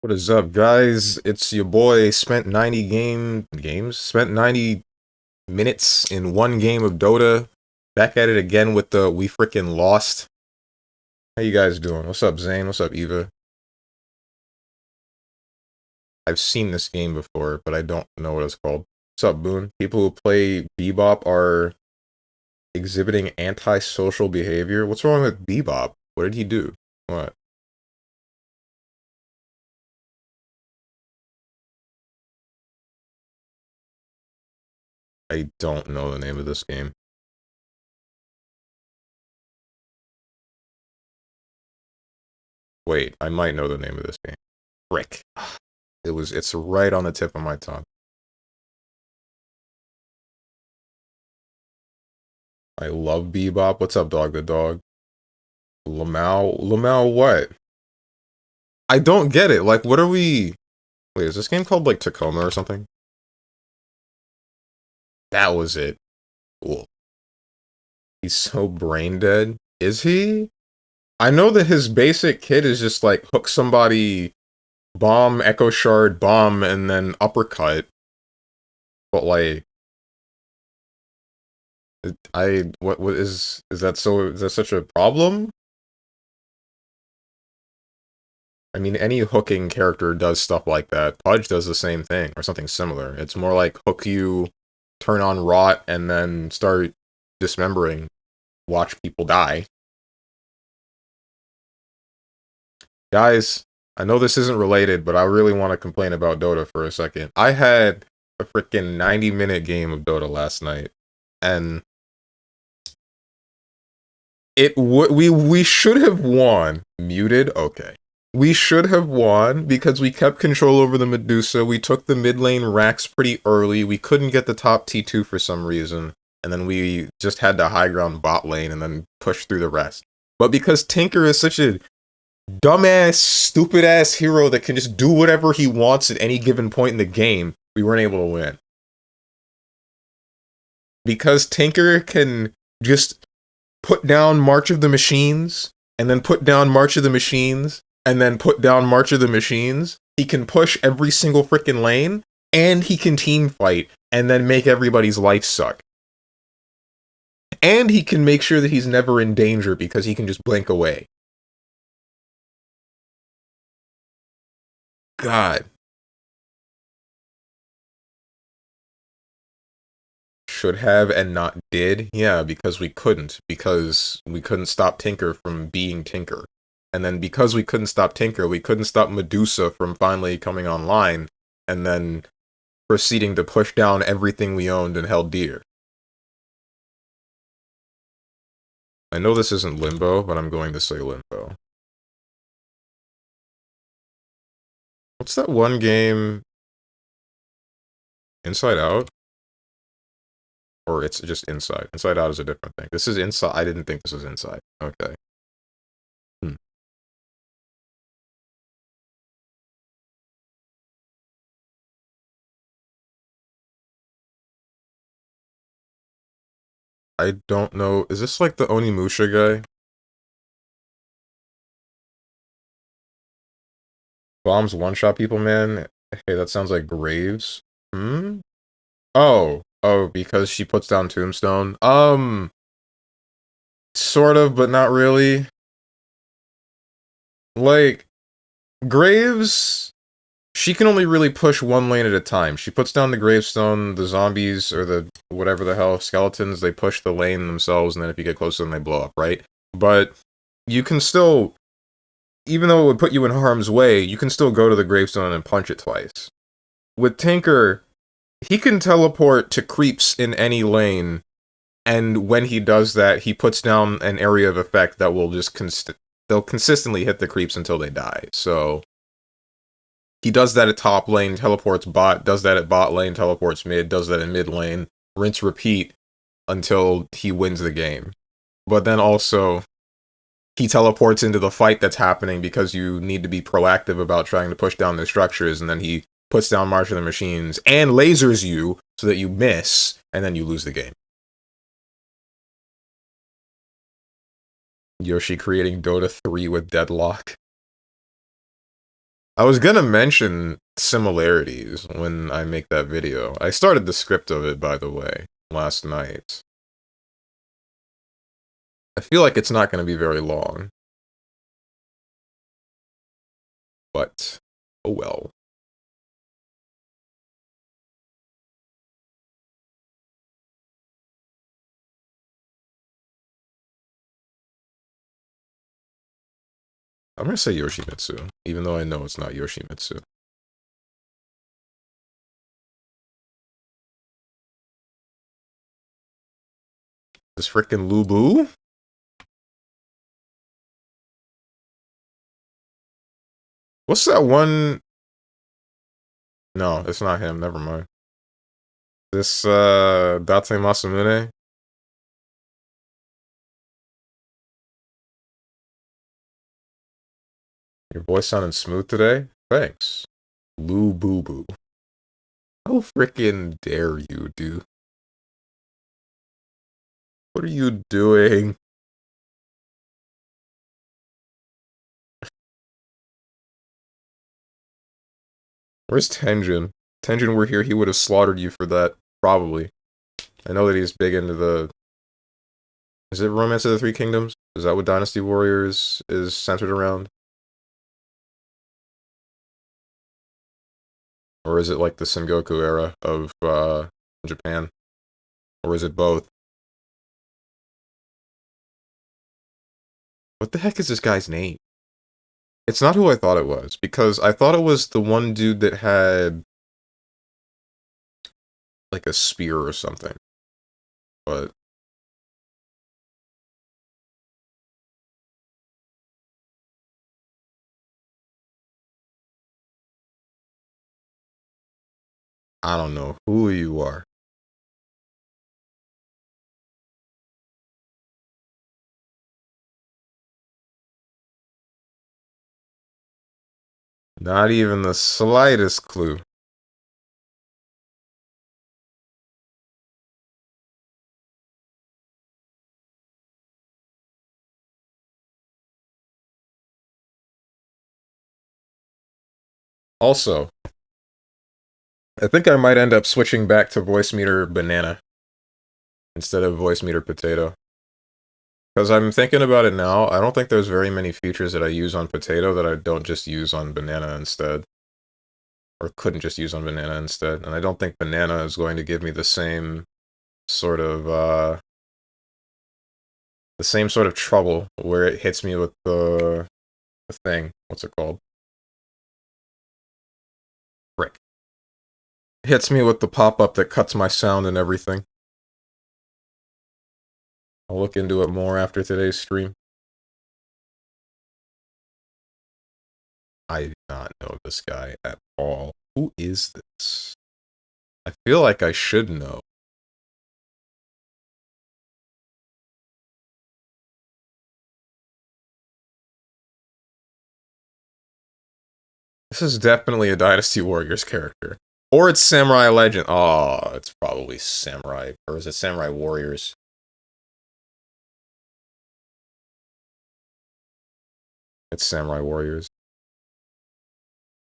What is up, guys? It's your boy. Spent 90 games. Spent 90 minutes in one game of Dota. Back at it again with the we freaking lost. How you guys doing? What's up, Zane? What's up, Eva? I've seen this game before, but I don't know what it's called. What's up, Boone? People who play Bebop are exhibiting antisocial behavior. What's wrong with Bebop? What did he do? What? I don't know the name of this game. Wait, I might know the name of this game. Frick. It's right on the tip of my tongue. I love Bebop. What's up, Dog the Dog? Lamau what? I don't get it. Like, what are we... Wait, is this game called, like, Tacoma or something? That was it. Cool. He's so brain dead. Is he? I know that his basic kit is just, like, hook somebody, bomb, echo shard, bomb, and then uppercut. But, like... What is that is that such a problem? I mean, any hooking character does stuff like that. Pudge does the same thing, or something similar. It's more like hook you, turn on rot, and then start dismembering. Watch people die. Guys, I know this isn't related, but I really want to complain about Dota for a second. I had a freaking 90-minute game of Dota last night, and we should have won. Muted? Okay. We should have won because we kept control over the Medusa. We took the mid lane racks pretty early. We couldn't get the top T2 for some reason. And then we just had to high ground bot lane and then push through the rest. But because Tinker is such a dumbass, stupid ass hero that can just do whatever he wants at any given point in the game, we weren't able to win. Because Tinker can just put down March of the Machines, and then put down March of the Machines, and then put down March of the Machines. He can push every single freaking lane, and he can team fight, and then make everybody's life suck. And he can make sure that he's never in danger because he can just blink away. God. Should have and not did? Yeah, because we couldn't. Because we couldn't stop Tinker from being Tinker. And then because we couldn't stop Tinker, we couldn't stop Medusa from finally coming online, and then proceeding to push down everything we owned and held dear. I know this isn't Limbo, but I'm going to say Limbo. What's that one game? Inside Out? Or it's just Inside? Inside Out is a different thing. This is Inside. I didn't think this was Inside. Okay. Hmm. I don't know. Is this like the Onimusha guy? Bombs one-shot people, man? Hey, that sounds like Graves. Hmm? Oh, because she puts down Tombstone? Sort of, but not really. Like, Graves, she can only really push one lane at a time. She puts down the gravestone, the zombies, or the whatever the hell, skeletons, they push the lane themselves, and then if you get close to them, they blow up, right? But you can still, even though it would put you in harm's way, you can still go to the gravestone and punch it twice. With Tinker, he can teleport to creeps in any lane, and when he does that, he puts down an area of effect that will just they'll consistently hit the creeps until they die. So he does that at top lane, teleports bot, does that at bot lane, teleports mid, does that in mid lane, rinse repeat until he wins the game. But then also, he teleports into the fight that's happening because you need to be proactive about trying to push down the structures, and then he puts down March of the Machines and lasers you so that you miss, and then you lose the game. Yoshi creating Dota 3 with Deadlock. I was gonna mention similarities when I make that video. I started the script of it, by the way, last night. I feel like it's not gonna be very long. But, oh well. I'm gonna say Yoshimitsu, even though I know it's not Yoshimitsu. This frickin' Lubu? What's that one? No, it's not him, never mind. This, Date Masamune? Your voice sounding smooth today? Thanks. Lou Boo Boo. How frickin' dare you, dude? What are you doing? Where's Tenjin? Tenjin were here, he would have slaughtered you for that. Probably. I know that he's big into the... Is it Romance of the Three Kingdoms? Is that what Dynasty Warriors is centered around? Or is it like the Sengoku era of Japan? Or is it both? What the heck is this guy's name? It's not who I thought it was, because I thought it was the one dude that had like a spear or something. But I don't know who you are. Not even the slightest clue. Also, I think I might end up switching back to voice meter banana instead of voice meter potato. Because I'm thinking about it now, I don't think there's very many features that I use on potato that I don't just use on banana instead. Or couldn't just use on banana instead. And I don't think banana is going to give me the same sort of, trouble where it hits me with the thing. What's it called? Frick. It hits me with the pop-up that cuts my sound and everything. I'll look into it more after today's stream. I do not know this guy at all. Who is this? I feel like I should know. This is definitely a Dynasty Warriors character. Or it's Samurai Legend. Oh, it's probably Samurai. Or is it Samurai Warriors? It's Samurai Warriors.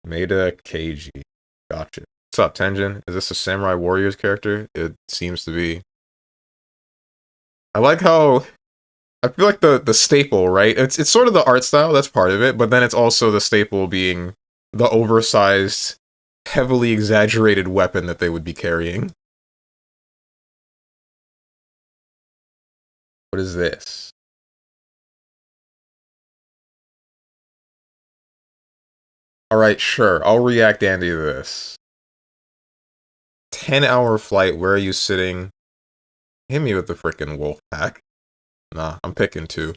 Maeda Keiji. Gotcha. What's up, Tenjin? Is this a Samurai Warriors character? It seems to be. I like how... I feel like the staple, right? It's sort of the art style, that's part of it, but then it's also the staple being the oversized, heavily exaggerated weapon that they would be carrying. What is this? Alright, sure. I'll react Andy to this. 10-hour flight, where are you sitting? Hit me with the frickin' wolf pack. Nah, I'm picking 2.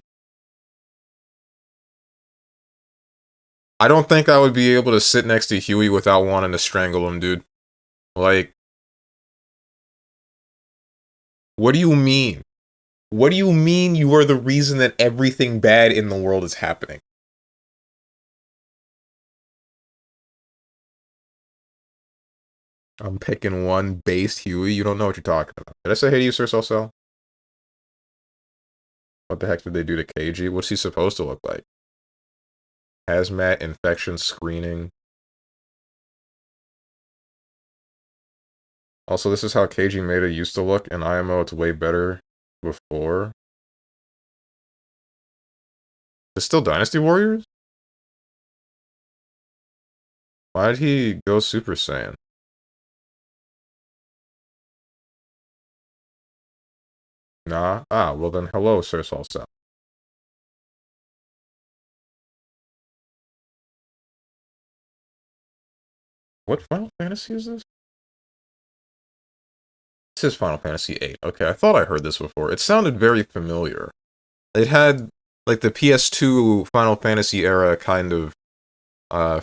I don't think I would be able to sit next to Huey without wanting to strangle him, dude. Like... What do you mean? What do you mean you are the reason that everything bad in the world is happening? I'm picking one based Huey. You don't know what you're talking about. Did I say hey to you, Sir Cell? What the heck did they do to KG? What's he supposed to look like? Hazmat, infection, screening. Also, this is how KG Meta used to look, and IMO it's way better before. It's still Dynasty Warriors? Why did he go Super Saiyan? Nah? Ah, well then hello, Sir Salsa. What Final Fantasy is this? This is Final Fantasy VIII. Okay, I thought I heard this before. It sounded very familiar. It had, like, the PS2 Final Fantasy era kind of,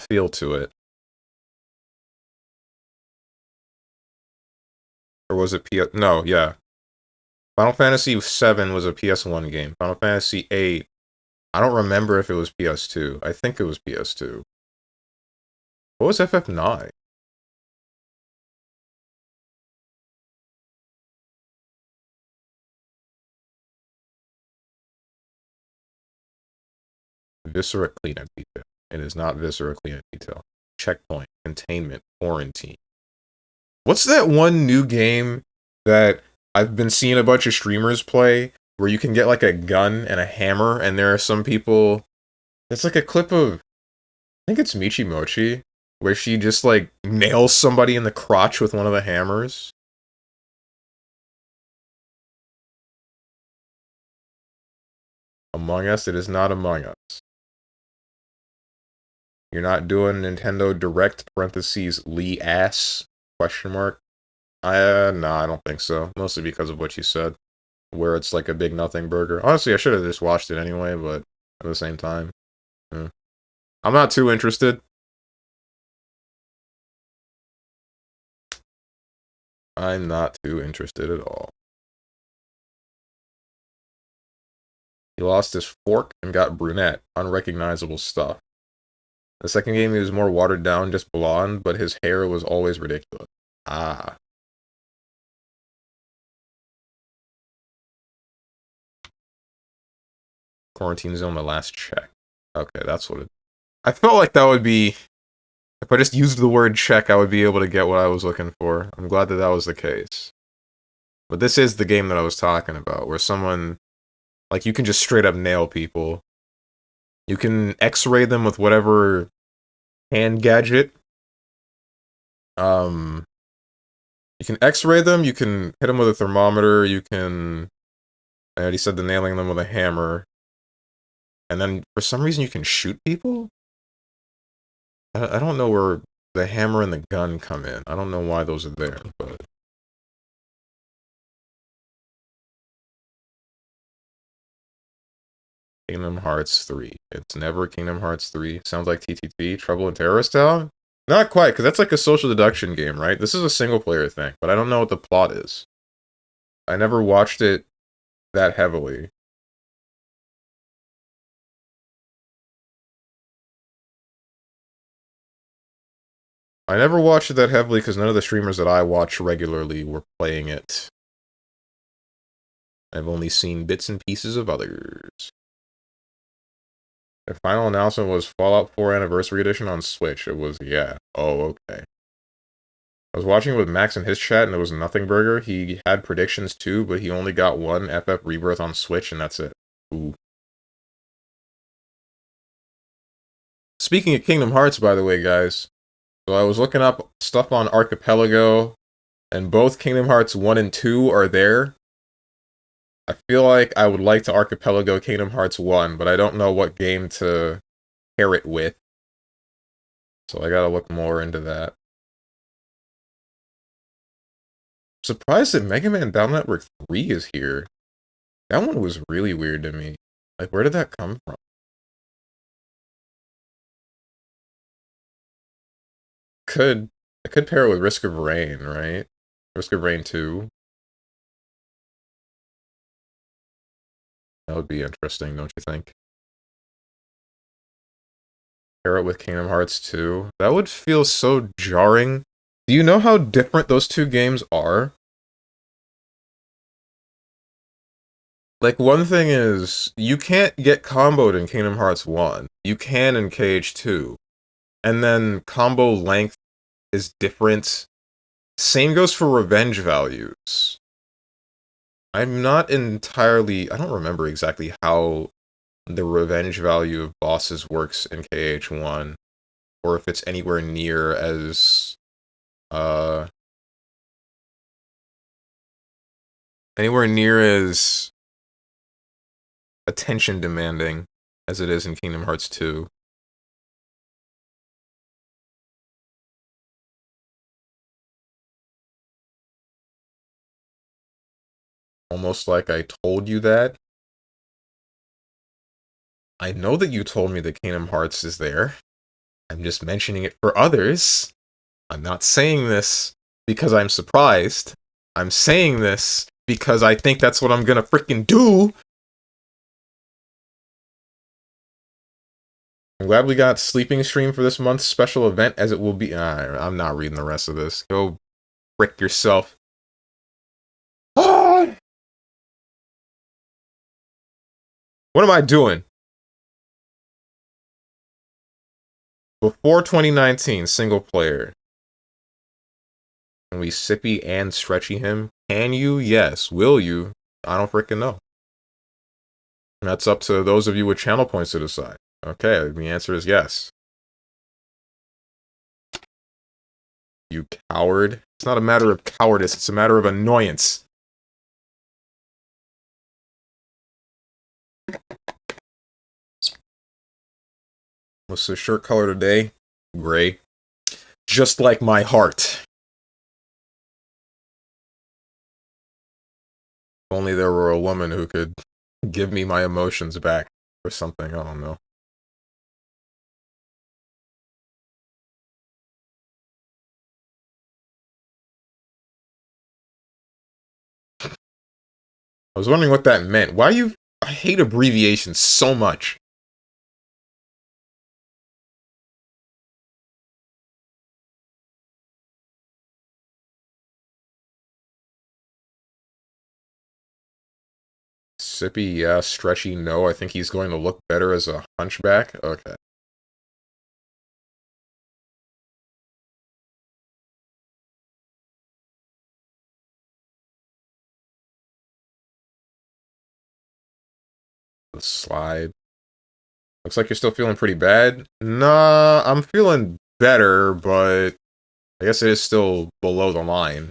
feel to it. Or was it PS... No, yeah. Final Fantasy VII was a PS1 game. Final Fantasy VIII, I don't remember if it was PS2. I think it was PS2. What was FF9? Viscera cleanup detail. It is not Viscera cleanup detail. Checkpoint, containment, quarantine. What's that one new game that I've been seeing a bunch of streamers play where you can get like a gun and a hammer, and there are some people... It's like a clip of... I think it's Michi Mochi, where she just like nails somebody in the crotch with one of the hammers. Among Us? It is not Among Us. You're not doing Nintendo Direct parentheses Lee ass question mark. Nah, I don't think so. Mostly because of what you said, where it's like a big nothing burger. Honestly, I should have just watched it anyway, but at the same time, I'm not too interested. I'm not too interested at all. He lost his fork and got brunette. Unrecognizable stuff. The second game, he was more watered down, just blonde, but his hair was always ridiculous. Ah. Quarantine zone, the last check. Okay, that's what it... I felt like that would be... If I just used the word check, I would be able to get what I was looking for. I'm glad that that was the case. But this is the game that I was talking about, where someone... Like, you can just straight up nail people. You can X-ray them with whatever hand gadget. You can X-ray them, you can hit them with a thermometer, you can... I already said the nailing them with a hammer. And then, for some reason, you can shoot people? I don't know where the hammer and the gun come in. I don't know why those are there, but... Kingdom Hearts 3. It's never Kingdom Hearts 3. Sounds like TTT. Trouble in Terrorist Town? Not quite, because that's like a social deduction game, right? This is a single-player thing, but I don't know what the plot is. I never watched it that heavily. I never watched it that heavily because none of the streamers that I watch regularly were playing it. I've only seen bits and pieces of others. The final announcement was Fallout 4 Anniversary Edition on Switch. It was, yeah. Oh, okay. I was watching with Max in his chat, and it was Nothing Burger. He had predictions too, but he only got one FF Rebirth on Switch, and that's it. Ooh. Speaking of Kingdom Hearts, by the way, guys, so I was looking up stuff on Archipelago, and both Kingdom Hearts 1 and 2 are there. I feel like I would like to Archipelago Kingdom Hearts 1, but I don't know what game to pair it with. So I gotta look more into that. Surprised that Mega Man Battle Network 3 is here. That one was really weird to me. Like, where did that come from? I could pair it with Risk of Rain, right? Risk of Rain 2. That would be interesting, don't you think? Pair it with Kingdom Hearts 2. That would feel so jarring. Do you know how different those two games are? Like, one thing is, you can't get comboed in Kingdom Hearts 1. You can in KH2. And then combo length is different Same goes for revenge values. I'm not entirely... I don't remember exactly how the revenge value of bosses works in KH1, or if it's anywhere near as... anywhere near as attention demanding as it is in Kingdom Hearts 2. Almost like I told you that. I know that you told me that Kingdom Hearts is there. I'm just mentioning it for others. I'm not saying this because I'm surprised. I'm saying this because I think that's what I'm gonna freaking do. I'm glad we got sleeping stream for this month's special event, as it will be... I'm not reading the rest of this. Go frick yourself. What am I doing? Before 2019, single player. Can we sippy and stretchy him? Can you? Yes. Will you? I don't freaking know. That's up to those of you with channel points to decide. Okay, the answer is yes. You coward. It's not a matter of cowardice, it's a matter of annoyance. What's the shirt color today? Gray. Just like my heart. If only there were a woman who could give me my emotions back or something, I don't know. I was wondering what that meant. Why you... I hate abbreviations so much. Sippy, yeah. Stretchy, no. I think he's going to look better as a hunchback. Okay. The slide. Looks like you're still feeling pretty bad. Nah, I'm feeling better, but I guess it is still below the line.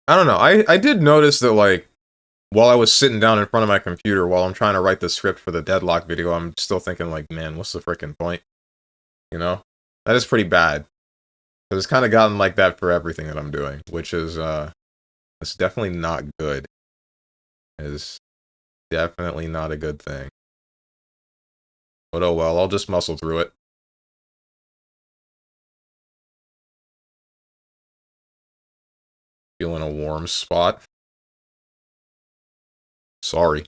I don't know. I did notice that, like, while I was sitting down in front of my computer while I'm trying to write the script for the Deadlock video, I'm still thinking, like, man, what's the freaking point? You know? That is pretty bad. Because it's kind of gotten like that for everything that I'm doing, which is, it's definitely not good. It is definitely not a good thing. But oh well, I'll just muscle through it. Feeling a warm spot. Sorry.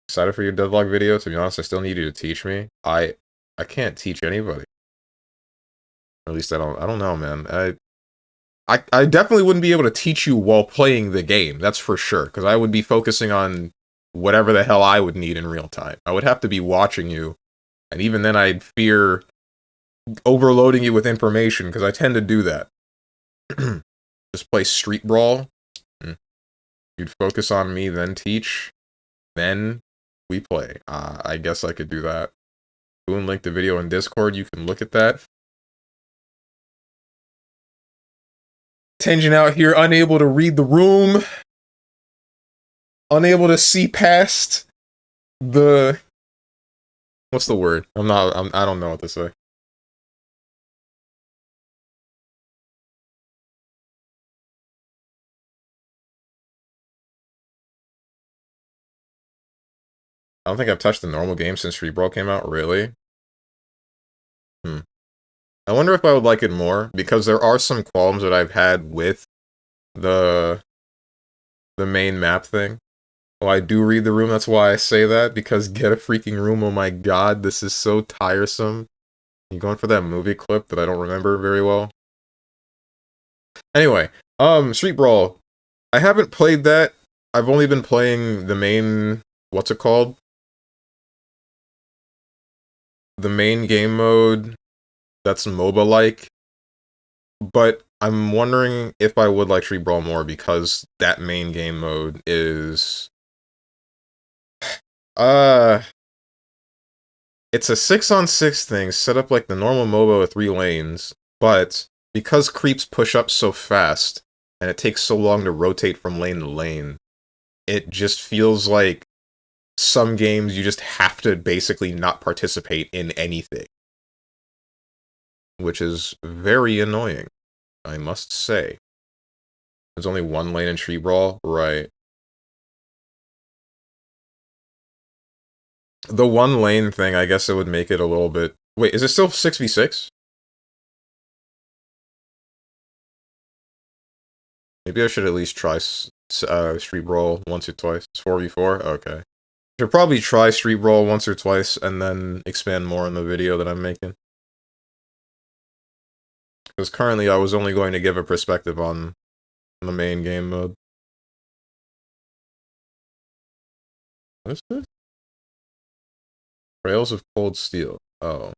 Excited for your Deadlock video? To be honest, I still need you to teach me. I can't teach anybody. Or at least I don't know, man. I definitely wouldn't be able to teach you while playing the game, that's for sure, because I would be focusing on whatever the hell I would need in real time. I would have to be watching you, and even then I'd fear overloading you with information, because I tend to do that. Just play Street Brawl. You'd focus on me, then teach, then we play. I guess I could do that. Boone linked the video in Discord, you can look at that. Tenjin out here, unable to read the room. Unable to see past the... What's the word? I don't know what to say. I don't think I've touched the normal game since Street Brawl came out, really. I wonder if I would like it more, because there are some qualms that I've had with the main map thing. Oh, I do read the room, that's why I say that, because get a freaking room, oh my god, this is so tiresome. You going for that movie clip that I don't remember very well? Anyway, Street Brawl. I haven't played that. I've only been playing the main, what's it called? The main game mode that's MOBA-like. But I'm wondering if I would like Street Brawl more because that main game mode is... Uh... It's a 6-on-6 thing, set up like the normal MOBA with 3 lanes, but because creeps push up so fast, and it takes so long to rotate from lane to lane, it just feels like some games you just have to basically not participate in anything. Which is very annoying, I must say. There's only 1 lane in Street Brawl? Right. The 1 lane thing, I guess it would make it a little bit... Wait, is it still 6v6? Maybe I should at least try Street Brawl once or twice. It's 4v4? Okay. Should probably try Street Brawl once or twice and then expand more on the video that I'm making. Because currently I was only going to give a perspective on the main game mode. What is this? Trails of Cold Steel. Oh.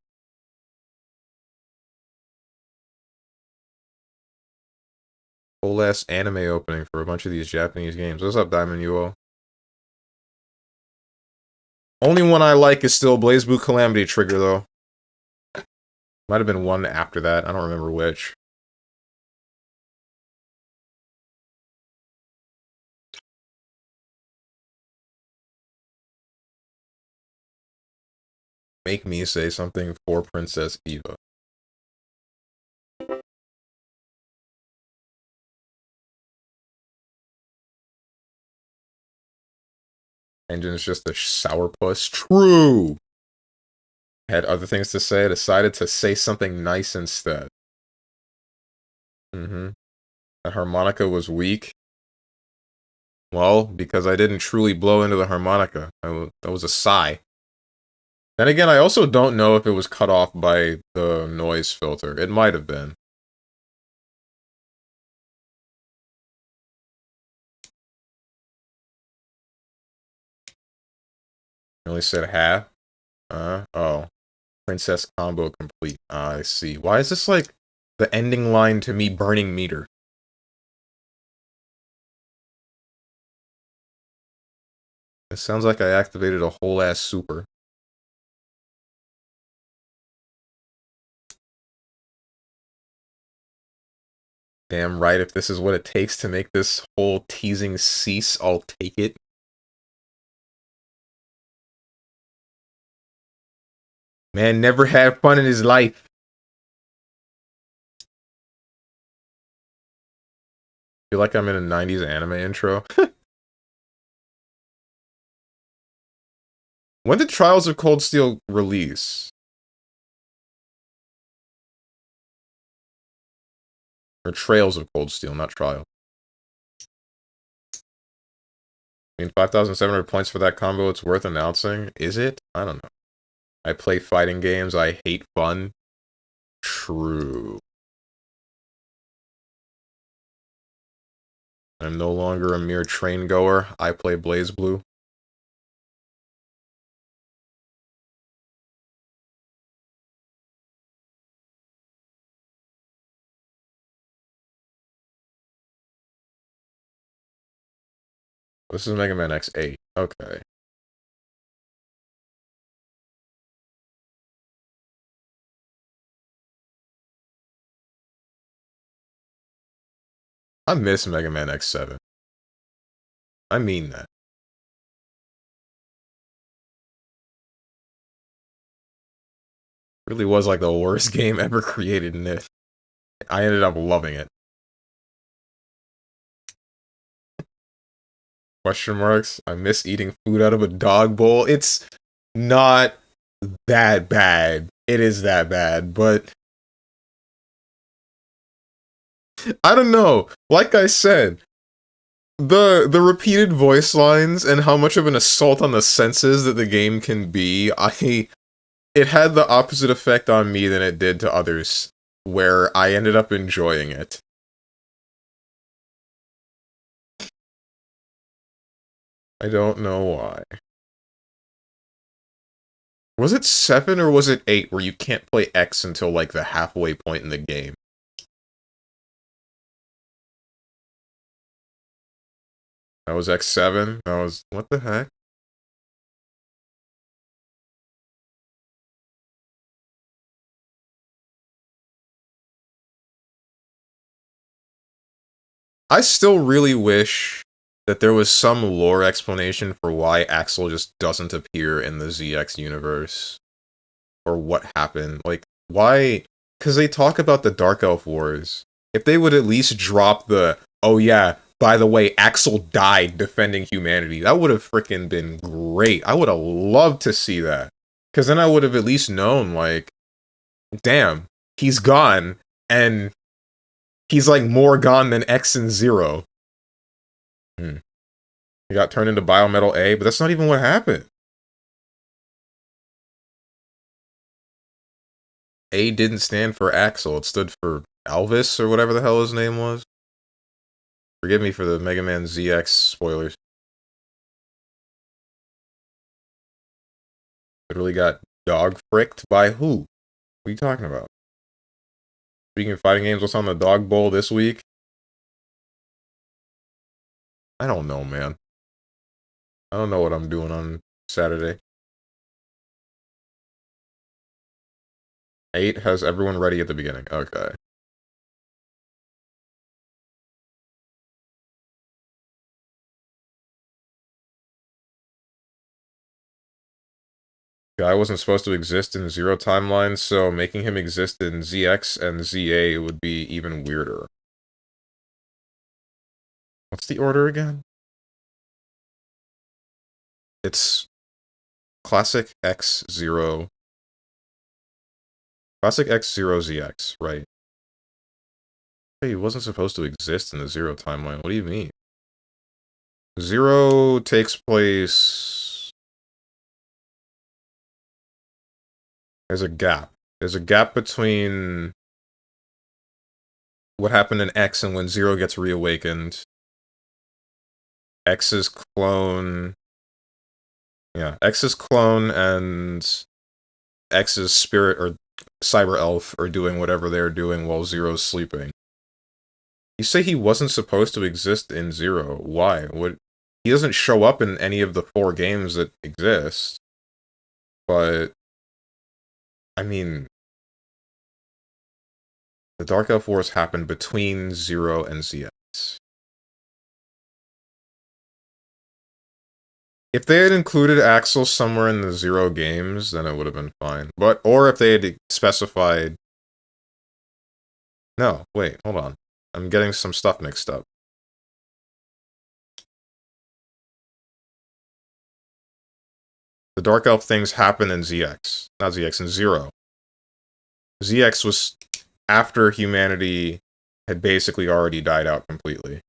Whole ass anime opening for a bunch of these Japanese games. What's up, Diamond UO? Only one I like is still Blaze Blue Calamity Trigger, though. Might have been one after that. I don't remember which. Make me say something for Princess Eva. Engine's just a sourpuss. True! Had other things to say, decided to say something nice instead. The harmonica was weak. Well, because I didn't truly blow into the harmonica. That was a sigh. Then again, I also don't know if it was cut off by the noise filter. It might have been. I only said half. Oh. Princess combo complete. I see. Why is this like the ending line to me burning meter? It sounds like I activated a whole ass super. Damn right, if this is what it takes to make this whole teasing cease, I'll take it. Man never had fun in his life. Feel like I'm in a 90s anime intro. When did Trials of Cold Steel release? Or Trails of Cold Steel, not Trial. I mean, 5,700 points for that combo, it's worth announcing. Is it? I don't know. I play fighting games, I hate fun. True. I'm no longer a mere train goer, I play Blaze Blue. This is Mega Man X8. Okay. I miss Mega Man X7. I mean that. Really was like the worst game ever created in it. I ended up loving it. Question marks? I miss eating food out of a dog bowl. It's not that bad. It is that bad, but I don't know. Like I said, the repeated voice lines and how much of an assault on the senses that the game can be, it had the opposite effect on me than it did to others, where I ended up enjoying it. I don't know why. Was it 7 or was it 8 where you can't play X until, like, the halfway point in the game? That was X7? That was... What the heck? I still really wish that there was some lore explanation for why Axel just doesn't appear in the ZX universe. Or what happened. Like, why? Because they talk about the Dark Elf Wars. If they would at least drop the, oh yeah, by the way, Axel died defending humanity, that would have freaking been great. I would have loved to see that. Because then I would have at least known, like, damn, he's gone, and he's, like, more gone than X and Zero. He got turned into Biometal A, but that's not even what happened. A didn't stand for Axel, it stood for Alvis, or whatever the hell his name was. Forgive me for the Mega Man ZX spoilers. Literally got dog fricked by who? What are you talking about? Speaking of fighting games, what's on the Dog Bowl this week? I don't know, man. I don't know what I'm doing on Saturday. 8 has everyone ready at the beginning. Okay. Guy wasn't supposed to exist in Zero timelines, so making him exist in ZX and ZA would be even weirder. What's the order again? It's Classic X0. Classic X0 ZX, right. Hey, he wasn't supposed to exist in the Zero timeline. What do you mean? Zero takes place... There's a gap. There's a gap between what happened in X and when Zero gets reawakened. X's clone... Yeah, X's clone and X's spirit or cyber elf are doing whatever they're doing while Zero's sleeping. You say he wasn't supposed to exist in Zero. Why? What? He doesn't show up in any of the 4 games that exist. But... I mean... The Dark Elf Wars happened between Zero and ZX. If they had included Axel somewhere in the Zero games, then it would have been fine. But, or if they had specified... No, wait, hold on. I'm getting some stuff mixed up. The Dark Elf things happen in ZX. Not ZX, in Zero. ZX was after humanity had basically already died out completely.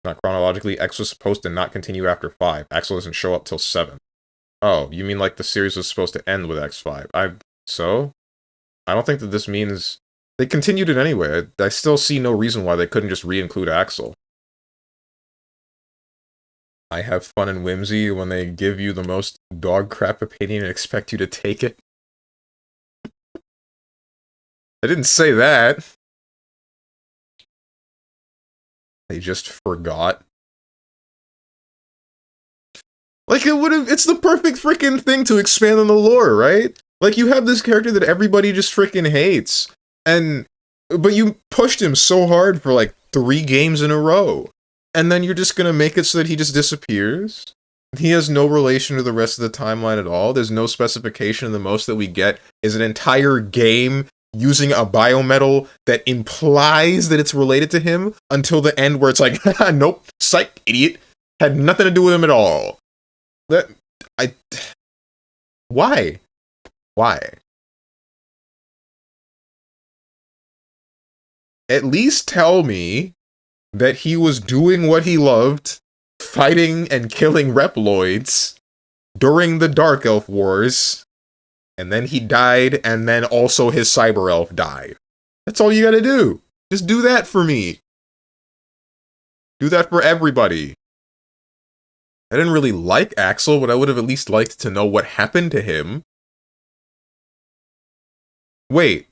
Not chronologically, X was supposed to not continue after 5. Axel doesn't show up till 7. Oh, you mean like the series was supposed to end with X5? So? I don't think that this means... They continued it anyway. I still see no reason why they couldn't just re-include Axel. I have fun and whimsy when they give you the most dog crap opinion and expect you to take it. I didn't say that. They just forgot. Like, it would've- it's the perfect freaking thing to expand on the lore, right? Like, you have this character that everybody just freaking hates, but you pushed him so hard for, like, 3 games in a row. And then you're just gonna make it so that he just disappears? He has no relation to the rest of the timeline at all? There's no specification, the most that we get is an entire game using a biometal that implies that it's related to him until the end where it's like, nope, psych, idiot. Had nothing to do with him at all. Why? Why? At least tell me that he was doing what he loved, fighting and killing Reploids during the Dark Elf Wars, and then he died, and then also his Cyber Elf died. That's all you gotta do. Just do that for me. Do that for everybody. I didn't really like Axel, but I would have at least liked to know what happened to him. Wait,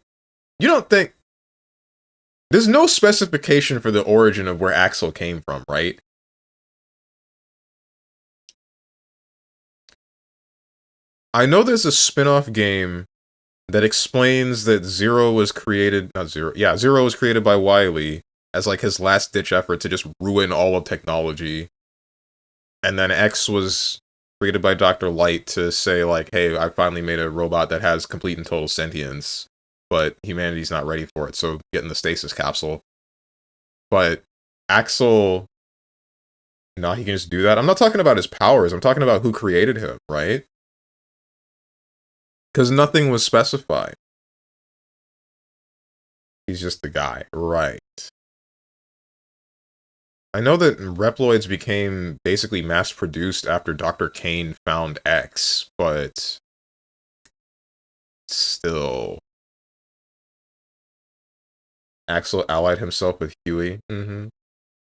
you don't think... There's no specification for the origin of where Axel came from, right? I know there's a spin-off game that explains that Zero was created... Not Zero. Yeah, Zero was created by Wily as, like, his last-ditch effort to just ruin all of technology. And then X was created by Dr. Light to say, like, hey, I finally made a robot that has complete and total sentience, but humanity's not ready for it, so get in the stasis capsule. But Axel... No, he can just do that? I'm not talking about his powers, I'm talking about who created him, right? Because nothing was specified. He's just the guy, right. I know that Reploids became basically mass-produced after Dr. Kane found X, but... Still... Axel allied himself with Huey. They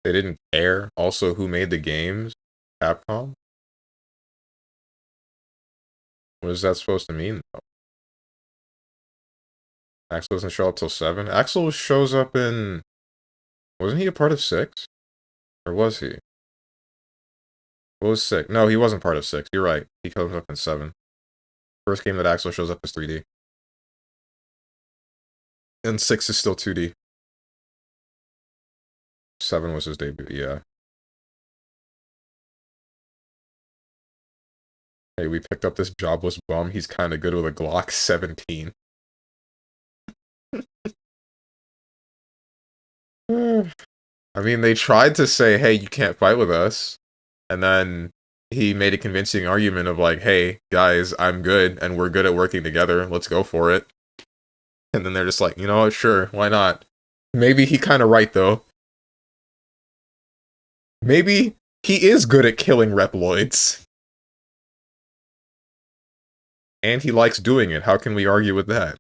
didn't care. Also, who made the games? Capcom? What is that supposed to mean, though? Axel doesn't show up till 7? Axel shows up in... Wasn't he a part of 6? Or was he? What was 6? No, he wasn't part of 6. You're right. He comes up in 7. First game that Axel shows up is 3D. And 6 is still 2D. 7 was his debut, yeah. Hey, we picked up this jobless bum. He's kind of good with a Glock 17. I mean, they tried to say, hey, you can't fight with us. And then he made a convincing argument of like, hey, guys, I'm good, and we're good at working together. Let's go for it. And then they're just like, you know what, sure, why not? Maybe he kind of right, though. Maybe he is good at killing Reploids. And he likes doing it. How can we argue with that?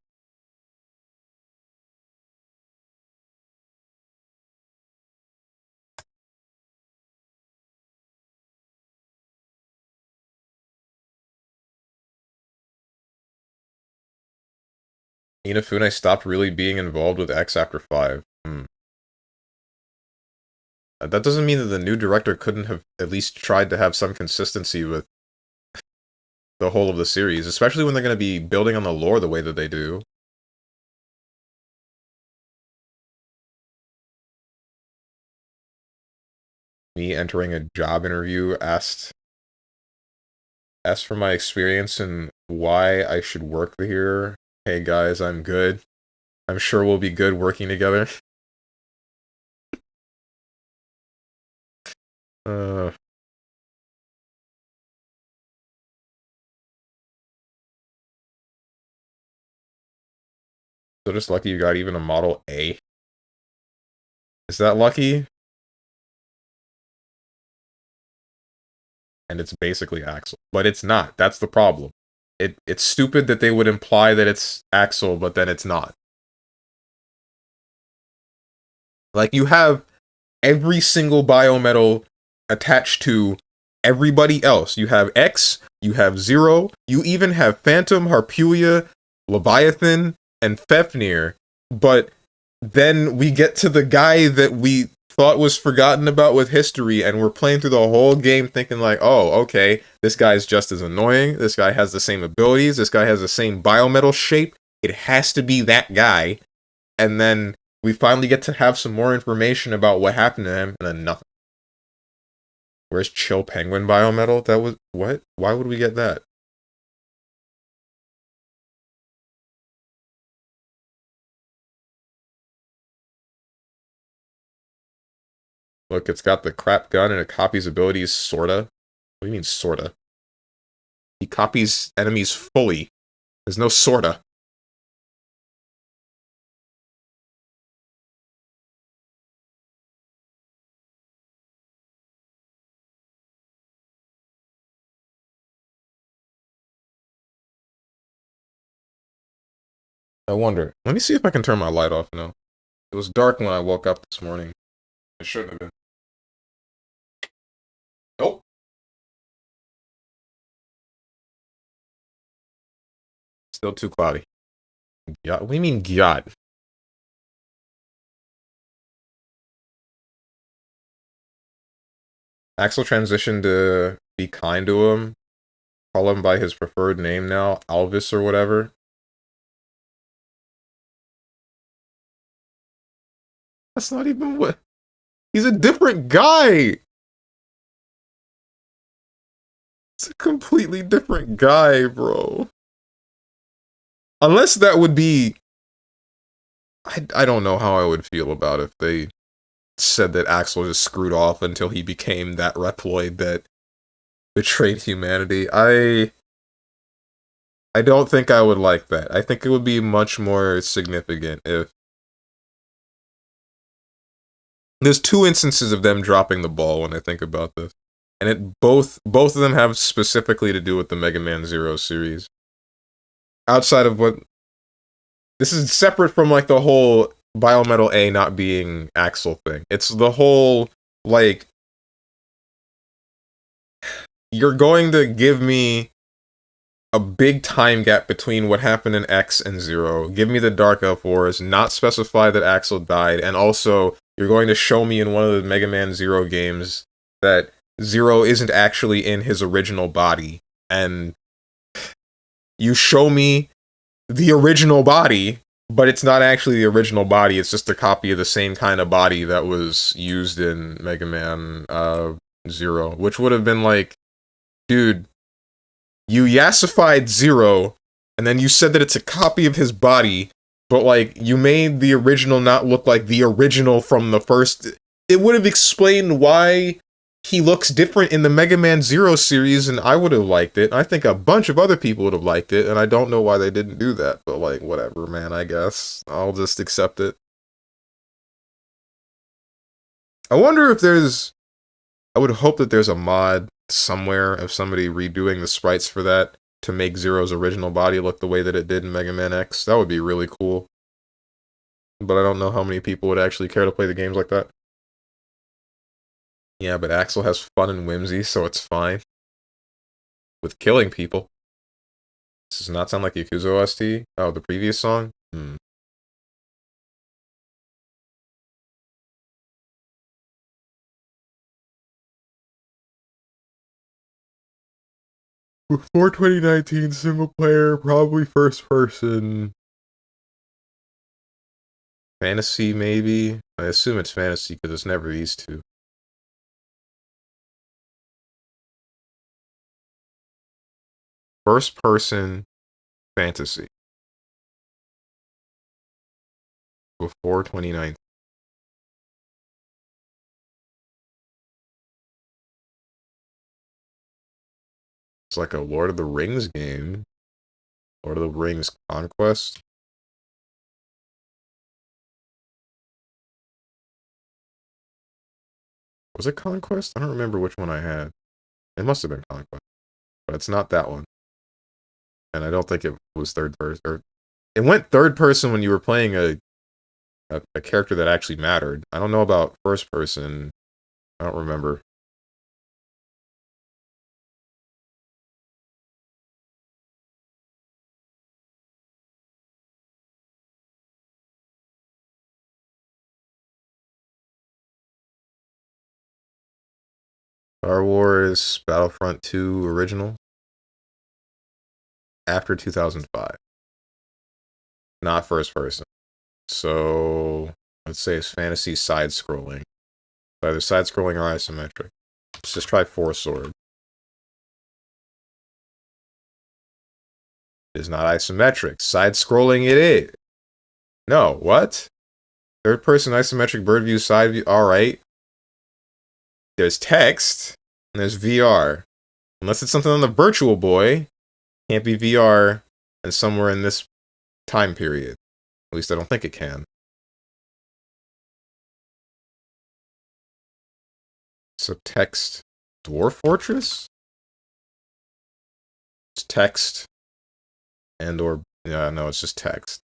Inafune stopped really being involved with X after 5. That doesn't mean that the new director couldn't have at least tried to have some consistency with the whole of the series, especially when they're going to be building on the lore the way that they do. Me entering a job interview asked for my experience and why I should work here. Hey guys, I'm good. I'm sure we'll be good working together. So just lucky you got even a Model A. Is that lucky? And it's basically Axel. But it's not. That's the problem. It's stupid that they would imply that it's Axel, but then it's not. Like, you have every single biometal attached to everybody else. You have X, you have Zero, you even have Phantom, Harpuia, Leviathan, and Fefnir. But then we get to the guy that we thought was forgotten about with history, and we're playing through the whole game thinking like, oh, okay, this guy's just as annoying, this guy has the same abilities, this guy has the same biometal shape, it has to be that guy. And then we finally get to have some more information about what happened to him, and then nothing. Where's Chill Penguin biometal? That was... What? Why would we get that? Look, it's got the crap gun and it copies abilities, sorta. What do you mean, sorta? He copies enemies fully. There's no sorta. I wonder. Let me see if I can turn my light off now. It was dark when I woke up this morning. It shouldn't have been. Nope. Still too cloudy. God, what do you mean, God? Axel transitioned to be kind to him. Call him by his preferred name now, Alvis or whatever. That's not even what. He's a different guy. It's a completely different guy, bro. Unless that would be. I don't know how I would feel about if they said that Axel just screwed off until he became that Reploid that betrayed humanity. I don't think I would like that. I think it would be much more significant if there's two instances of them dropping the ball when I think about this. And both of them have specifically to do with the Mega Man Zero series. Outside of what this is separate from like the whole Biometal A not being Axel thing. It's the whole like you're going to give me a big time gap between what happened in X and Zero. Give me the Dark Elf Wars, not specify that Axel died, and also you're going to show me in one of the Mega Man Zero games that Zero isn't actually in his original body, and you show me the original body, but it's not actually the original body, it's just a copy of the same kind of body that was used in Mega Man Zero, which would have been like, dude, you yassified Zero, and then you said that it's a copy of his body, but like, you made the original not look like the original from the first. It would have explained why he looks different in the Mega Man Zero series, and I would have liked it. I think a bunch of other people would have liked it, and I don't know why they didn't do that, but like, whatever, man, I guess. I'll just accept it. I wonder if there's... I would hope that there's a mod somewhere of somebody redoing the sprites for that to make Zero's original body look the way that it did in Mega Man X. That would be really cool. But I don't know how many people would actually care to play the games like that. Yeah, but Axel has fun and whimsy, so it's fine. With killing people. This does not sound like Yakuza OST. Oh, the previous song? Hmm. Before 2019, single player, probably first person. Fantasy, maybe? I assume it's fantasy because it's never these two. First person, fantasy. Before 2019. It's like a Lord of the Rings game. Lord of the Rings Conquest. Was it Conquest? I don't remember which one I had. It must have been Conquest. But it's not that one. And I don't think it was third person. Or it went third person when you were playing a character that actually mattered. I don't know about first person. I don't remember. Star Wars Battlefront 2 original. After 2005. Not first person. So let's say it's fantasy side scrolling. Either side scrolling or isometric. Let's just try Four Sword. It is not isometric. Side scrolling it is. No, what? Third person isometric bird view side view. Alright. There's text. And there's VR. Unless it's something on the Virtual Boy. Can't be VR and somewhere in this time period. At least I don't think it can. So text. Dwarf Fortress? It's text. And or... Yeah, no, it's just text.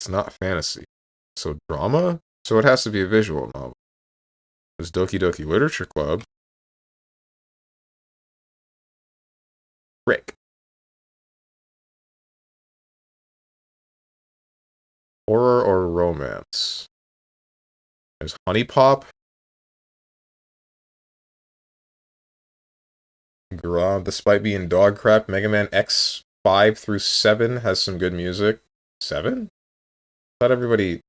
It's not fantasy. So drama? So it has to be a visual novel. There's Doki Doki Literature Club. Rick. Horror or romance? There's Honey Pop. Despite being dog crap, Mega Man X 5 through 7 has some good music. 7? Thought everybody...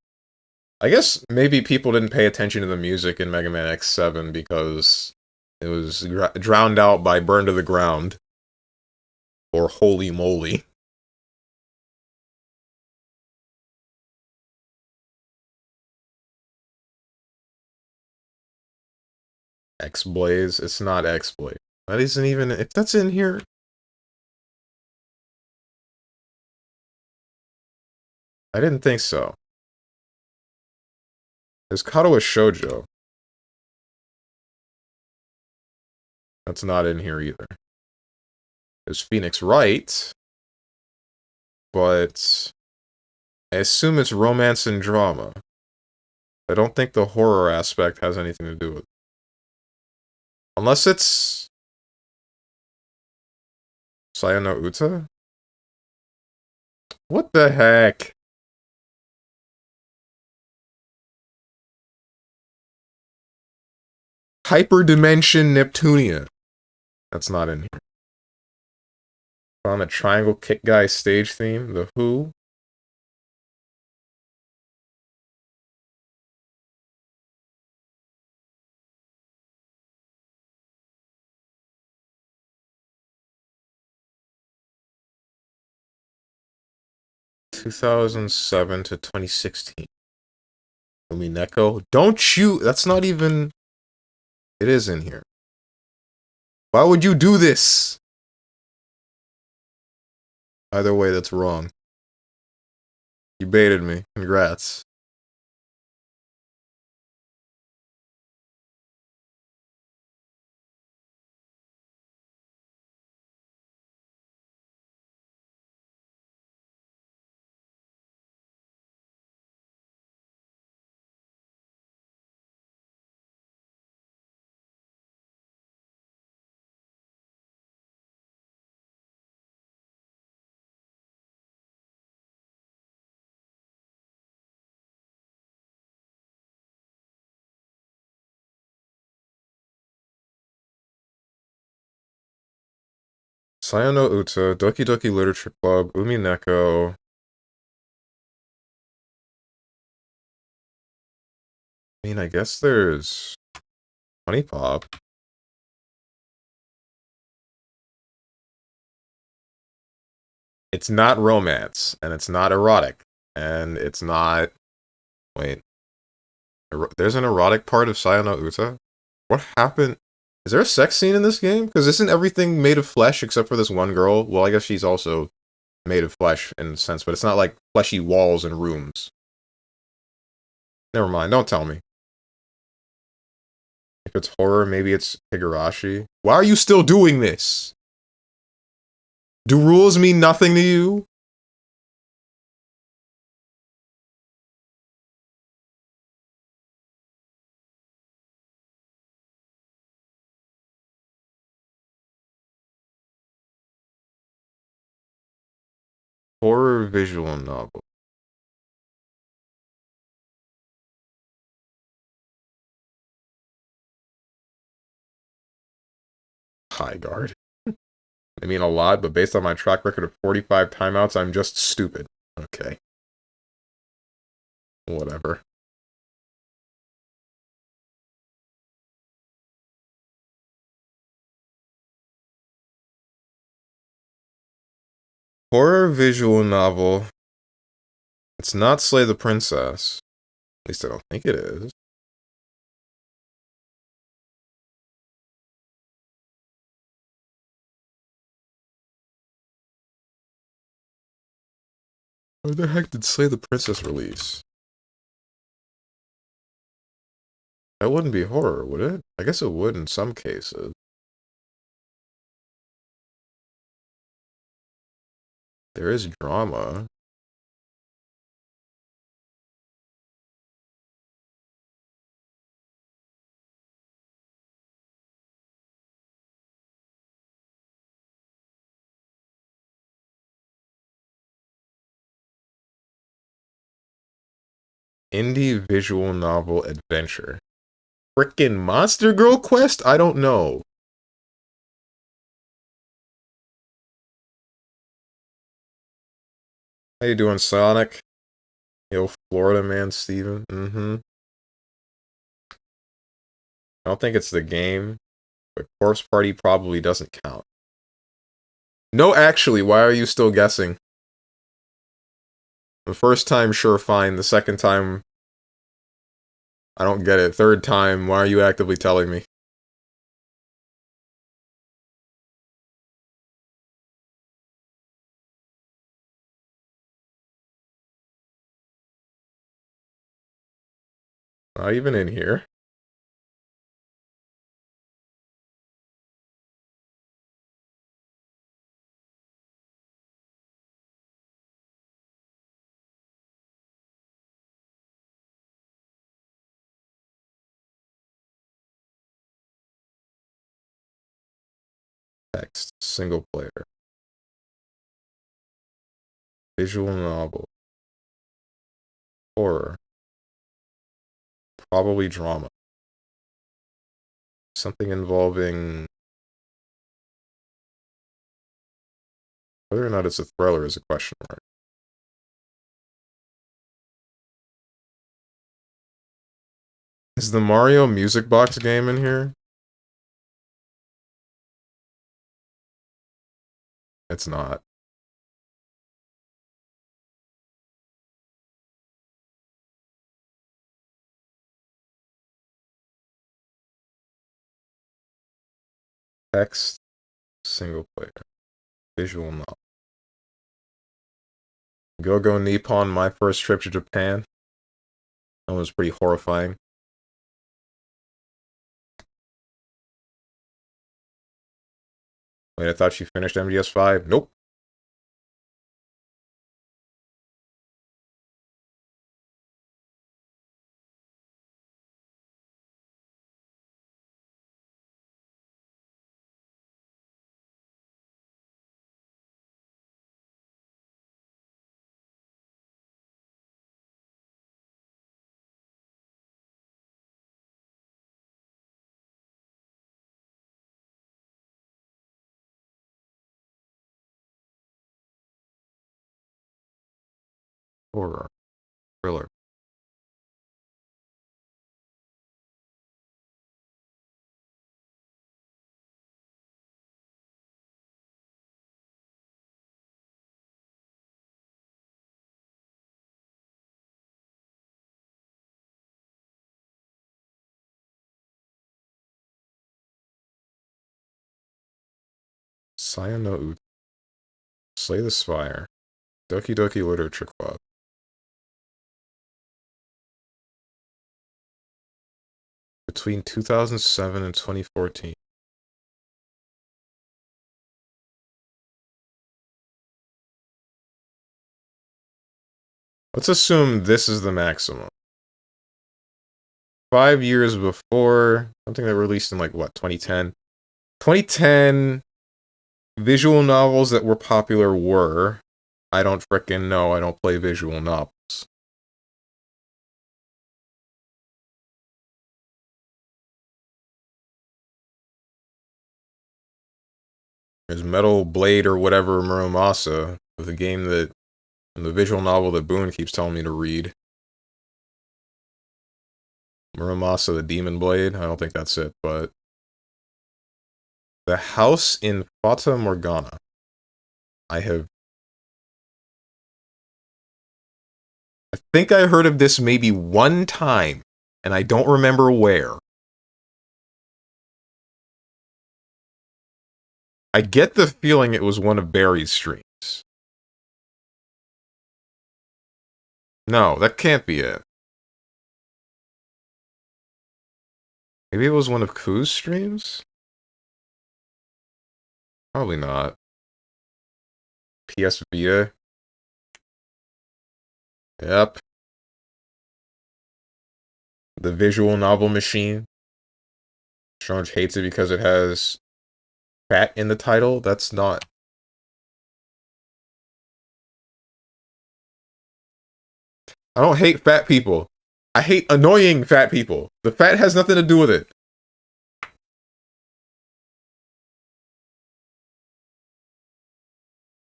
I guess maybe people didn't pay attention to the music in Mega Man X7 because it was drowned out by Burn to the Ground. Or Holy Moly. X-Blaze? It's not X-Blaze. That isn't even... If that's in here... I didn't think so. There's Katawa Shoujo. That's not in here either. There's Phoenix Wright. But... I assume it's romance and drama. I don't think the horror aspect has anything to do with it. Unless it's... Sayano Uta? What the heck? Hyperdimension Neptunia. That's not in here. On a Triangle Kick Guy stage theme. The Who. ...2007 to 2016. Umineko. Don't you... That's not even... It is in here. Why would you do this? Either way, that's wrong. You baited me. Congrats. Sayano Uta, Doki Doki Literature Club, Umineko. I mean, I guess there's... Honey Pop. It's not romance, and it's not erotic, and it's not... Wait. There's an erotic part of Sayano Uta? What happened? Is there a sex scene in this game? Because isn't everything made of flesh except for this one girl? Well, I guess she's also made of flesh in a sense, but it's not like fleshy walls and rooms. Never mind, don't tell me. If it's horror, maybe it's Higurashi. Why are you still doing this? Do rules mean nothing to you? Horror visual novel. High guard. I mean a lot, but based on my track record of 45 timeouts, I'm just stupid. Okay. Whatever. Horror visual novel. It's not Slay the Princess. At least I don't think it is. Where the heck did Slay the Princess release? That wouldn't be horror, would it? I guess it would in some cases. There is drama. Indie visual novel adventure. Frickin' Monster Girl Quest? I don't know. How you doing, Sonic? Yo, Florida man, Steven. I don't think it's the game, but Corpse Party probably doesn't count. No, actually, why are you still guessing? The first time, sure, fine. The second time, I don't get it. Third time, why are you actively telling me? Not even in here. Text. Single player. Visual novel. Horror. Probably drama. Something involving... Whether or not it's a thriller is a question mark. Is the Mario Music Box game in here? It's not. Text. Single player. Visual novel. Go Nippon, my first trip to Japan. That was pretty horrifying. Wait, I thought she finished MGS5? Nope. Horror. Thriller. Sayo no Uta. Slay the Spire. Doki Doki Literature Club. Between 2007 and 2014. Let's assume this is the maximum. 5 years before, something that released in like, what, 2010? 2010 visual novels that were popular were... I don't frickin' know, I don't play visual novels. There's Metal Blade or whatever Muramasa, with a game that... the visual novel that Boone keeps telling me to read. Muramasa the Demon Blade, I don't think that's it, but... The House in Fata Morgana. I think I heard of this maybe one time, and I don't remember where. I get the feeling it was one of Barry's streams. No, that can't be it. Maybe it was one of Koo's streams? Probably not. PS Vita. Yep. The visual novel machine. Strange hates it because it has fat in the title. That's not... I don't hate fat people. I hate annoying fat people. The fat has nothing to do with it.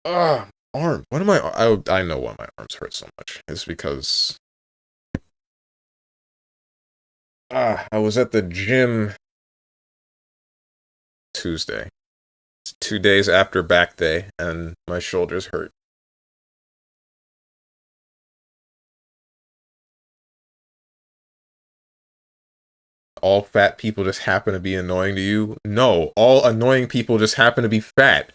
Arm. What am I know why my arms hurt so much. It's because I was at the gym Tuesday. It's 2 days after back day, and my shoulders hurt. All fat people just happen to be annoying to you? No, all annoying people just happen to be fat.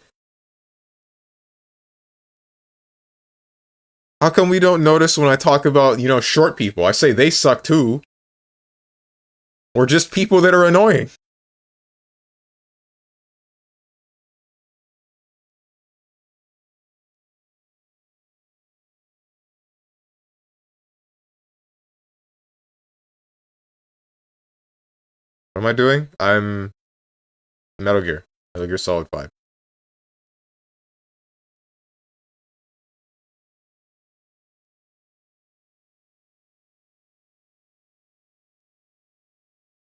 How come we don't notice when I talk about, you know, short people? I say they suck too. Or just people that are annoying. What am I doing? I'm Metal Gear. Metal Gear Solid 5.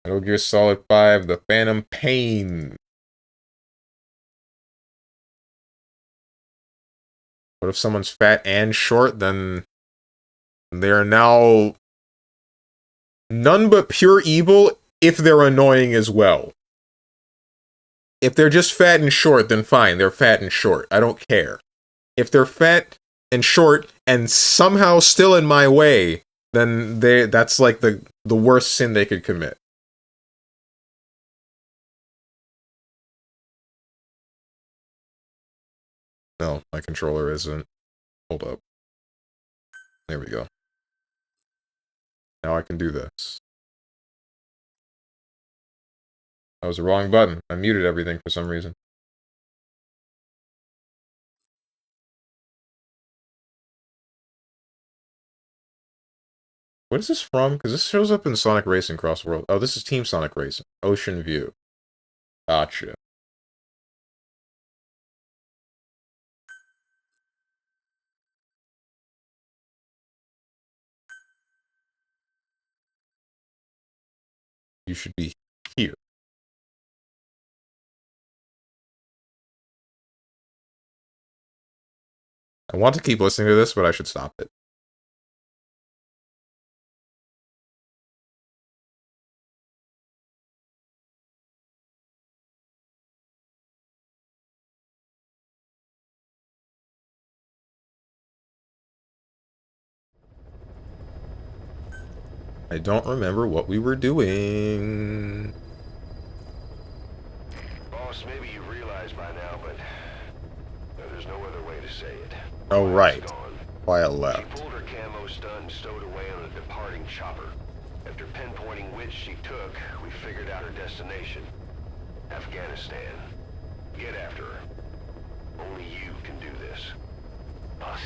Metal Gear Solid 5, The Phantom Pain. What if someone's fat and short? Then they are now none but pure evil if they're annoying as well. If they're just fat and short, then fine, they're fat and short. I don't care. If they're fat and short and somehow still in my way, then that's like the worst sin they could commit. No, my controller isn't. Hold up. There we go. Now I can do this. That was the wrong button. I muted everything for some reason. What is this from? Because this shows up in Sonic Racing Cross World. Oh, this is Team Sonic Racing. Ocean View. Gotcha. You should be here. I want to keep listening to this, but I should stop it. I don't remember what we were doing. Boss, maybe you realize by now, but there's no other way to say it. Oh, right. Quiet left. She pulled her camo stun and stowed away on a departing chopper. After pinpointing which she took, we figured out her destination. Afghanistan. Get after her. Only you can do this. Boss,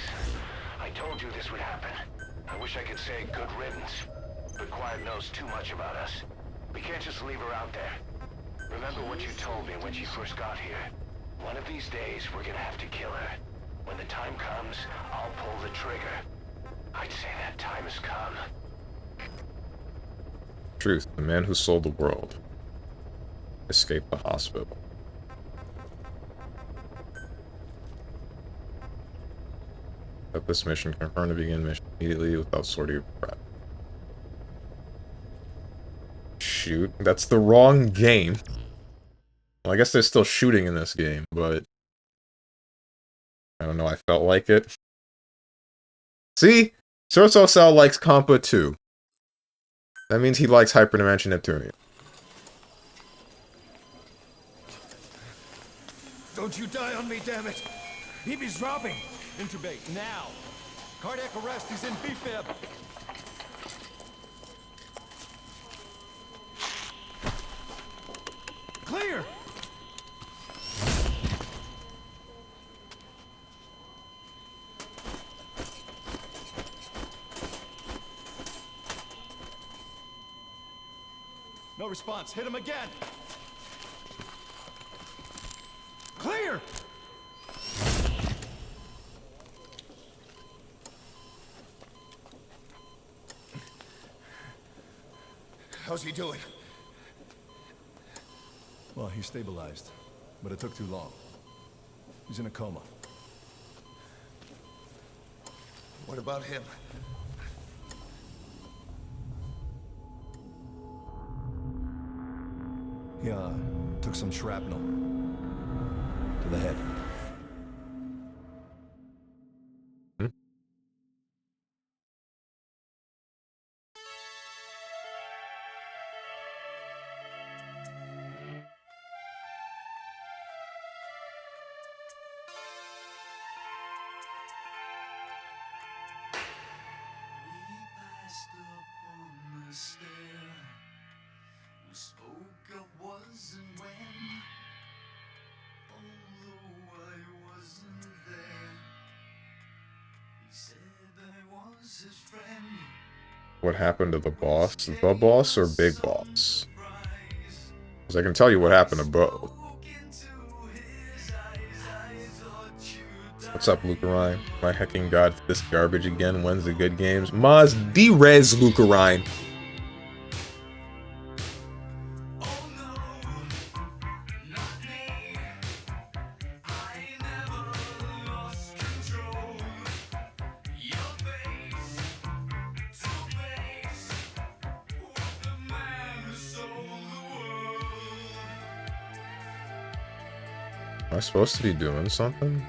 I told you this would happen. I wish I could say good riddance. But Quiet knows too much about us. We can't just leave her out there. Remember what you told me when she first got here. One of these days, we're gonna have to kill her. When the time comes, I'll pull the trigger. I'd say that time has come. Truth. The man who sold the world escaped the hospital. At this mission, confirm to begin mission immediately without sorting your prep. Shoot. That's the wrong game. Well, I guess there's still shooting in this game, but I don't know, I felt like it. See? Sorso Cell likes Compa too. That means he likes Hyperdimension Neptunian. Don't you die on me, damn it! BB's dropping! Intubate, now! Cardiac arrest, he's in BFib! Clear! No response, hit him again! Clear! How's he doing? Well, he stabilized, but it took too long. He's in a coma. What about him? He, took some shrapnel to the head. Hmm? What happened to the boss? The boss or Big Boss? Because I can tell you what happened to both. What's up, Lucarine? My hecking god, this garbage again. When's the good games? Maz D-Rez, Lucarine. Am I supposed to be doing something?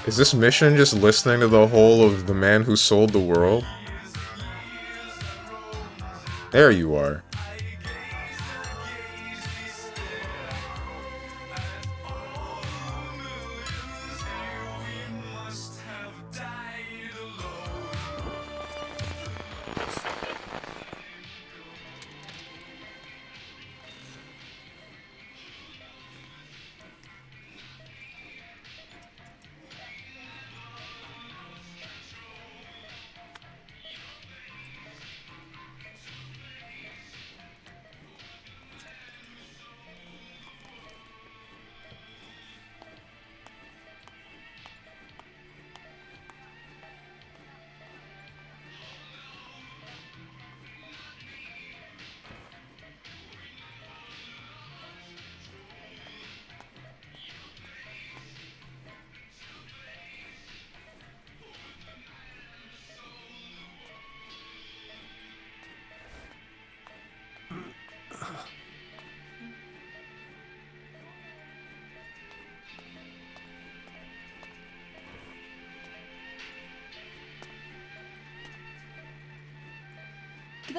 Is this mission just listening to the whole of The Man Who Sold the World? There you are.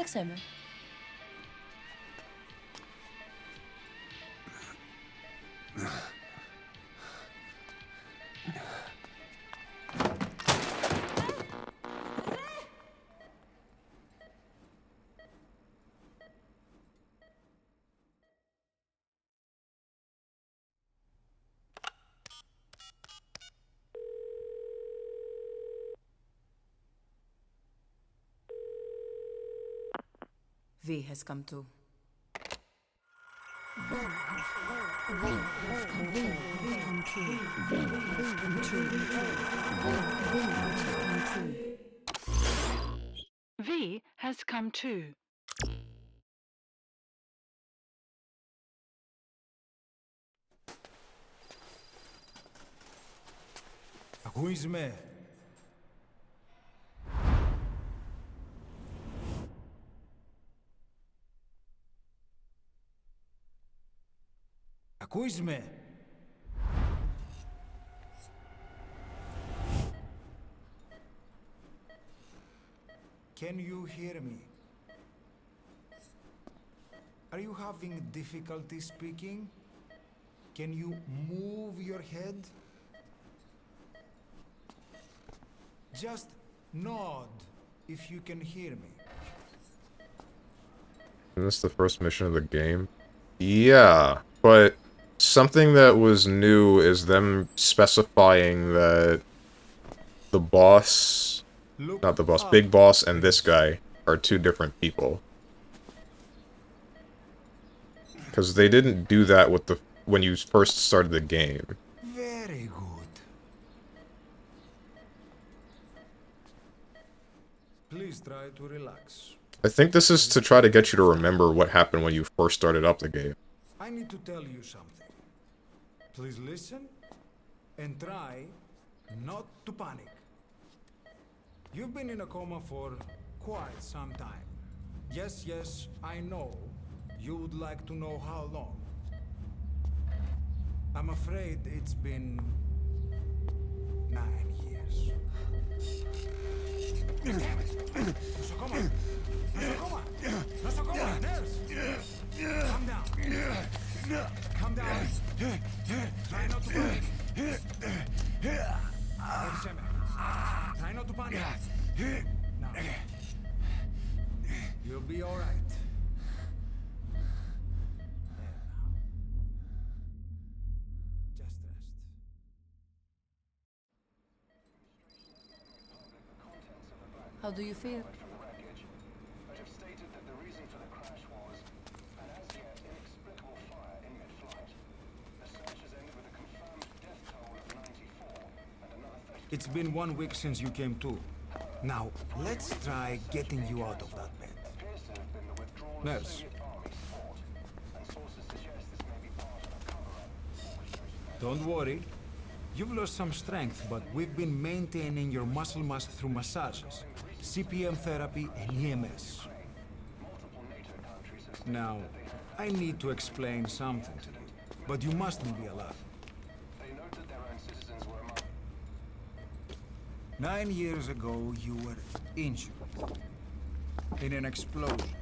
Kijk samen. V has come to. V has come too. Who's me? Ακούσμε. Can you hear me? Are you having difficulty speaking? Can you move your head? Just nod if you can hear me. Isn't this the first mission of the game? Yeah, but something that was new is them specifying that the boss, not the boss, Big Boss and this guy are two different people. Because they didn't do that with when you first started the game. Very good. Please try to relax. I think this is to try to get you to remember what happened when you first started up the game. I need to tell you something. Please listen and try not to panic. You've been in a coma for quite some time. Yes, yes, I know. You would like to know how long. I'm afraid it's been 9 years. Damn it! Nosocoma! Nosocoma! Nosocoma! Nurse! Calm down. Calm down. Try not to panic. Try not to panic. Now. You'll be all right. Just rest. How do you feel? It's been 1 week since you came to. Now, let's try getting you out of that bed. Nurse. Don't worry. You've lost some strength, but we've been maintaining your muscle mass through massages, CPM therapy, and EMS. Now, I need to explain something to you, but you mustn't be alarmed. 9 years ago, you were injured in an explosion.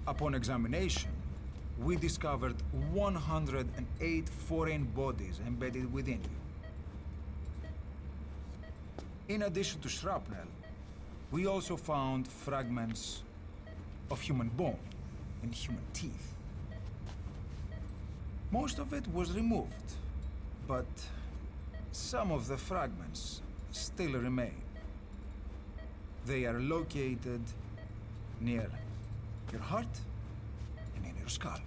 Upon examination, we discovered 108 foreign bodies embedded within you. In addition to shrapnel, we also found fragments of human bone and human teeth. Most of it was removed, but some of the fragments still remain. They are located near your heart and in your skull.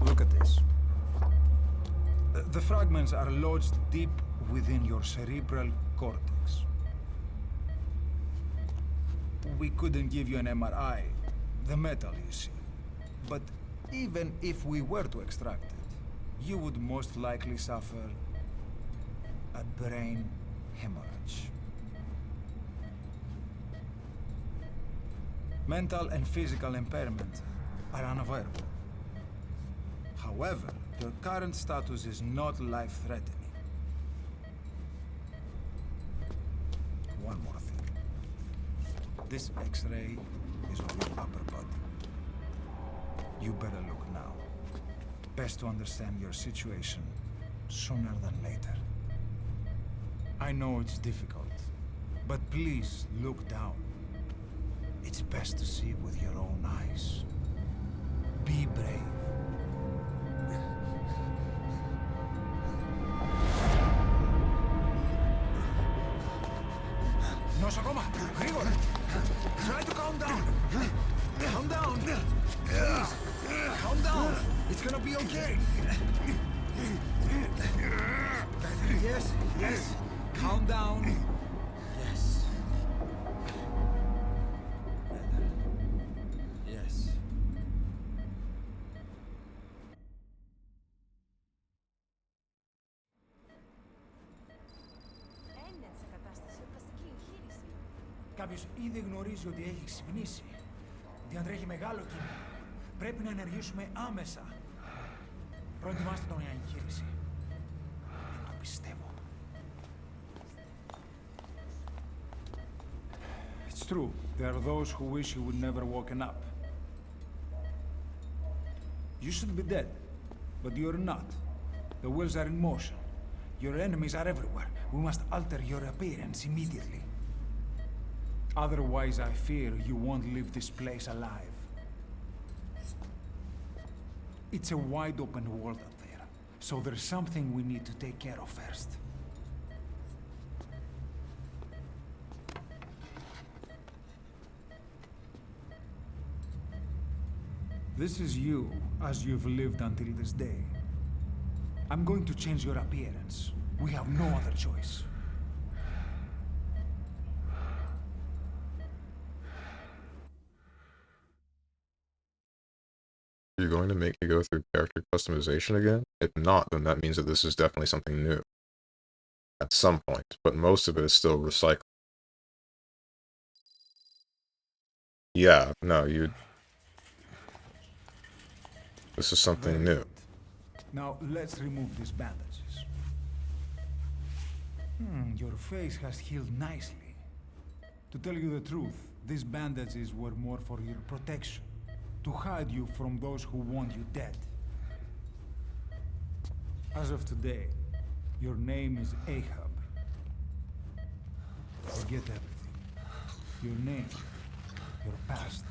Look at this. The fragments are lodged deep within your cerebral cortex. We couldn't give you an MRI, the metal, you see. But even if we were to extract it, you would most likely suffer a brain hemorrhage. Mental and physical impairment are unavoidable. However, your current status is not life-threatening. One more thing. This X-ray is on your upper body. You better look now. Best to understand your situation sooner than later. I know it's difficult, but please look down. It's best to see with your own eyes. Be brave. Nosocoma, Grigor! Try to calm down! Calm down! Please! Calm down! It's gonna be okay! Yes, yes! Calm down! Yes. Yes. Ένιωσε κατάσταση πλαστική εγχείρηση. Κάποιος ήδη γνωρίζει ότι έχει ξυπνήσει. Διατρέχει μεγάλο κίνημα. Πρέπει να ενεργήσουμε άμεσα. Προετοιμάστε τον για εγχείρηση. Δεν το πιστεύω. It's true. There are those who wish you would never woken up. You should be dead, but you're not. The wheels are in motion. Your enemies are everywhere. We must alter your appearance immediately. Otherwise, I fear you won't leave this place alive. It's a wide open world up there. So there's something we need to take care of first. This is you, as you've lived until this day. I'm going to change your appearance. We have no other choice. You're going to make me go through character customization again? If not, then that means that this is definitely something new. At some point, but most of it is still recycled. Yeah, no, this is something Very new. good. Now let's remove these bandages. Your face has healed nicely. To tell you the truth, these bandages were more for your protection. To hide you from those who want you dead. As of today, your name is Ahab. Forget everything. Your name, your past.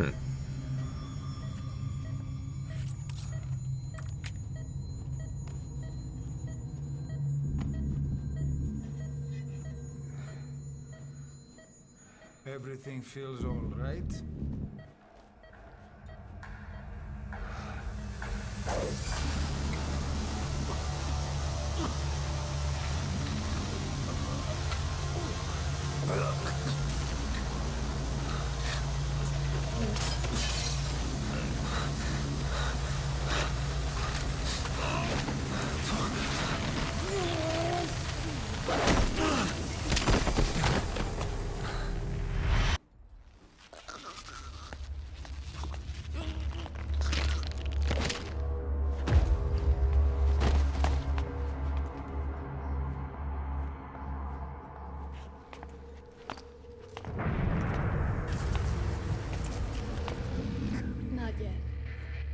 Hmm. Everything feels all right? Not yet.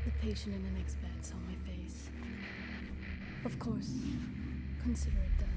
The patient in the next bed saw my face. Of course. Consider it done.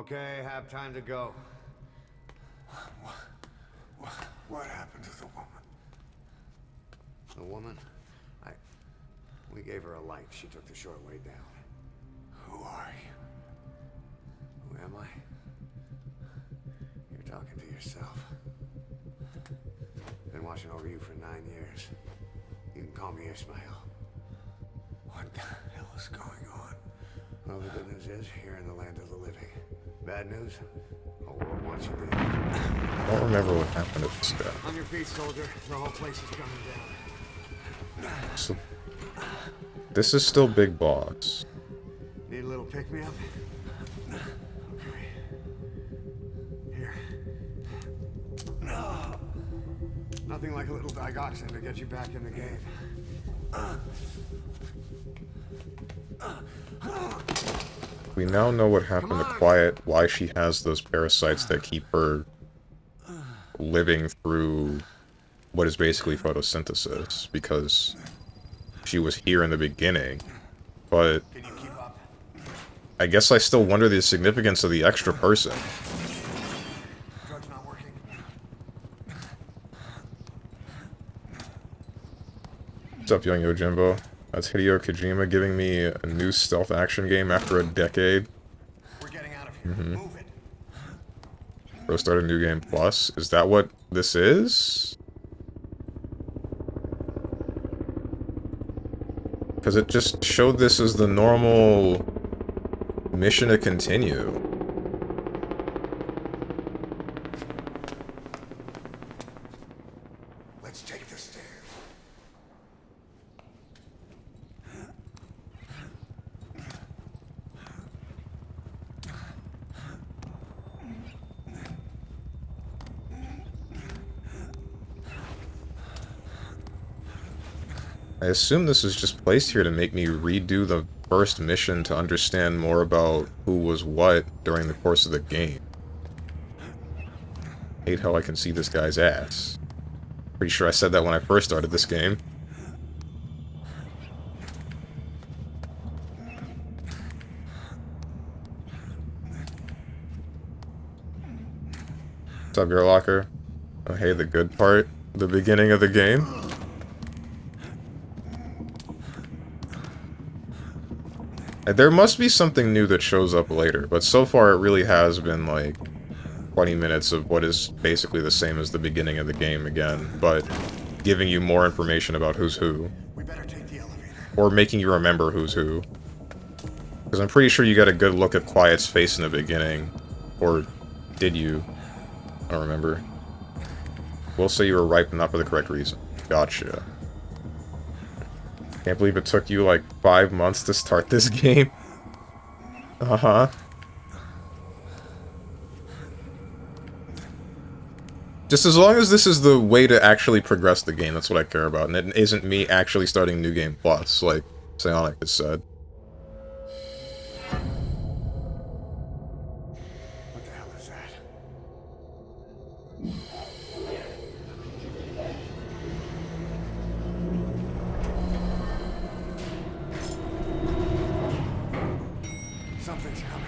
Okay, have time to go. What happened to the woman? The woman? We gave her a light. She took the short way down. Who are you? Who am I? You're talking to yourself. Been watching over you for 9 years. You can call me Ismail. What the hell is going on? Well, the good news is, you're in the land of the living. Bad news? Whole world wants you dead. I don't remember what happened to this guy. On your feet, soldier. The whole place is coming down. So, this is still Big Boss. Need a little pick-me-up? Okay. Here. Nothing like a little digoxin to get you back in the game. We now know what happened to Quiet, why she has those parasites that keep her living through what is basically photosynthesis, because she was here in the beginning, but Can you keep up? I guess I still wonder the significance of the extra person. Drug's not working. What's up, Young Yojimbo? That's Hideo Kojima giving me a new stealth action game after a decade. We're getting out of here. Move it. Bro, start a new game plus? Is that what this is? Because it just showed this as the normal mission to continue. Let's take the stairs. I assume this is just placed here to make me redo the first mission to understand more about who was what during the course of the game. Hate how I can see this guy's ass. Pretty sure I said that when I first started this game. What's up, your locker? Oh, hey, the good part. The beginning of the game. There must be something new that shows up later, but so far it really has been like 20 minutes of what is basically the same as the beginning of the game again, but giving you more information about who's who. We better take the elevator. Or making you remember who's who. Because I'm pretty sure you got a good look at Quiet's face in the beginning. Or did you? I don't remember. We'll say you were ripe not for the correct reason. Gotcha. Can't believe it took you like 5 months to start this game. Uh-huh. Just as long as this is the way to actually progress the game, that's what I care about. And it isn't me actually starting New Game Plus, like Psionic has said. What the hell is that? Something's coming.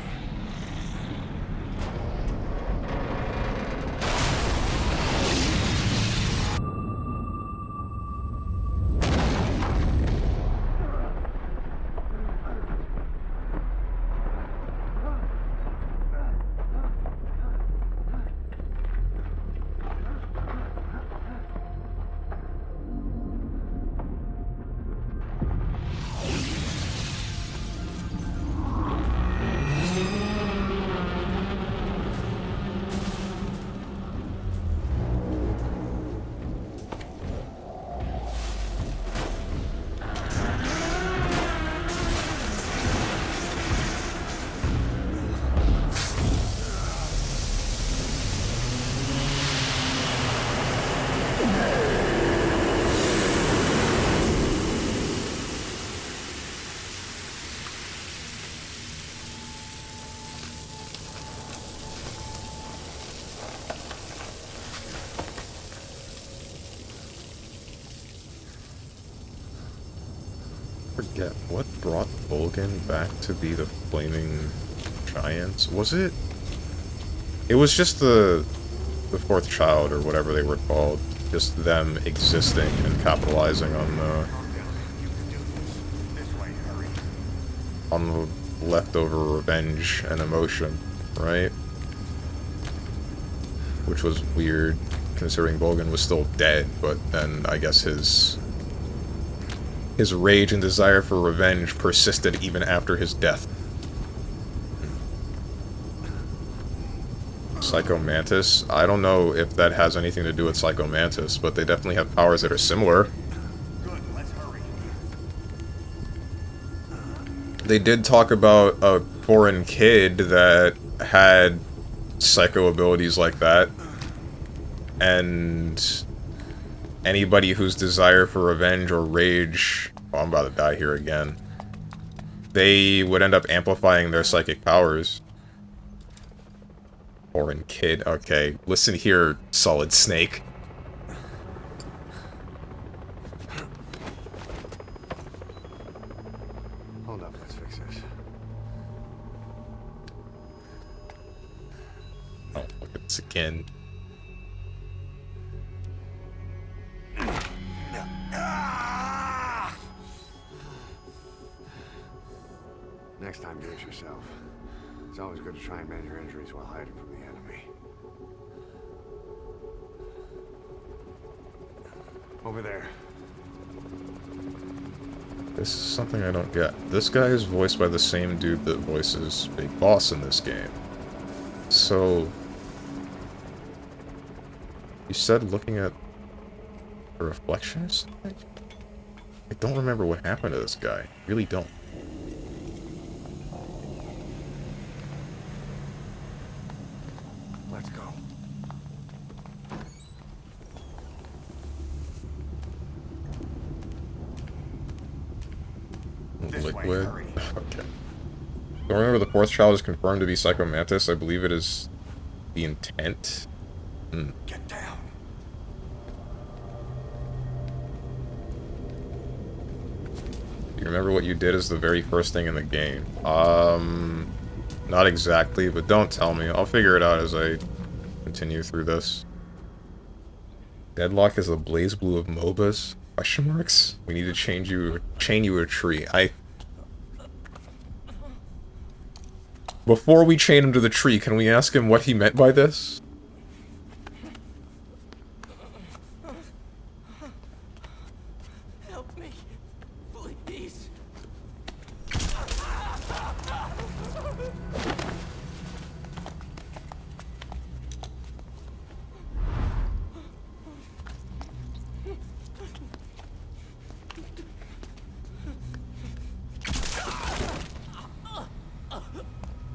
Forget what brought Volgan back to be the flaming giants. Was it It was just the fourth child, or whatever they were called. Just them existing and capitalizing on the leftover revenge and emotion, right? Which was weird, considering Bogan was still dead, but then I guess his rage and desire for revenge persisted even after his death. Psycho Mantis? I don't know if that has anything to do with Psycho Mantis, but they definitely have powers that are similar. Good, let's hurry. They did talk about a foreign kid that had psycho abilities like that, and anybody whose desire for revenge or rage... Oh, I'm about to die here again. They would end up amplifying their psychic powers. Foreign kid, okay. Listen here, Solid Snake. Hold up, let's fix this. Oh, look at this again. Next time, do it yourself. It's always good to try and mend your injuries while hiding from the enemy. Over there. This is something I don't get. This guy is voiced by the same dude that voices Big Boss in this game. So... You said looking at a reflection or something? I don't remember what happened to this guy. I really don't. Let's go. Liquid? Okay. Don't remember the fourth child is confirmed to be Psycho Mantis. I believe it is the intent. Get down. Do you remember what you did as the very first thing in the game? Not exactly, but don't tell me. I'll figure it out as I continue through this. Deadlock is the blaze blue of MOBAs? Question marks? We need to chain you a tree. Before we chain him to the tree, can we ask him what he meant by this? Help me, please.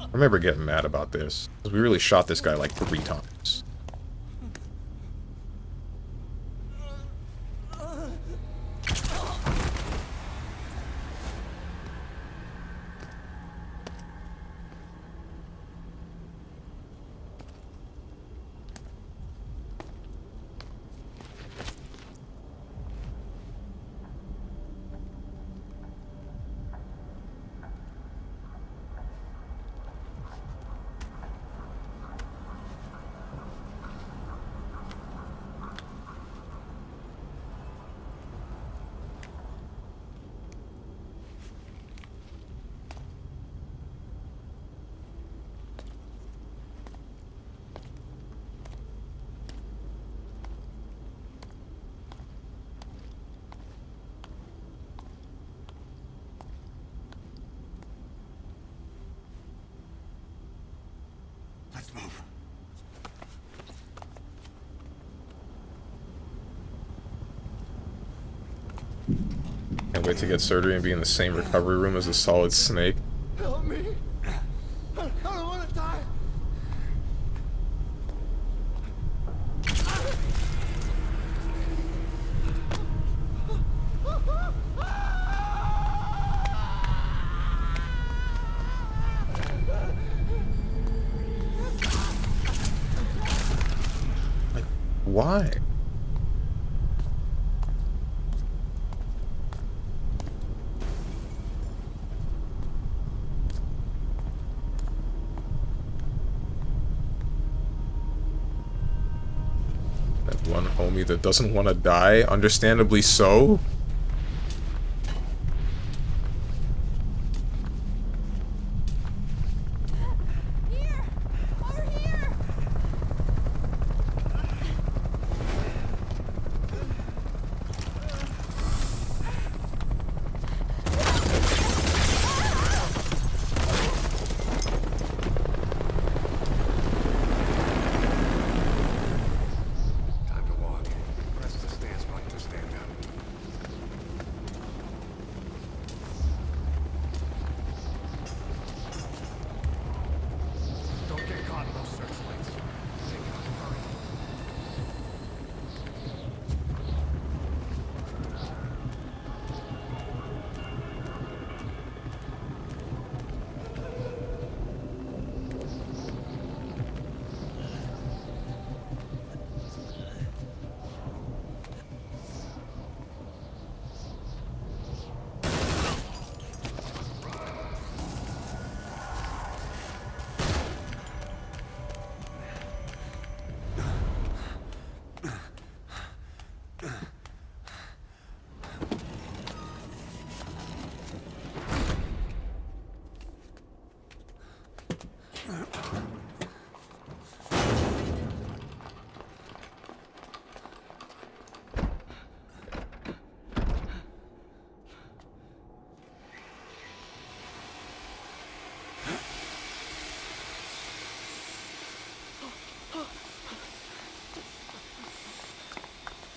I remember getting mad about this, because we really shot this guy like 3 times. Let's move. Can't wait to get surgery and be in the same recovery room as the Solid Snake. Help me. I don't want to die. Why? homie that doesn't want to die. Understandably so. Here! Over here! Time to walk. Press the stance button to stand up. Don't get caught in those searchlights. Take it on the hurry.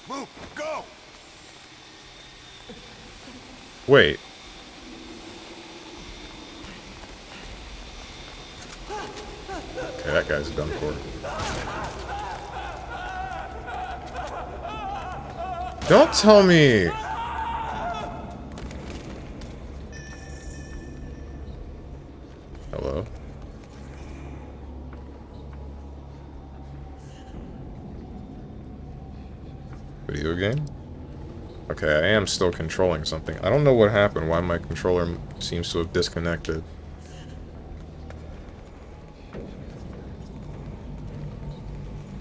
Move! Go! Wait. Okay, that guy's done for. Don't tell me! Hello? Video game? Okay, I am still controlling something. I don't know what happened, why my controller seems to have disconnected.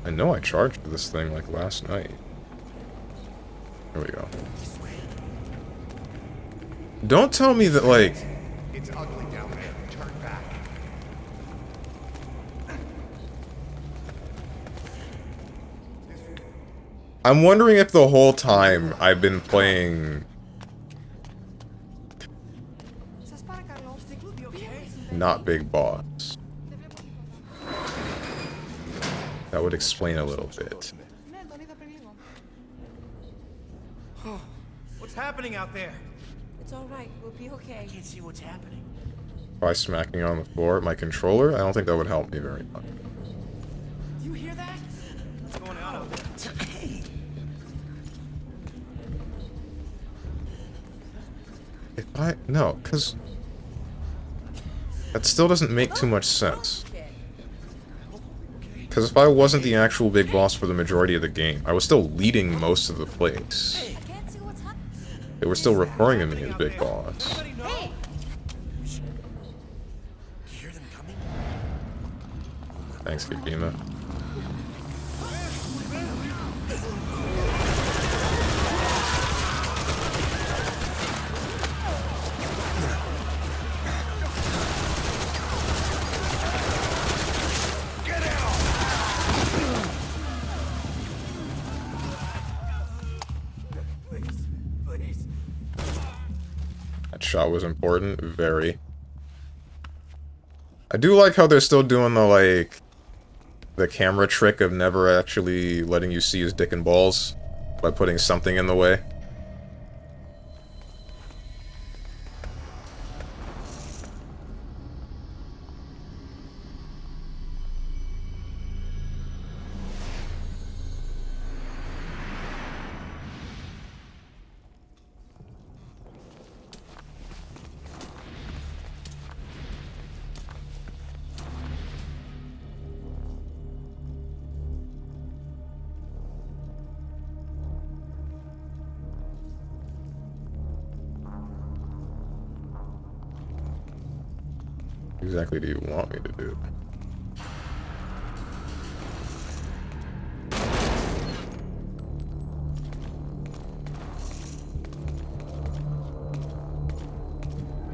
I know I charged this thing like last night. There we go. Don't tell me that, like... It's ugly down there. Turn back. I'm wondering if the whole time I've been playing... not Big Boss. That would explain a little bit. What's happening out there? It's all right. We'll be okay. I can't see what's happening. By smacking on the floor, my controller? I don't think that would help me very much. Do you hear that? What's going on out there? Hey! If I... no, because... that still doesn't make too much sense. Because if I wasn't the actual big boss for the majority of the game, I was still leading most of the place. I can't see what's happening. They were still referring to me as big boss. Anybody know? Hey! You hear them coming? Thanks, Kikima. Please, please. That shot was important, very. I do like how they're still doing the, like, the camera trick of never actually letting you see his dick and balls by putting something in the way. What exactly do you want me to do?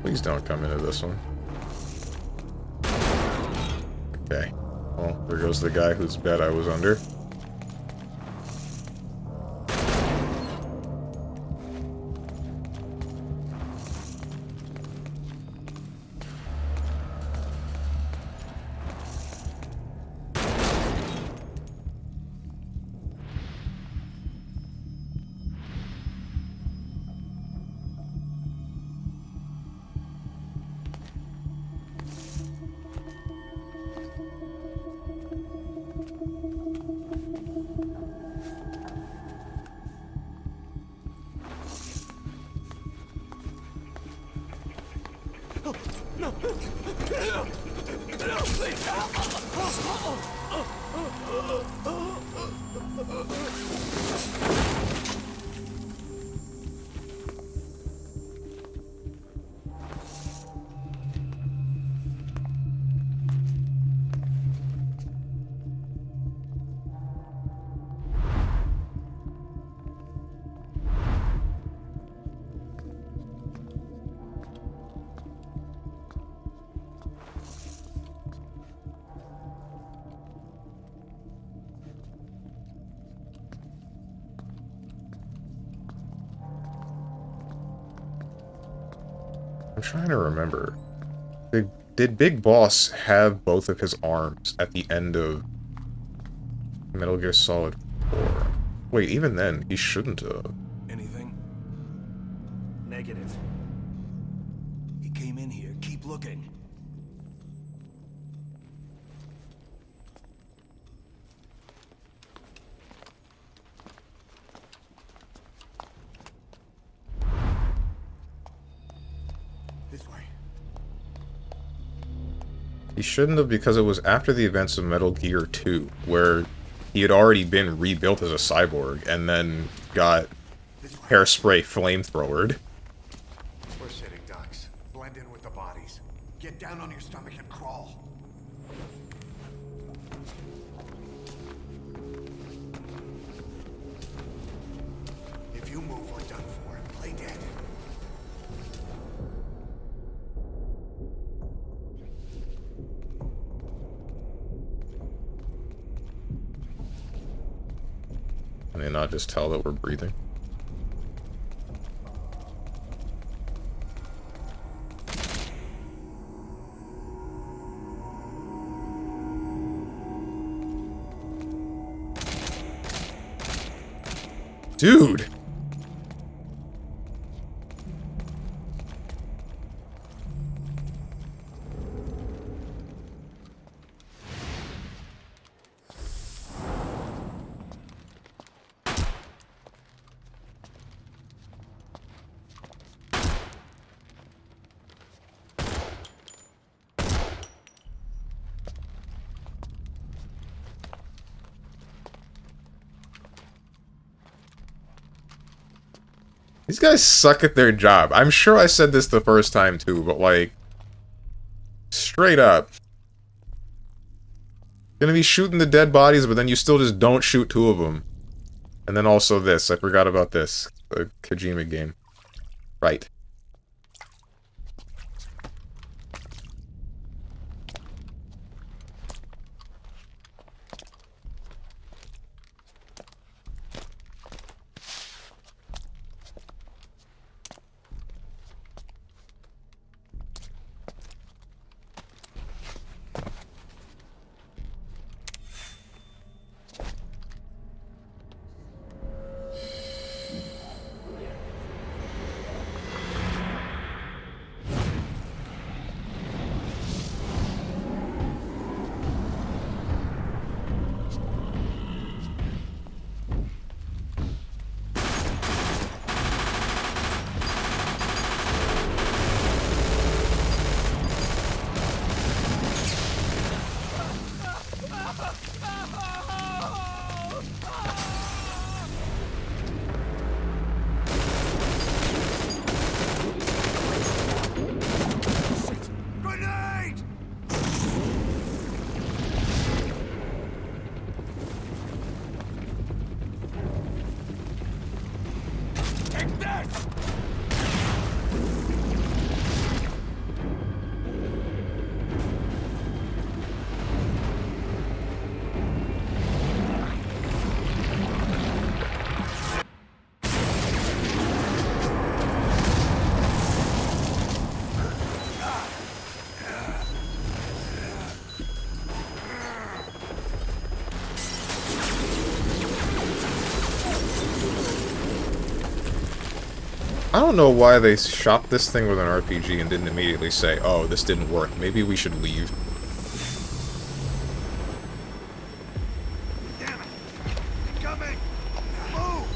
Please don't come into this one. Okay. Well, there goes the guy whose bed I was under. I'm trying to remember. Did Big Boss have both of his arms at the end of Metal Gear Solid 4? Wait, even then, he shouldn't have. Anything? Negative. He came in here. Keep looking. This way. He shouldn't have, because it was after the events of Metal Gear 2, where he had already been rebuilt as a cyborg, and then got hairspray flamethrowered. We're sitting ducks. Blend in with the bodies. Get down on your stomach and crawl. If you move, we're done for. Play dead. Can they not just tell that we're breathing? Dude! These guys suck at their job. I'm sure I said this the first time too, but like, straight up. Gonna be shooting the dead bodies, but then you still just don't shoot two of them. And then also this, I forgot about this. The Kojima game. Right. I don't know why they shot this thing with an RPG and didn't immediately say, oh, this didn't work. Maybe we should leave. Damn it! Incoming! Move!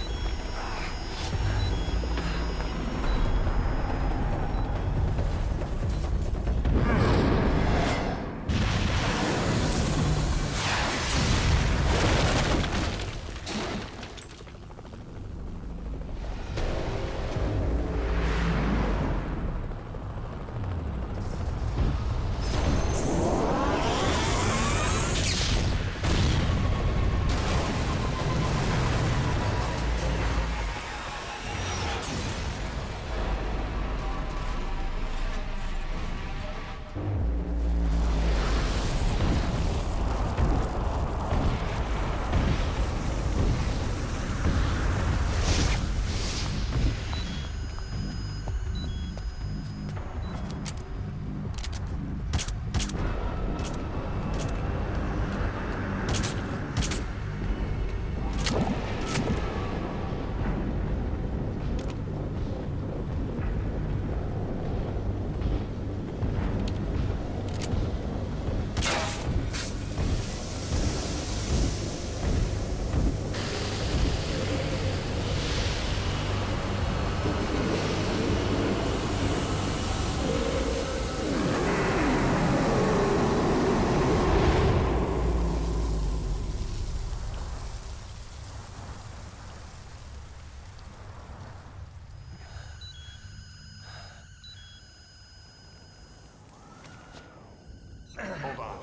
Hold on.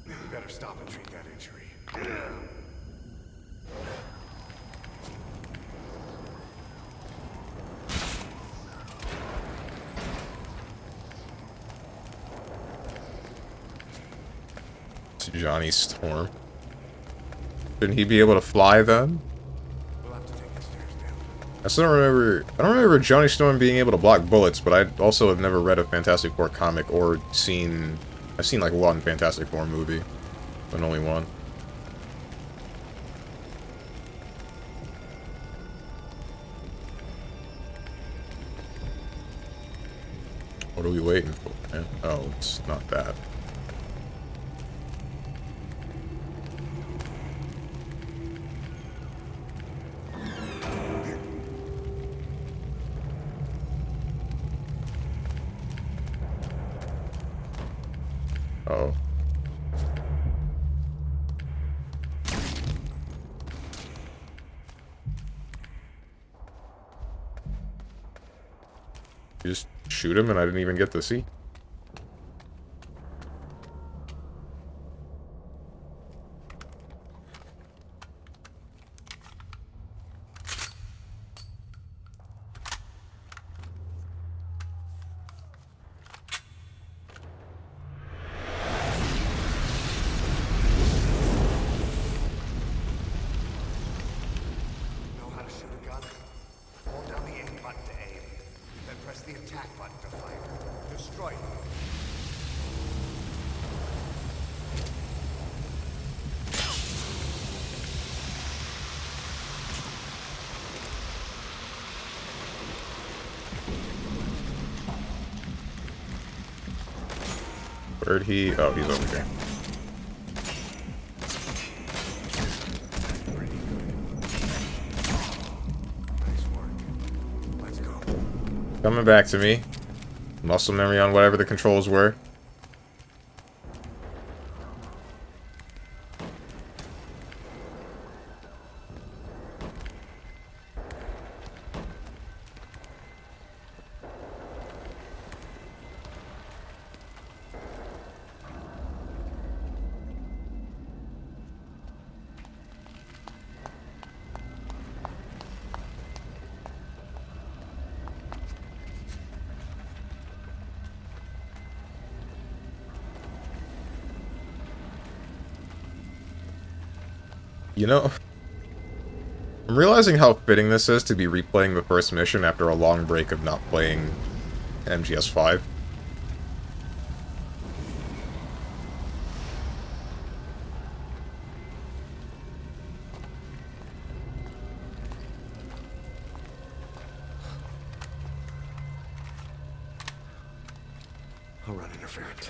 You better stop and treat that injury. It's Johnny Storm. Shouldn't he be able to fly then? We'll have to take the stairs down. I don't remember Johnny Storm being able to block bullets, but I also have never read a Fantastic Four comic or seen... I've seen like one Fantastic Four movie, but only one. What are we waiting for, man? Oh, it's not that. Oh. You just shoot him and I didn't even get to see. Know how to shoot a gun? Hold down the aim button to aim, then press the attack button to fire. Destroy them. Where'd he... Oh, he's over here. Pretty good. Nice work. Let's go. Coming back to me. Muscle memory on whatever the controls were. You know, I'm realizing how fitting this is to be replaying the first mission after a long break of not playing MGS5. I'll run interference.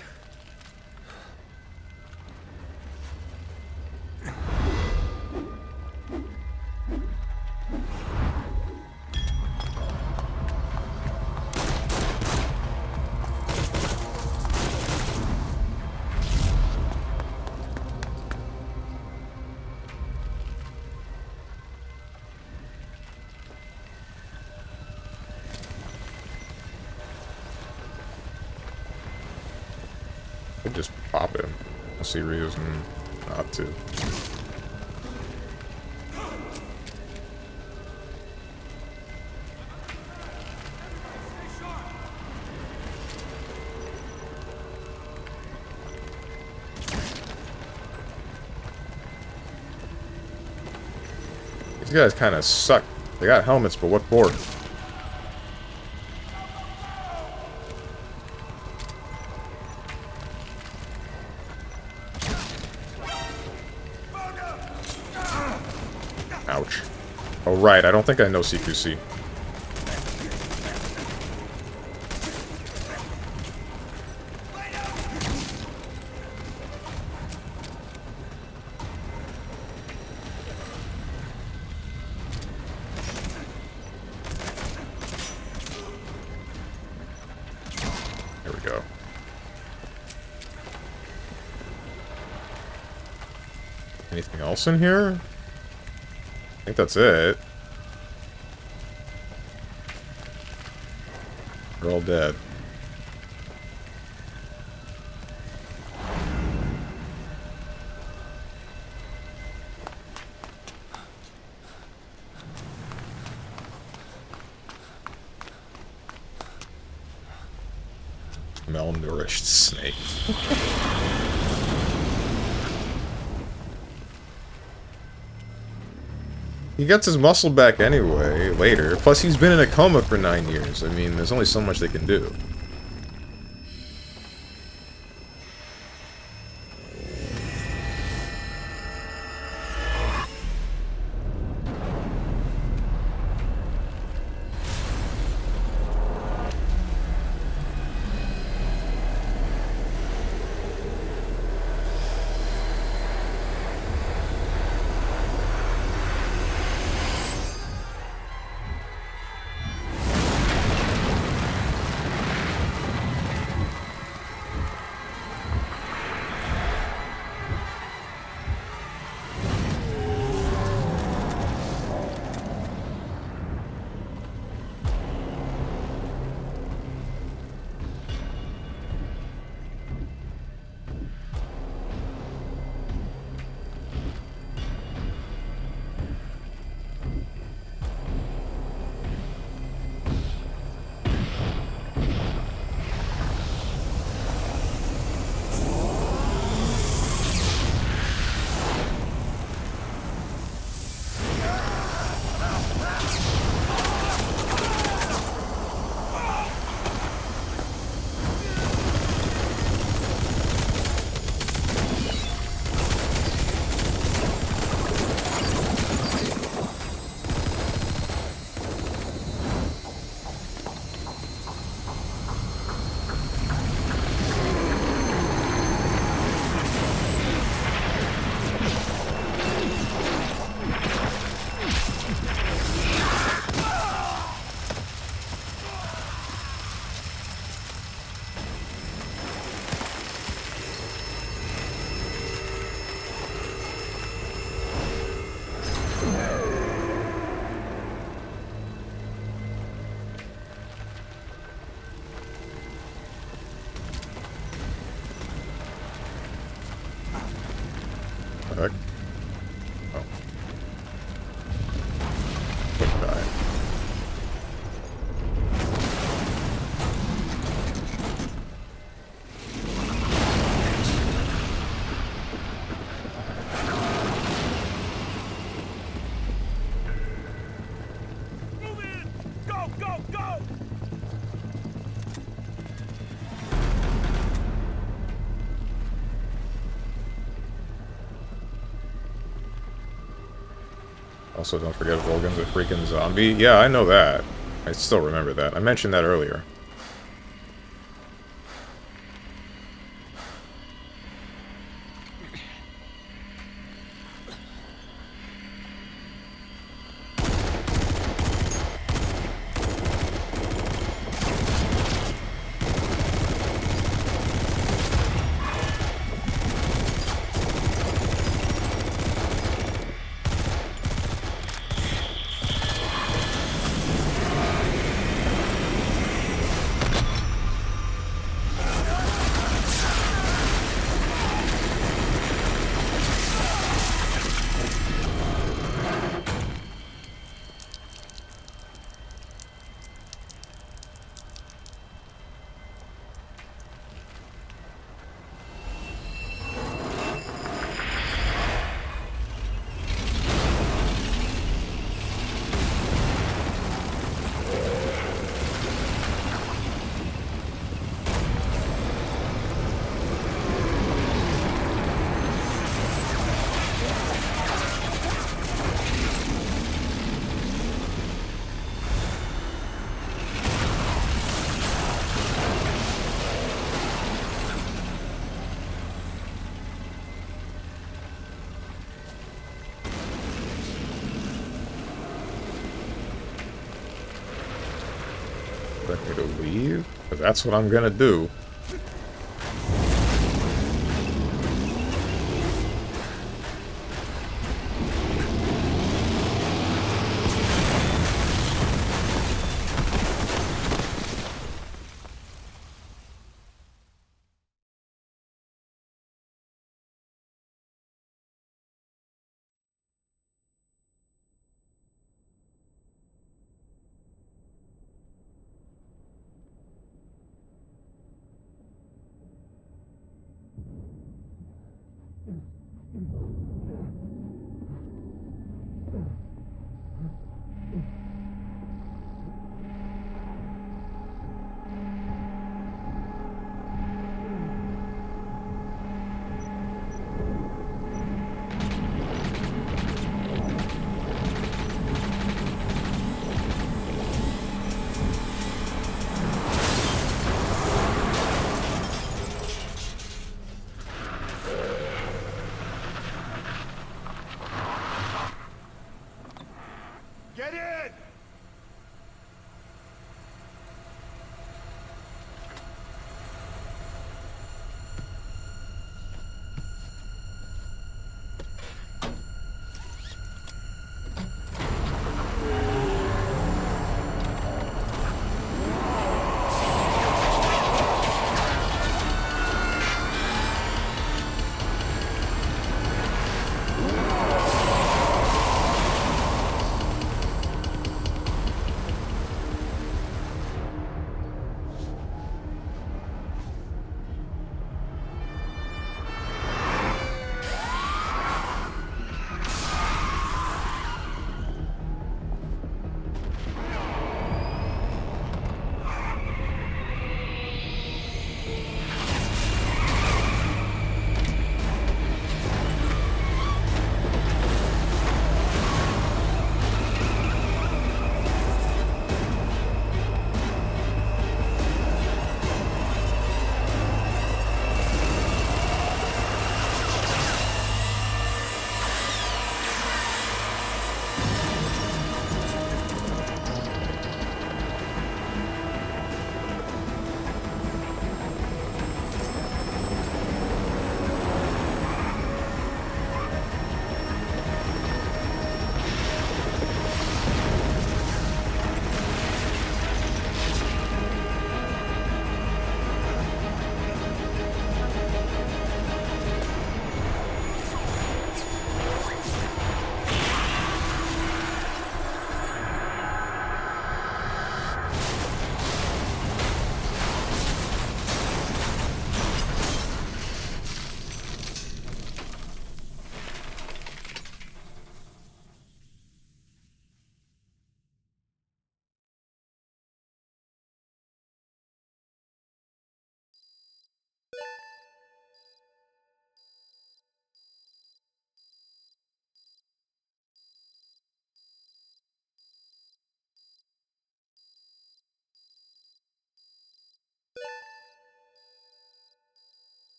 Could just pop him. I see reason not to. These guys kind of suck. They got helmets, but what for? Ouch. Oh, right. I don't think I know CQC. There we go. Anything else in here? I think that's it. They're all dead. Malnourished snake. He gets his muscle back anyway, later. Plus, he's been in a coma for 9 years. I mean, there's only so much they can do. Heck? Oh. Quick die. Move in! Go, go, go! Also, don't forget Volgan's a freaking zombie. Yeah, I know that. I still remember that. I mentioned that earlier. me to leave? 'Cause that's what I'm gonna do. Get in!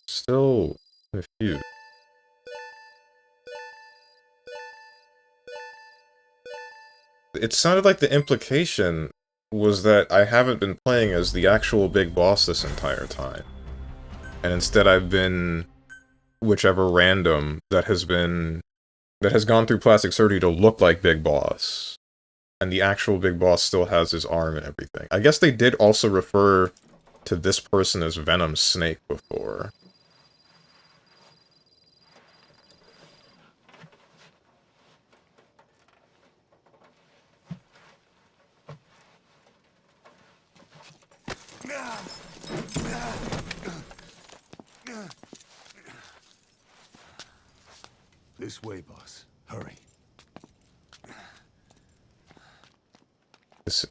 Still confused. It sounded like the implication was that I haven't been playing as the actual big boss this entire time. And instead I've been whichever random that has gone through plastic surgery to look like Big Boss. And the actual Big Boss still has his arm and everything. I guess they did also refer to this person as Venom Snake before. This way, boss. Hurry. This...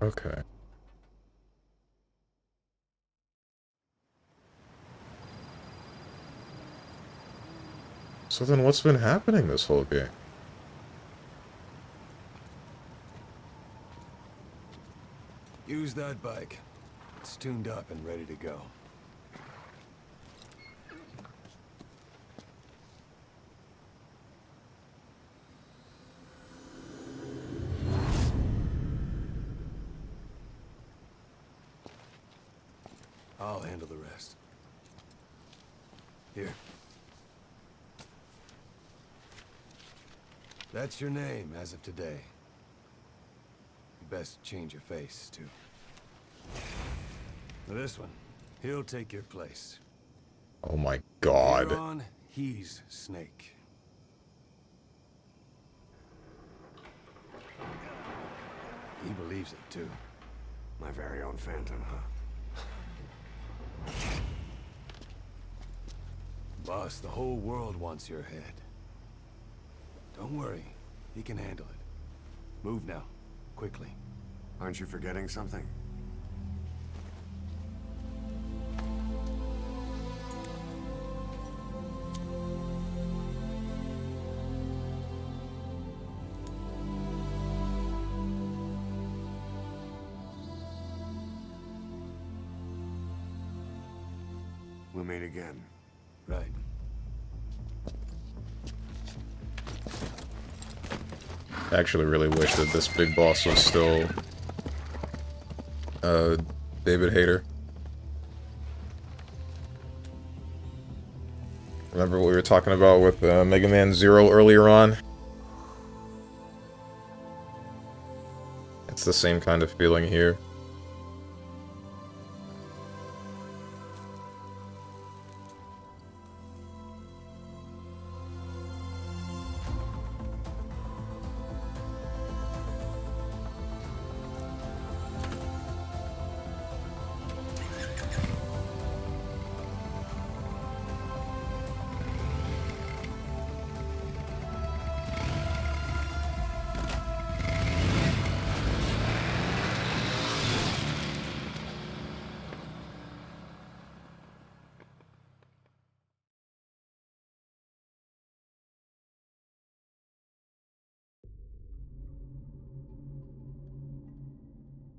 Okay. So then what's been happening this whole game? Use Use that bike. It's tuned up and ready to go. I'll handle the rest. Here. That's your name as of today. You best change your face, too. Now this one, he'll take your place. Oh my Here god. on, he's Snake. He believes it, too. My very own Phantom, huh? Boss, the whole world wants your head. Don't worry, he can handle it. Move now, quickly. Aren't you forgetting something? We'll meet again. Right. I actually really wish that this big boss was still David Hayter. Remember what we were talking about with Mega Man Zero earlier on? It's the same kind of feeling here.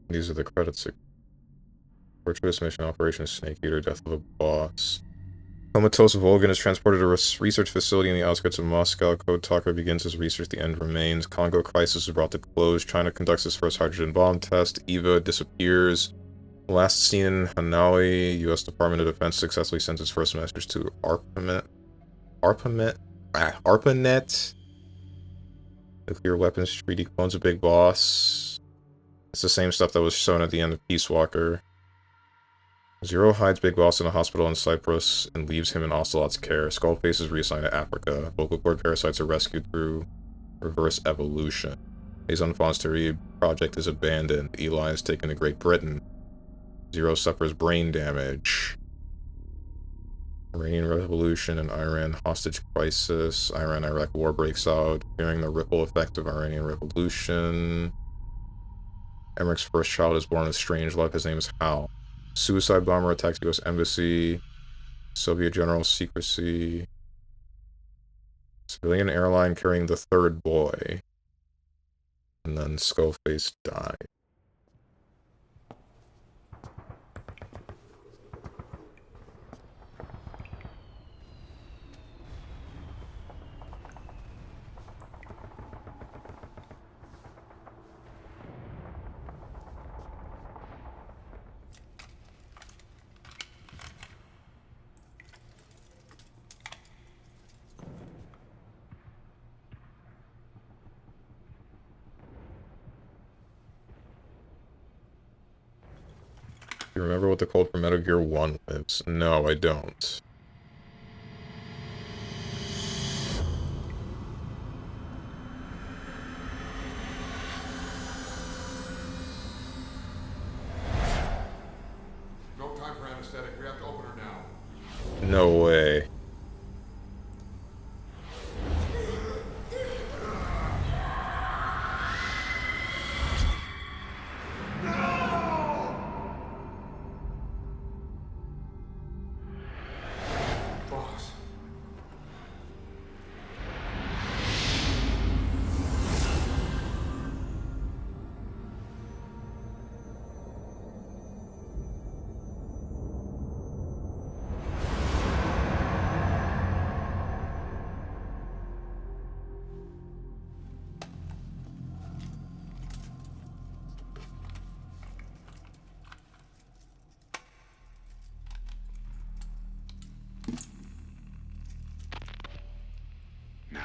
These are the credits. Fortuitous mission Operation Snake Eater, death of a boss. Comatose Volgan is transported to a research facility in the outskirts of Moscow. Code Talker begins his research. The end remains. Congo crisis is brought to close. China conducts its first hydrogen bomb test. Eva disappears. Last seen in Hanoi. U.S. Department of Defense successfully sends its first message to ARPANET. Nuclear weapons treaty clones a big boss. It's the same stuff that was shown at the end of Peace Walker. Zero hides Big Boss in a hospital in Cyprus and leaves him in Ocelot's care. Skullface is reassigned to Africa. Vocal cord parasites are rescued through reverse evolution. His Fonsterie project is abandoned. Eli is taken to Great Britain. Zero suffers brain damage. Iranian Revolution and Iran hostage crisis. Iran-Iraq war breaks out, fearing the ripple effect of Iranian Revolution. Emmerich's first child is born with strange love. His name is Hal. Suicide bomber attacks U.S. embassy. Soviet general secrecy. Civilian airline carrying the third boy. And then Skullface died. You remember what the code for Metal Gear 1 is? No, I don't. No time for anesthetic. We have to open her now. No way. Boss.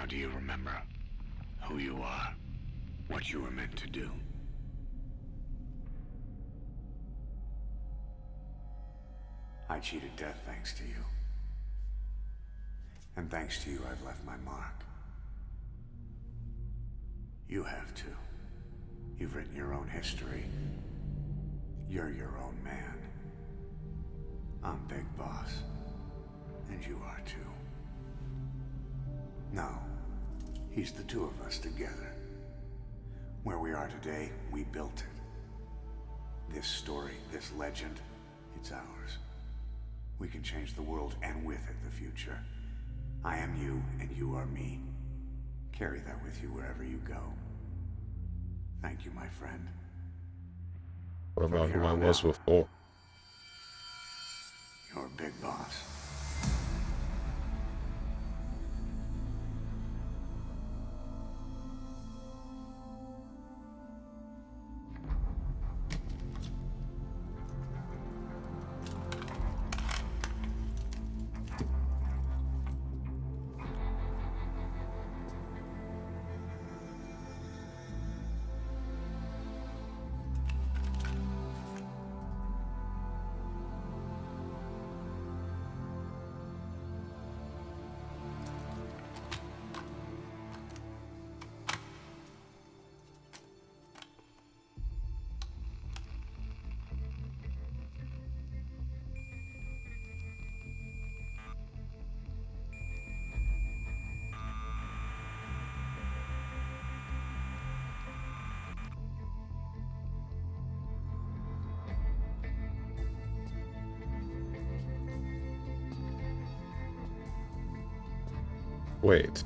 do you remember who you are? What you were meant to do? I cheated death thanks to you. And thanks to you, I've left my mark. You have too. You've written your own history. You're your own man. I'm Big Boss. And you are too. No. He's the two of us together. Where we are today, we built it. This story, this legend, it's ours. We can change the world and with it the future. I am you and you are me. Carry that with you wherever you go. Thank you, my friend. What about who I was before? You're Big Boss. Wait.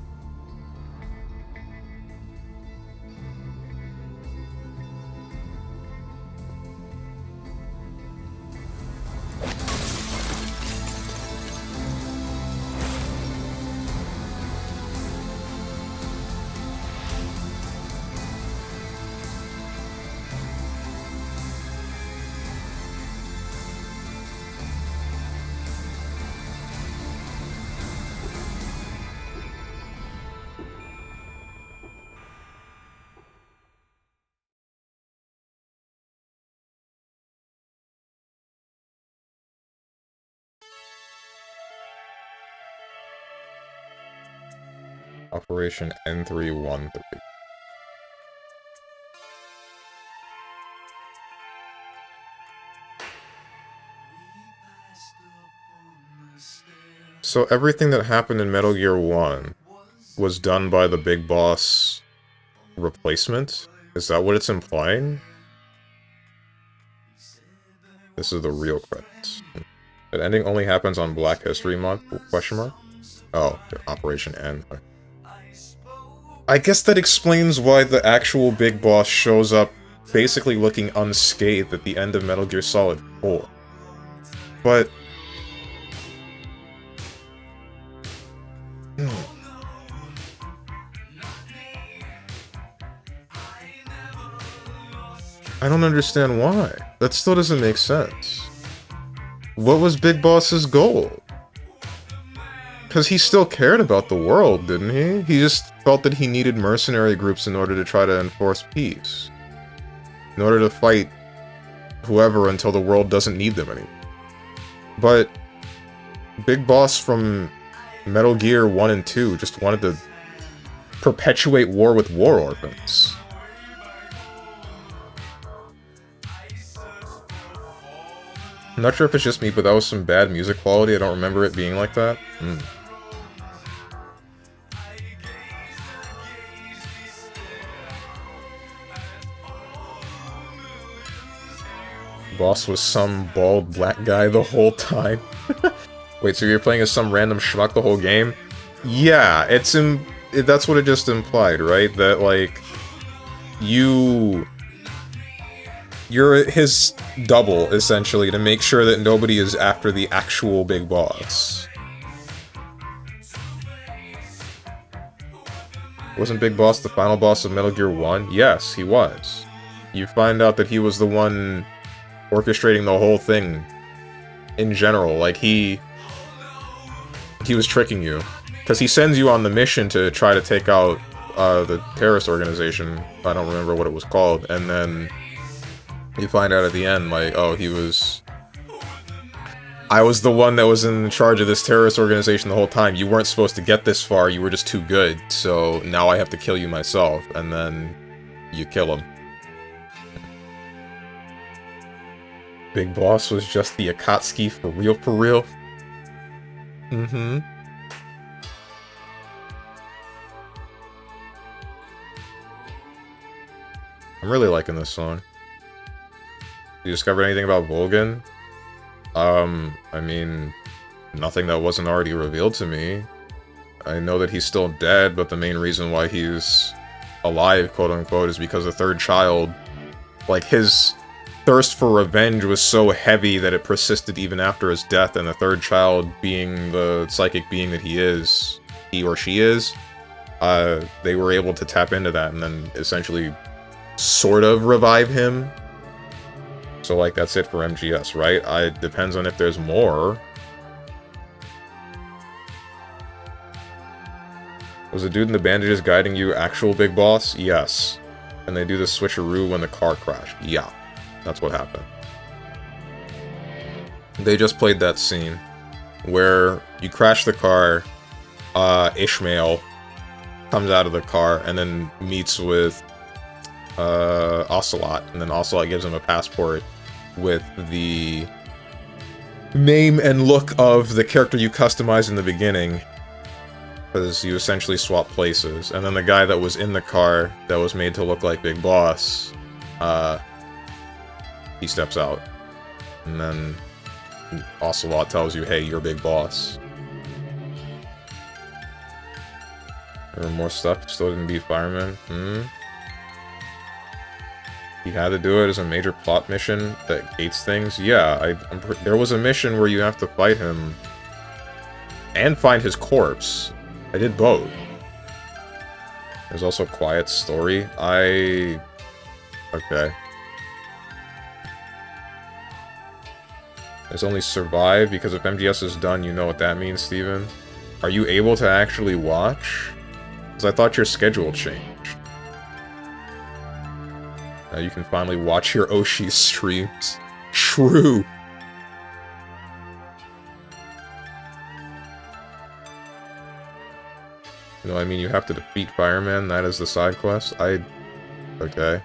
Operation N313. So everything that happened in Metal Gear 1 was done by the Big Boss replacement? Is that what it's implying? This is the real credits. That ending only happens on Black History Month? Question mark? Oh, Operation N. I guess that explains why the actual Big Boss shows up basically looking unscathed at the end of Metal Gear Solid 4. But... I don't understand why. That still doesn't make sense. What was Big Boss's goal? Because he still cared about the world, didn't he? He just felt that he needed mercenary groups in order to try to enforce peace. In order to fight whoever until the world doesn't need them anymore. But Big Boss from Metal Gear 1 and 2 just wanted to perpetuate war with war orphans. I'm not sure if it's just me, but that was some bad music quality. I don't remember it being like that. Boss was some bald black guy the whole time. Wait, so you're playing as some random schmuck the whole game? Yeah, that's what it just implied, right? That, like, you're his double, essentially, to make sure that nobody is after the actual Big Boss. Wasn't Big Boss the final boss of Metal Gear 1? Yes, he was. You find out that he was the one orchestrating the whole thing in general. Like, he was tricking you. Because he sends you on the mission to try to take out the terrorist organization. I don't remember what it was called. And then you find out at the end, like, oh, I was the one that was in charge of this terrorist organization the whole time. You weren't supposed to get this far, you were just too good. So now I have to kill you myself. And then you kill him. Big Boss was just the Akatsuki for real, for real. Mm-hmm. I'm really liking this song. You discovered anything about Volgan? I mean, nothing that wasn't already revealed to me. I know that he's still dead, but the main reason why he's alive, quote-unquote, is because the third child, like, his thirst for revenge was so heavy that it persisted even after his death, and the third child, being the psychic being that he is, he or she is, they were able to tap into that and then essentially sort of revive him. So, like, that's it for MGS, right? It depends on if there's more. Was the dude in the bandages guiding you actual Big Boss? Yes. And they do the switcheroo when the car crashed. Yeah. That's what happened. They just played that scene where you crash the car, Ishmael comes out of the car and then meets with Ocelot, and then Ocelot gives him a passport with the name and look of the character you customized in the beginning, because you essentially swap places. And then the guy that was in the car that was made to look like Big Boss, he steps out, and then Ocelot tells you, hey, you're Big Boss. There were more stuff, still didn't beat Fireman. He had to do it as a major plot mission that gates things. Yeah, there was a mission where you have to fight him and find his corpse. I did both. There's also Quiet's story. Okay. There's only survive, because if MGS is done, you know what that means, Steven. Are you able to actually watch? Because I thought your schedule changed. Now you can finally watch your Oshi streams. True! No, I mean, you have to defeat Fireman, that is the side quest. Okay.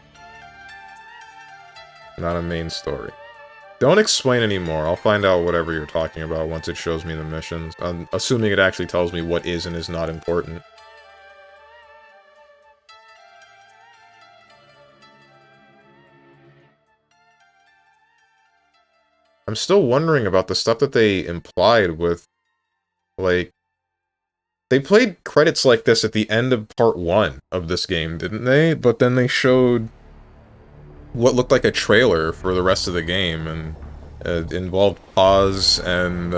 Not a main story. Don't explain anymore, I'll find out whatever you're talking about once it shows me the missions. I'm assuming it actually tells me what is and is not important. I'm still wondering about the stuff that they implied with, like... They played credits like this at the end of part 1 of this game, didn't they? But then they showed what looked like a trailer for the rest of the game, and it involved Paz and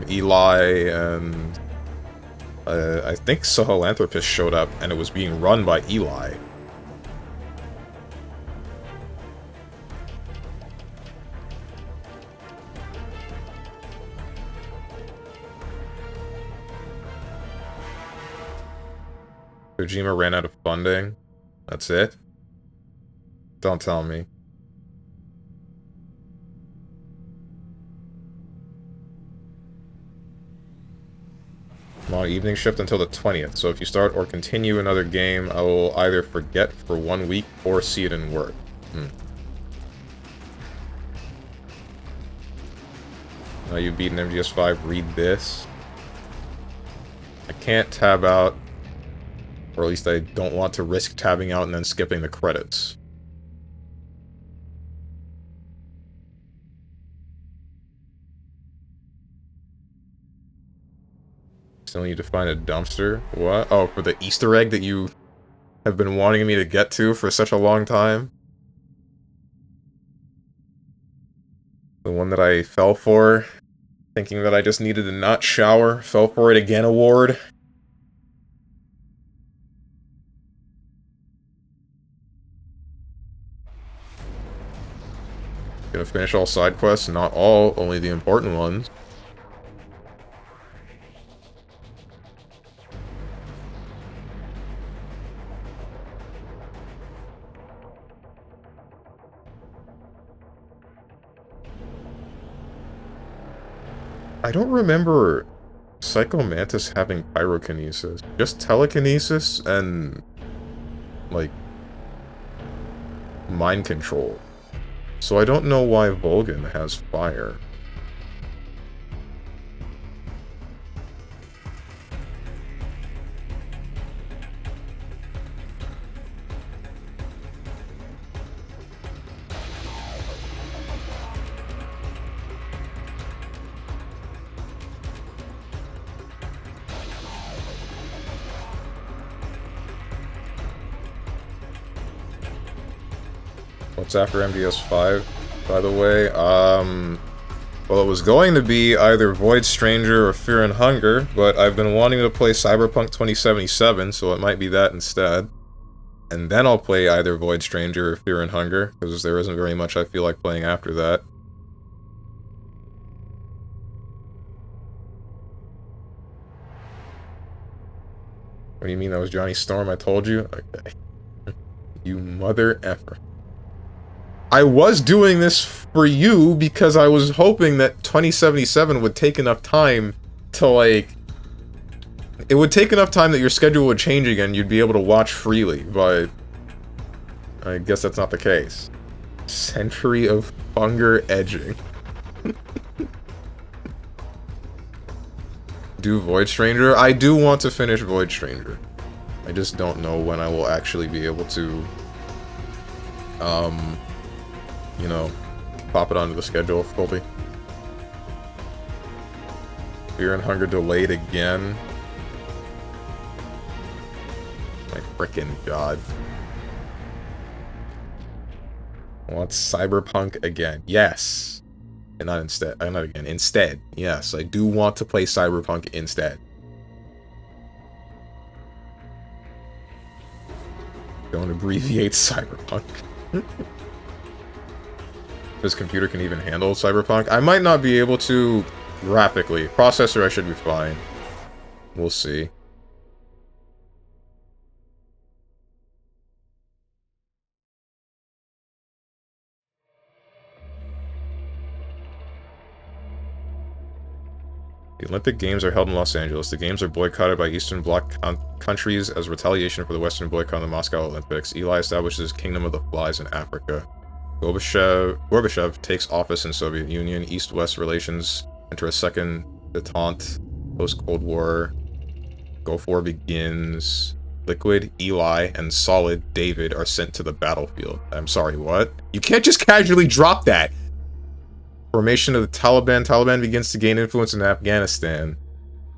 Eli, and I think Sahelanthropus showed up, and it was being run by Eli. Kojima ran out of funding. That's it? Don't tell me. I'm on evening shift until the 20th, so if you start or continue another game, I will either forget for 1 week or see it in work. Now you've beaten MGS5, read this. I can't tab out. Or at least I don't want to risk tabbing out and then skipping the credits. Still need to find a dumpster. What? Oh, for the Easter egg that you have been wanting me to get to for such a long time? The one that I fell for, thinking that I just needed to not shower, fell for it again award. Gonna finish all side quests? Not all, only the important ones. I don't remember Psycho Mantis having pyrokinesis. Just telekinesis and, like, mind control. So I don't know why Volgin has fire. What's after MGS5, by the way? Well, it was going to be either Void Stranger or Fear and Hunger, but I've been wanting to play Cyberpunk 2077, so it might be that instead. And then I'll play either Void Stranger or Fear and Hunger, because there isn't very much I feel like playing after that. What do you mean that was Johnny Storm? I told you? Okay. You mother effer. I was doing this for you because I was hoping that 2077 would take enough time to, like... It would take enough time that your schedule would change again, you'd be able to watch freely, but... I guess that's not the case. Century of Funger edging. Do Void Stranger? I do want to finish Void Stranger. I just don't know when I will actually be able to... you know, pop it onto the schedule fully. Fear and Hunger delayed again. My frickin' god. Want Cyberpunk again? Yes. And not instead. Not again. Instead. Yes, I do want to play Cyberpunk instead. Don't abbreviate Cyberpunk. This computer can even handle Cyberpunk. I might not be able to graphically. Processor, I should be fine. We'll see. The Olympic Games are held in Los Angeles. The Games are boycotted by Eastern Bloc countries as retaliation for the Western boycott of the Moscow Olympics. Eli establishes Kingdom of the Flies in Africa. Gorbachev takes office in Soviet Union. East-West relations enter a second detente. Post-Cold War. Gulf War begins. Liquid, Eli, and Solid David are sent to the battlefield. I'm sorry, what? You can't just casually drop that! Formation of the Taliban. Taliban begins to gain influence in Afghanistan.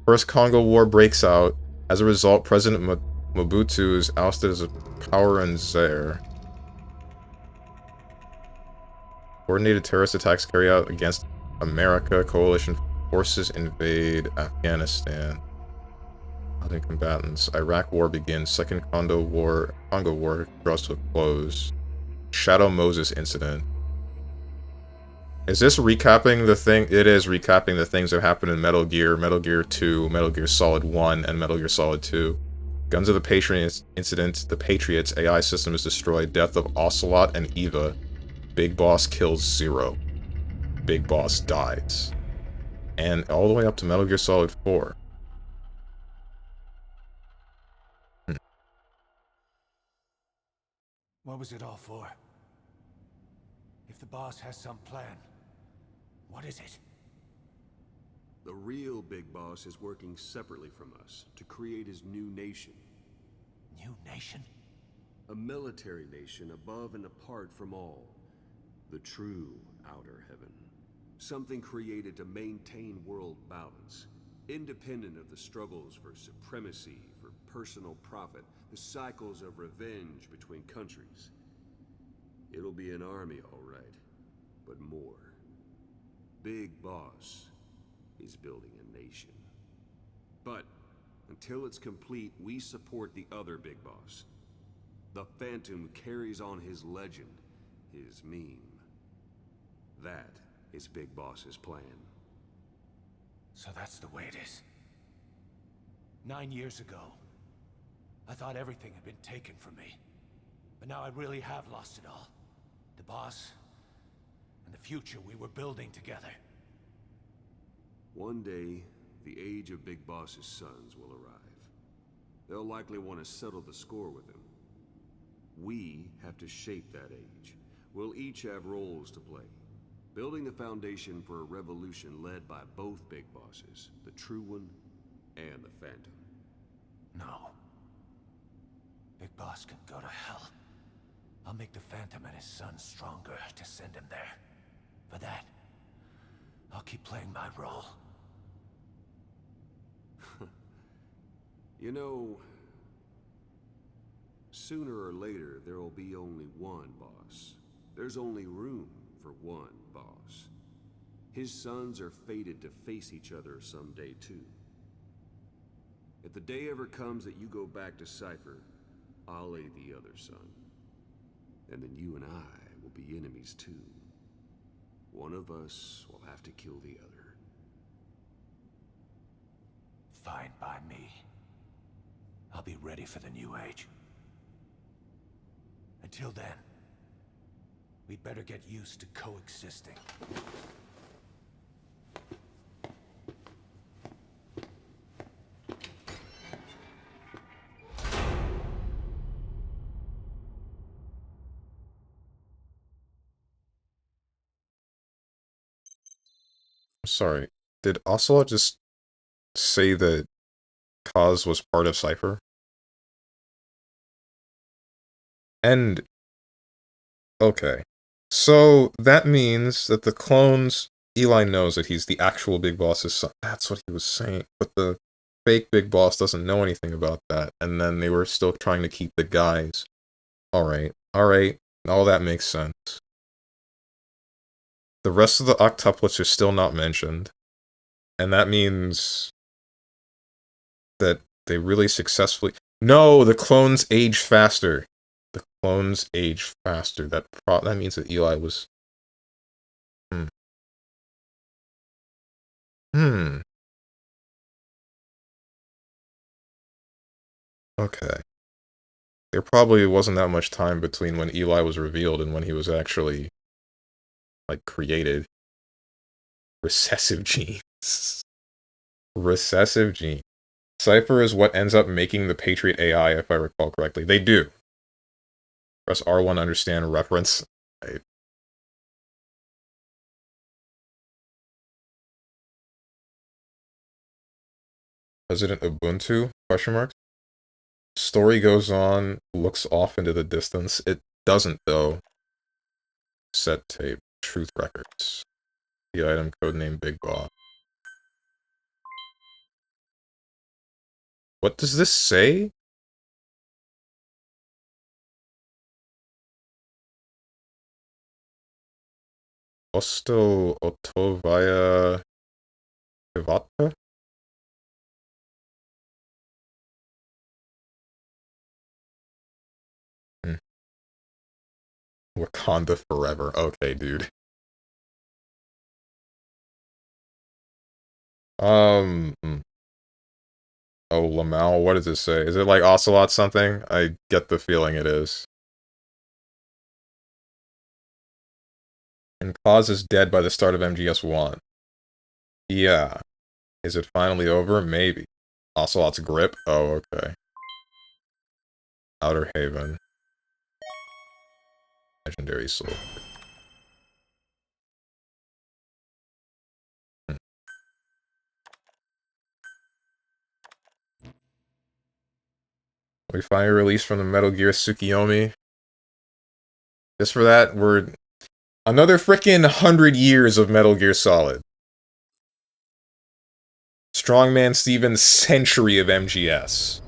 First Congo War breaks out. As a result, President Mobutu is ousted as a power in Zaire. Coordinated terrorist attacks carried out against America. Coalition forces invade Afghanistan. Other combatants. Iraq War begins. Second Congo War draws to a close. Shadow Moses incident. Is this recapping the thing? It is recapping the things that happened in Metal Gear 2, Metal Gear Solid 1, and Metal Gear Solid 2. Guns of the Patriots incident. The Patriots AI system is destroyed. Death of Ocelot and Eva. Big Boss kills Zero. Big Boss dies. And all the way up to Metal Gear Solid 4. What was it all for? If the boss has some plan, what is it? The real Big Boss is working separately from us to create his new nation. New nation? A military nation above and apart from all. The true outer heaven. Something created to maintain world balance. Independent of the struggles for supremacy, for personal profit, the cycles of revenge between countries. It'll be an army, all right, but more. Big Boss is building a nation. But until it's complete, we support the other Big Boss. The Phantom carries on his legend, his meme. That is Big Boss's plan. So that's the way it is. 9 years ago, I thought everything had been taken from me. But now I really have lost it all. The boss, and the future we were building together. One day, the age of Big Boss's sons will arrive. They'll likely want to settle the score with him. We have to shape that age. We'll each have roles to play, building the foundation for a revolution led by both Big Bosses, the True One and the Phantom. No. Big Boss can go to hell. I'll make the Phantom and his son stronger to send him there. For that, I'll keep playing my role. You know, sooner or later, there will be only one boss. There's only room for one boss. His sons are fated to face each other someday, too. If the day ever comes that you go back to Cypher, I'll aid the other son. And then you and I will be enemies, too. One of us will have to kill the other. Fine by me. I'll be ready for the new age. Until then, we'd better get used to coexisting. Sorry, did Ocelot just say that Kaz was part of Cypher? And... okay. So, that means that the clones... Eli knows that he's the actual Big Boss's son. That's what he was saying. But the fake Big Boss doesn't know anything about that. And then they were still trying to keep the guys. Alright. Alright. All that makes sense. The rest of the octuplets are still not mentioned. And that means that they really successfully... No! The clones age faster! The clones age faster. That means that Eli was... Okay. There probably wasn't that much time between when Eli was revealed and when he was actually... like, created. Recessive genes. Recessive genes. Cypher is what ends up making the Patriot AI, if I recall correctly. They do. Press R1 understand reference. Right. President Ubuntu? Question mark? Story goes on, looks off into the distance. It doesn't, though. Set tape. Truth records. The item codename Big Boss. What does this say? Osto Otovaya Ivata? Wakanda forever. Okay, dude. Oh, Lamau, what does it say? Is it like Ocelot something? I get the feeling it is. And Kaz is dead by the start of MGS1. Yeah. Is it finally over? Maybe. Ocelot's grip? Oh, okay. Outer Haven. Legendary Soul. We finally released from the Metal Gear Tsukiyomi. Just for that, we're... another frickin' 100 years of Metal Gear Solid. StrongmanSteven's century of MGS.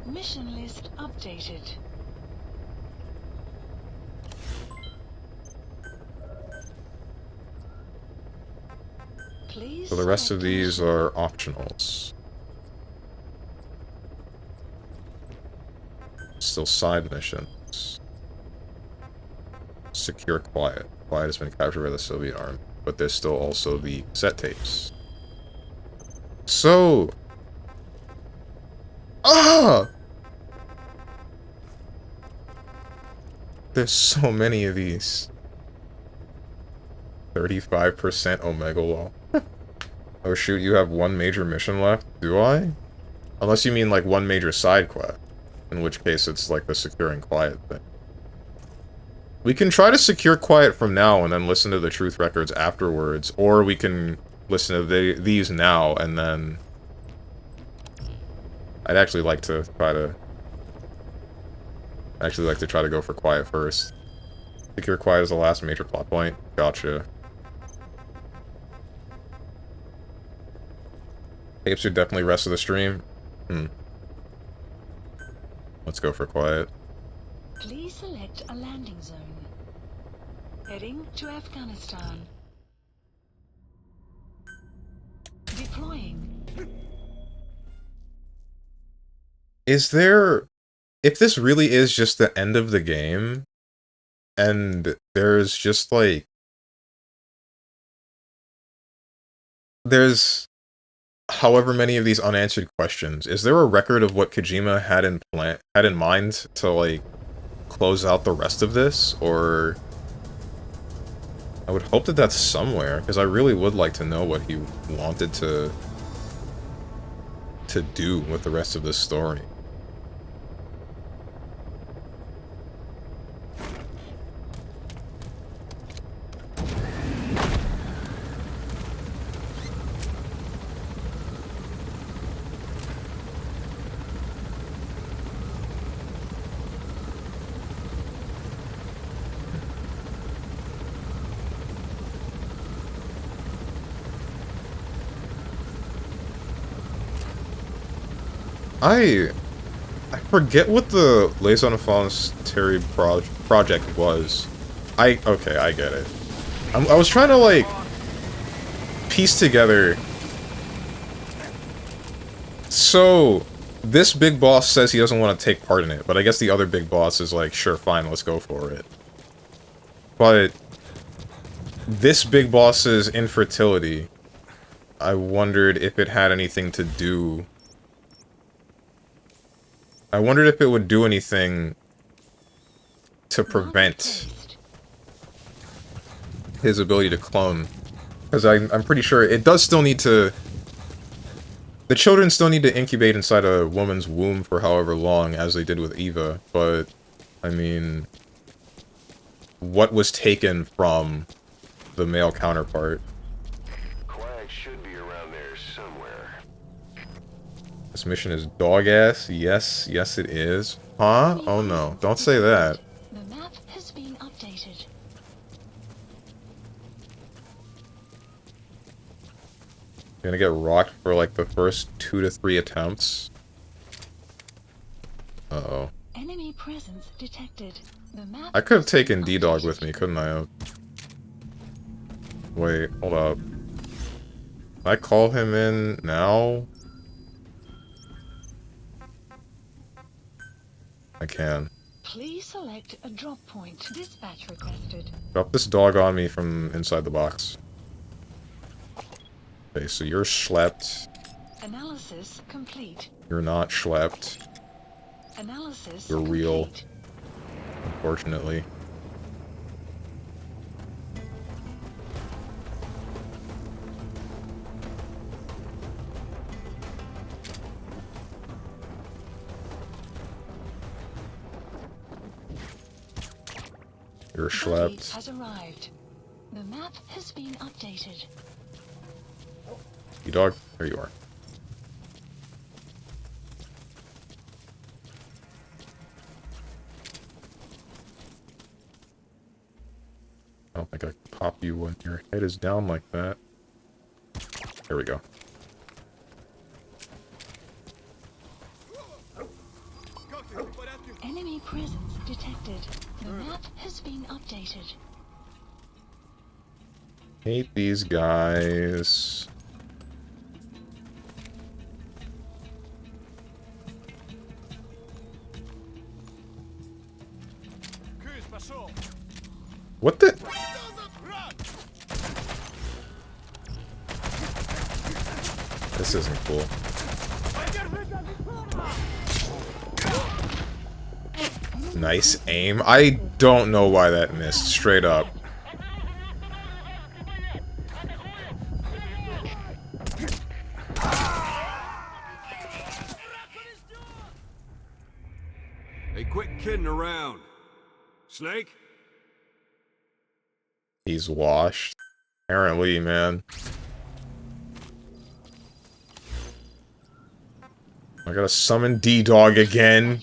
Mission list updated. Please. So the rest of these are optionals. Still side missions. Secure Quiet. Quiet has been captured by the Soviet army, but there's still also the set tapes. So... ah! There's so many of these. 35% Omega Wall. Oh shoot, you have one major mission left? Do I? Unless you mean like one major side quest. In which case it's like the securing quiet thing. We can try to secure quiet from now and then listen to the truth records afterwards. Or we can listen to these now and then... I'd actually like to try to... go for quiet first. Secure quiet is the last major plot point. Gotcha. Tapes are definitely rest of the stream. Let's go for quiet. Please select a landing zone. Heading to Afghanistan. Deploying. Is there... If this really is just the end of the game, and there's just like... There's however many of these unanswered questions, is there a record of what Kojima had in mind to like close out the rest of this, or... I would hope that that's somewhere, because I really would like to know what he wanted to do with the rest of this story. I forget what the Liaison of Fallen's Terry project was. Okay, I get it. I was trying to, like, piece together... So, this big boss says he doesn't want to take part in it, but I guess the other big boss is like, sure, fine, let's go for it. But... this big boss's infertility, I wondered if it had anything to do... I wondered if it would do anything to prevent his ability to clone. Because I'm pretty sure it does still need to... The children still need to incubate inside a woman's womb for however long, as they did with Eva, but, I mean... what was taken from the male counterpart? Quiet should be around there somewhere. This mission is dog-ass? Yes, yes it is. Huh? Oh no, don't say that. The map has been updated. You're gonna get rocked for like the first 2 to 3 attempts. Uh-oh. Enemy presence detected. The map I could have taken D-Dog with me, couldn't I have? Wait, hold up. Can I call him in now? I can. Please select a drop point. Dispatch requested. Drop this dog on me from inside the box. Okay, so you're schlepped. Analysis complete. You're not schlepped. Analysis You're real. Unfortunately. You're schlepped. Has arrived. The map has been updated. You dog? There you are. I don't think I can pop you when your head is down like that. There we go. Enemy presence detected. The map has been updated. Hate these guys. What the? This isn't cool. Nice aim. I don't know why that missed, straight up. Hey, quit kidding around. Snake? He's washed. Apparently, man. I gotta summon D-Dog again.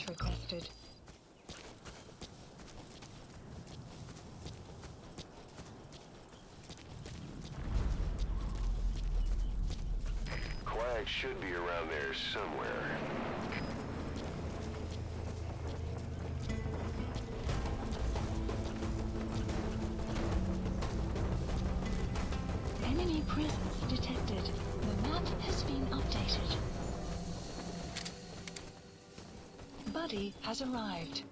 Quag should be around there somewhere. Enemy presence detected. The map has been updated. Buddy has arrived.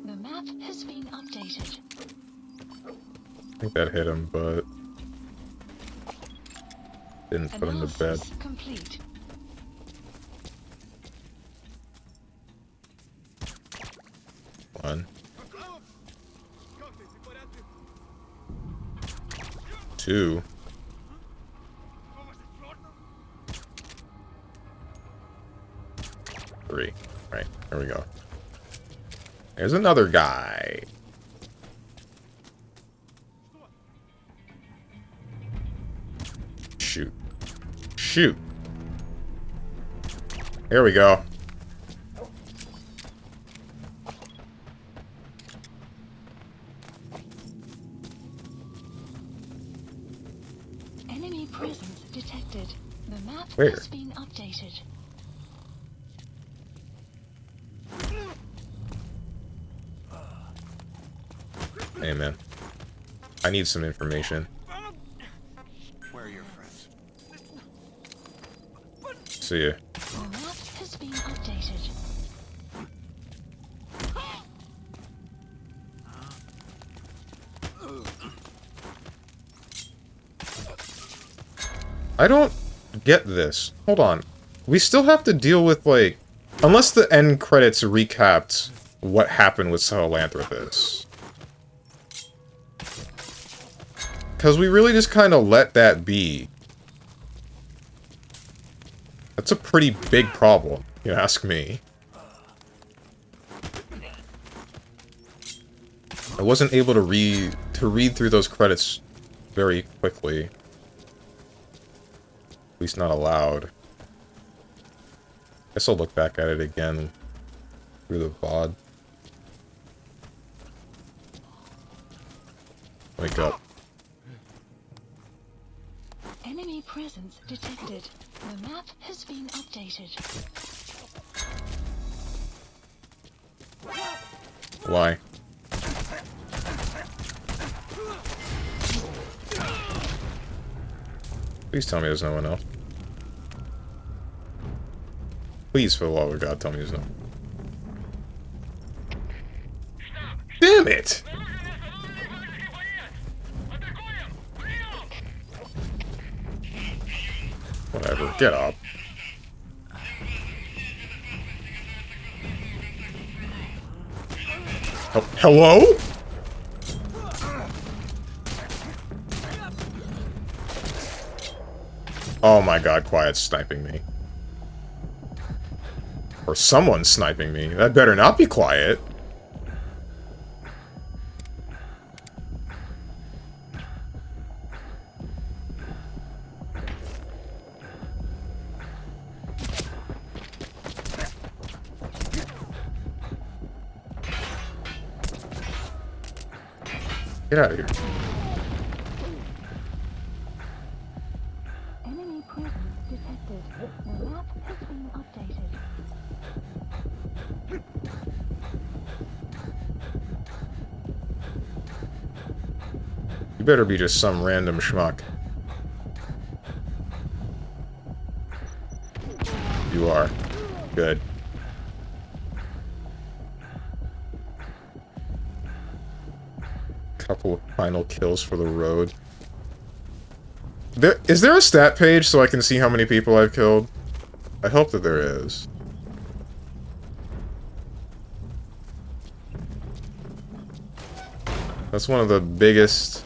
The map has been updated. I think that hit him, but didn't put him to bed. Complete. One. Two. Three. Right, there we go. There's another guy. Shoot. Shoot. Here we go. Enemy presence detected. The map Where? has been updated. Hey, man. I need some information. Where are your friends? See ya. The map has been updated. I don't get this. Hold on. We still have to deal with, like... Unless the end credits recapped what happened with Sahelanthropus. Because we really just kind of let that be. That's a pretty big problem, you ask me. I wasn't able to read through those credits very quickly. At least not allowed. Guess I'll look back at it again through the VOD. Wake up. Enemy presence detected. The map has been updated. Why? Please tell me there's no one else. Please, for the love of God, tell me there's no one. Damn it! Whatever, get up. Oh, hello? Oh my god, Quiet's sniping me. Or someone's sniping me. That better not be Quiet. Get out of here. Enemy presence detected. The map has been updated. You better be just some random schmuck. You are. Good. Couple of final kills for the road. Is there a stat page so I can see how many people I've killed? I hope that there is. That's one of the biggest...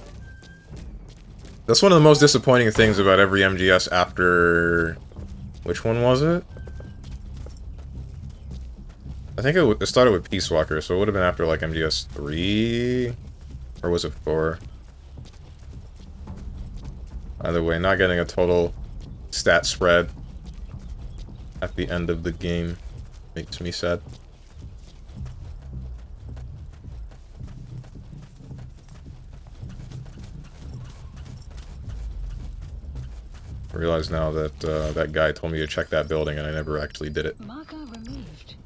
That's one of the most disappointing things about every MGS after... Which one was it? I think it started with Peace Walker, so it would have been after, like, MGS 3? Or was it 4? Either way, not getting a total stat spread at the end of the game makes me sad. I realize now that that guy told me to check that building and I never actually did it. Marker removed.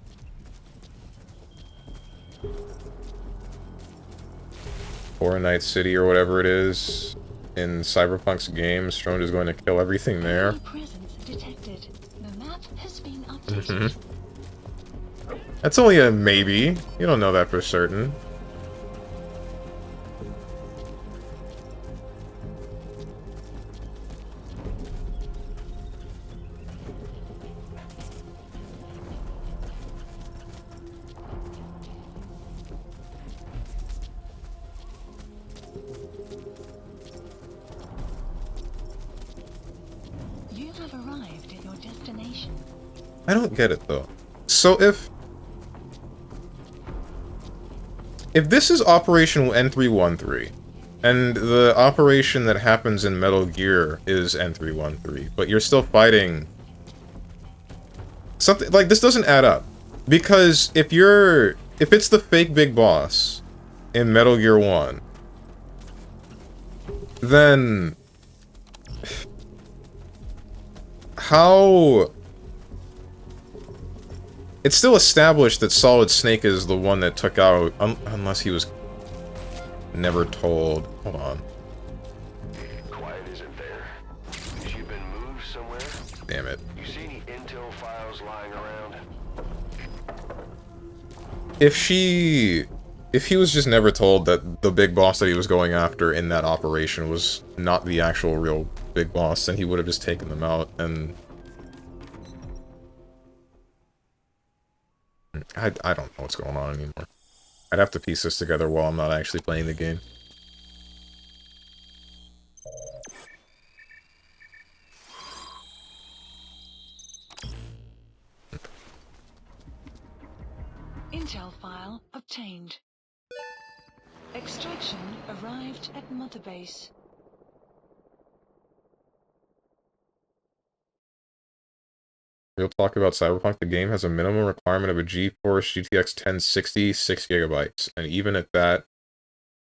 Horror Night City or whatever it is in Cyberpunk's game, Strong is going to kill everything there. Presence detected. The map has been updated. That's only a maybe. You don't know that for certain. You have arrived at your destination. I don't get it though. So if this is Operation N313, and the operation that happens in Metal Gear is N313, but you're still fighting something like this doesn't add up. Because if it's the fake big boss in Metal Gear 1, then how... It's still established that Solid Snake is the one that took out... unless he was never told. Hold on. Quiet isn't there. Has she been moved somewhere? Damn it. You see any intel files lying around? If he was just never told that the big boss that he was going after in that operation was not the actual real big boss, then he would have just taken them out, and... I don't know what's going on anymore. I'd have to piece this together while I'm not actually playing the game. Intel file obtained. Extraction arrived at Mother Base. Real talk about Cyberpunk, the game has a minimum requirement of a GeForce GTX 1060, 6 GB, and even at that,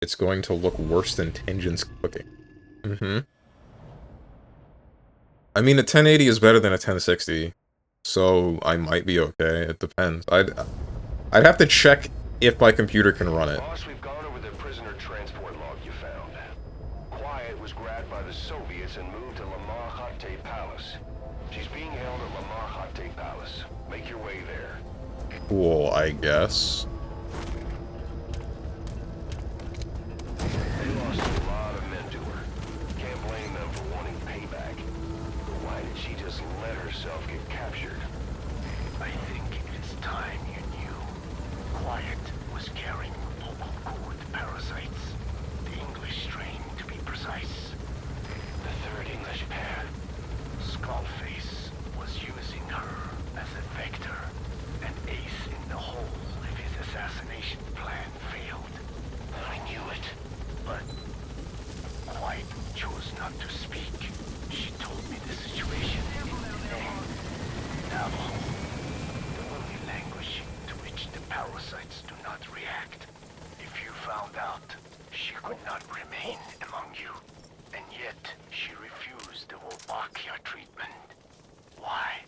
it's going to look worse than Tengen's cooking. I mean, a 1080 is better than a 1060, so I might be okay. It depends. I'd have to check if my computer can run it. Boss, we've gone over the prisoner transport log you found. Quiet was grabbed by the Soviets and moved to Lamar Khatte Palace. She's being held at Lamar Khatte Palace. Make your way there. Cool, I guess. They lost a lot of men to her. Can't blame them for wanting payback. But why did she just let herself get captured? I think it's time you knew. Quiet was carrying vocal cord parasites. The English strain, to be precise. The third English pair. Skullface was using her as a vector, an ace in the hole if his assassination plan failed. I knew it, but Quiet chose not to speak. She told me the situation in Navajo, the only language to which the parasites do not react. If you found out, she could not remain among you, and yet she refused the Wolbachia treatment. Why?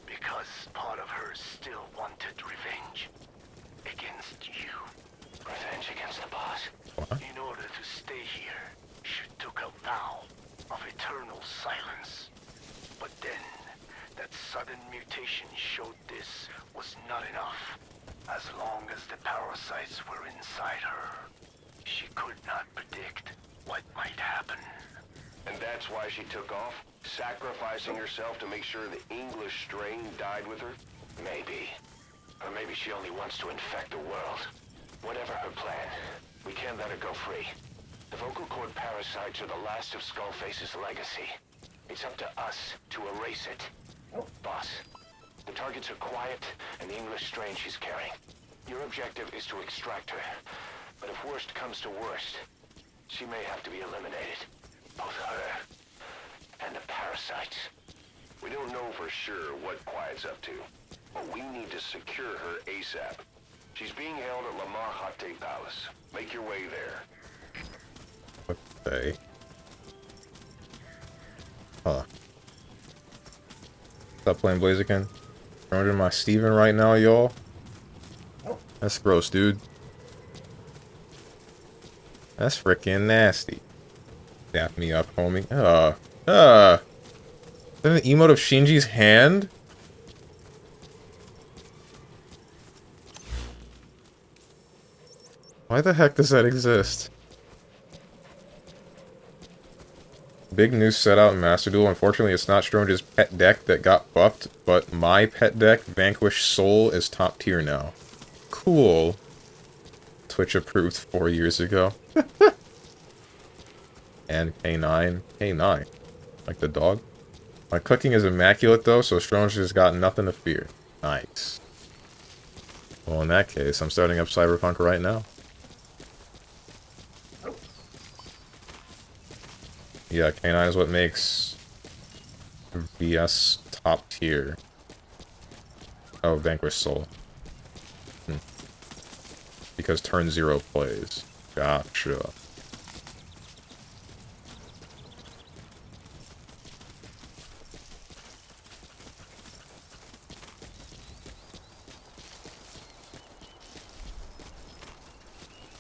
Because part of her still wanted revenge against you. Revenge against the boss? What? In order to stay here, she took a vow of eternal silence. But then, that sudden mutation showed this was not enough. As long as the parasites were inside her, she could not predict what might happen. And that's why she took off? Sacrificing herself to make sure the English strain died with her? Maybe. Or maybe she only wants to infect the world. Whatever her plan, we can't let her go free. The vocal cord parasites are the last of Skullface's legacy. It's up to us to erase it. Boss, the targets are quiet and the English strain she's carrying. Your objective is to extract her. But if worst comes to worst, she may have to be eliminated. Both her and the parasites. We don't know for sure what Quiet's up to, but we need to secure her ASAP. She's being held at La Marjate Palace. Make your way there. Okay. Huh. Stop playing Blaziken. Throwing in my Steven right now, y'all. That's gross, dude. That's freaking nasty. Dap me up, homie. Is that an emote of Shinji's hand? Why the heck does that exist? Big news set out in Master Duel. Unfortunately, it's not Stronge's pet deck that got buffed, but my pet deck, Vanquish Soul, is top tier now. Cool. Twitch approved 4 years ago. And K9. K9. Like the dog. My cooking is immaculate though, so Stronge has got nothing to fear. Nice. Well, in that case, I'm starting up Cyberpunk right now. Yeah, K9 is what makes VS top tier. Oh, Vanquish Soul. Because turn 0 plays. Gotcha.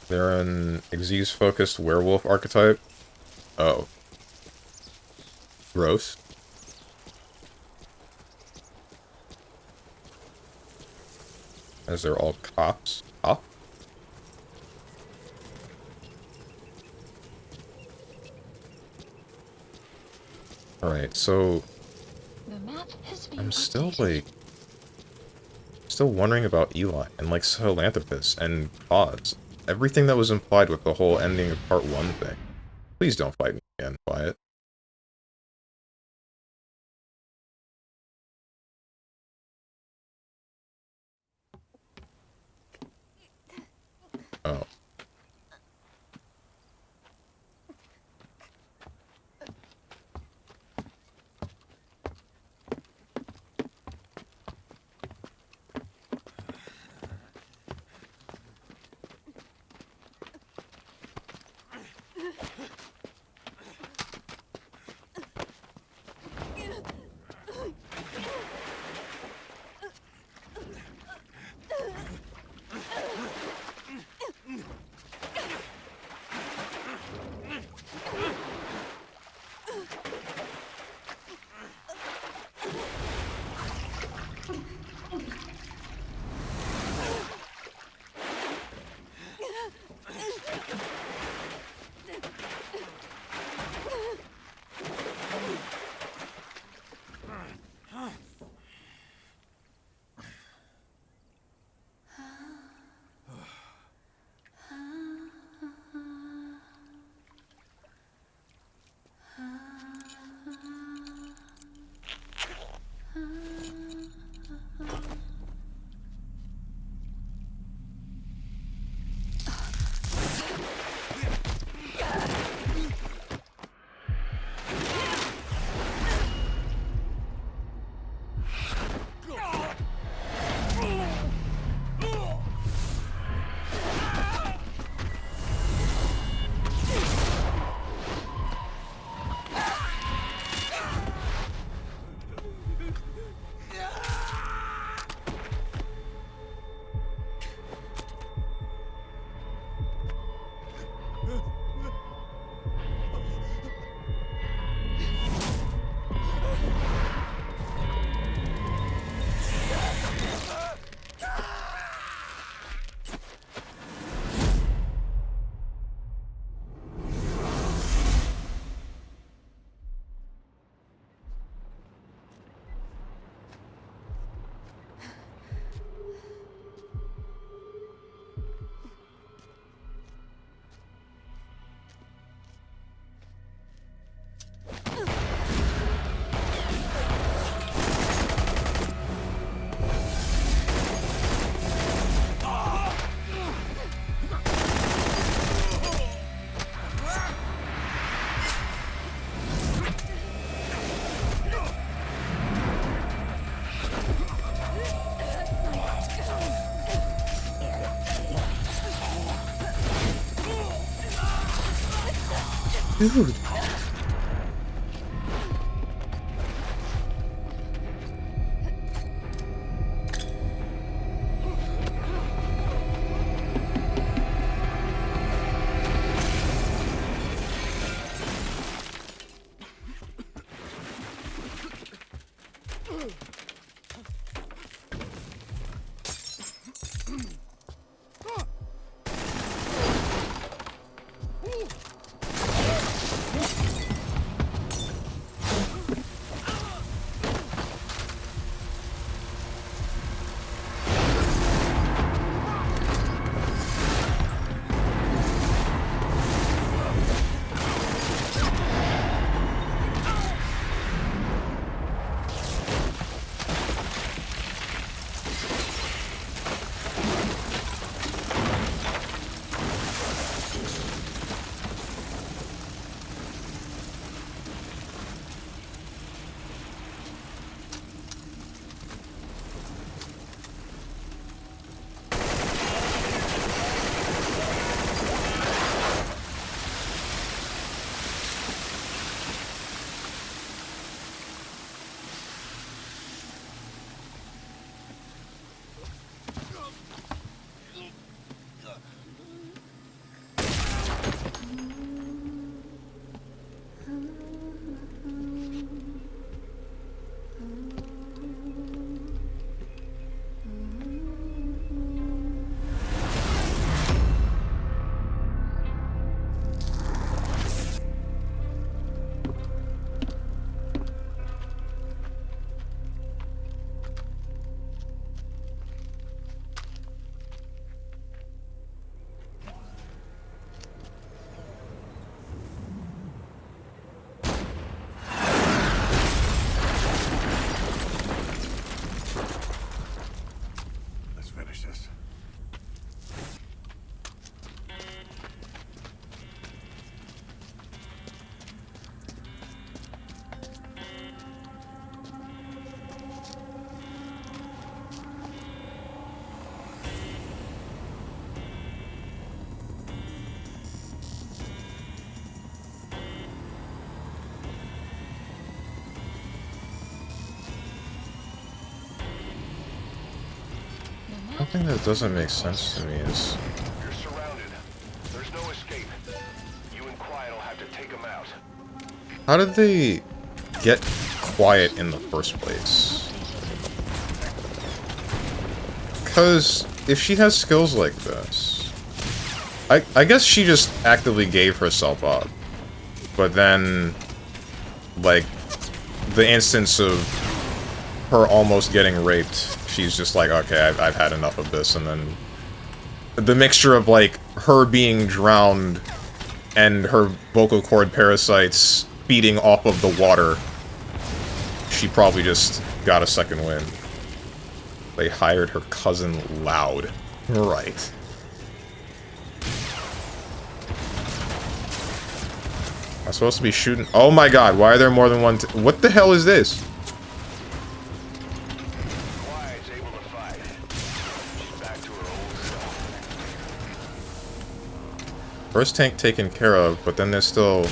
They're an Xyz-focused werewolf archetype. Oh. Gross. As they're all cops. Cop? Alright, so... I'm still, like... Still wondering about Eli, and, like, Philanthropist, and Pause. Everything that was implied with the whole ending of Part 1 thing. Please don't fight me again, Quiet. Oh. Dude. Let's finish this. One thing that doesn't make sense to me is... You're surrounded. There's no escape. You and Quiet will have to take them out. how did they get Quiet in the first place? Because if she has skills like this... I guess she just actively gave herself up. But then... like, the instance of her almost getting raped, she's just like, okay, I've had enough of this, and then the mixture of, like, her being drowned and her vocal cord parasites feeding off of the water, she probably just got a second wind. They hired her cousin Loud. Right. I'm supposed to be shooting... oh my god, why are there more than one... what the hell is this? Quiet's able to fight. She's back to her old self. First tank taken care of, but then there's still...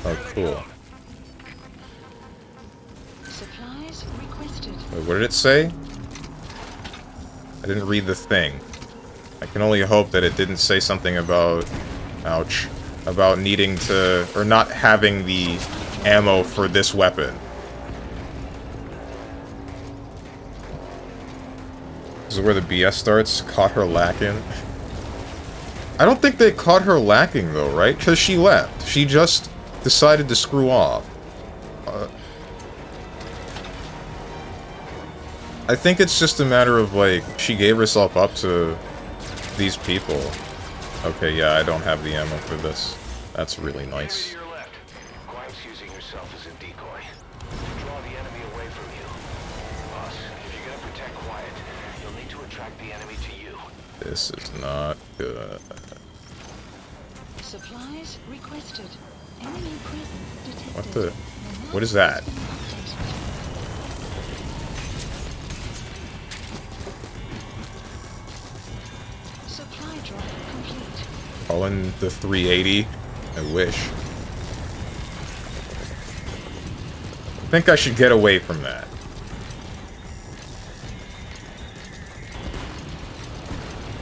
oh, cool. Supplies requested. Wait, what did it say? I didn't read the thing. I can only hope that it didn't say something about... ouch. About needing to... or not having the ammo for this weapon. This is where the BS starts. Caught her lacking. I don't think they caught her lacking, though, right? Because she left. She just decided to screw off. I think it's just a matter of, like, she gave herself up to these people. Okay, yeah, I don't have the ammo for this. That's really nice. Your left. Quiet's using herself as a decoy. Draw the enemy away from you. Boss, if you're gonna protect Quiet, you'll need to attract the enemy to you. This is not good. Supplies requested. Enemy presence detected. What the... what is that? Supply drop complete. Call in the 380. I wish. I think I should get away from that.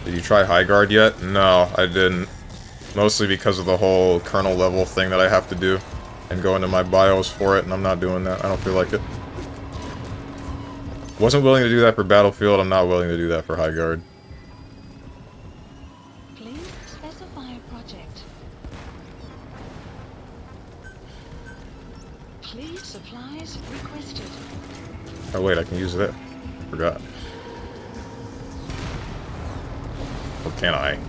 Did you try High Guard yet? No, I didn't. Mostly because of the whole kernel level thing that I have to do. And go into my BIOS for it, and I'm not doing that. I don't feel like it. Wasn't willing to do that for Battlefield, I'm not willing to do that for High Guard. Please specify a project. Please supplies requested. Oh wait, I can use that. Forgot. Or can I?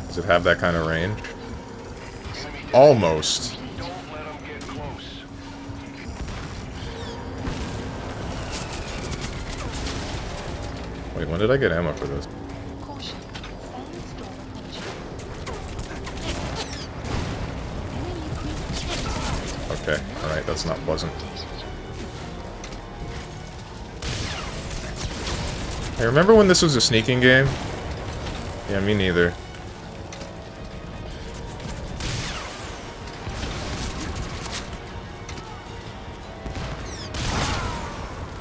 Does it have that kind of range? Almost. Wait, when did I get ammo for this? Caution. Okay, alright, that's not pleasant. Hey, remember when this was a sneaking game? Yeah, me neither.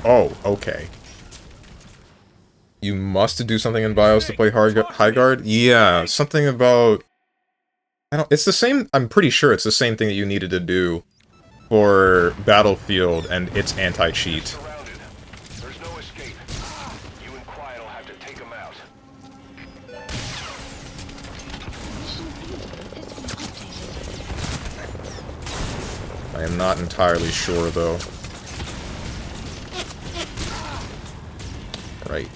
Oh, okay. You must do something in BIOS to play High Guard? Yeah, something about... It's the same... I'm pretty sure it's the same thing that you needed to do for Battlefield and its anti-cheat. There's no escape. You and Quiet will have to take them out. I am not entirely sure, though. Right.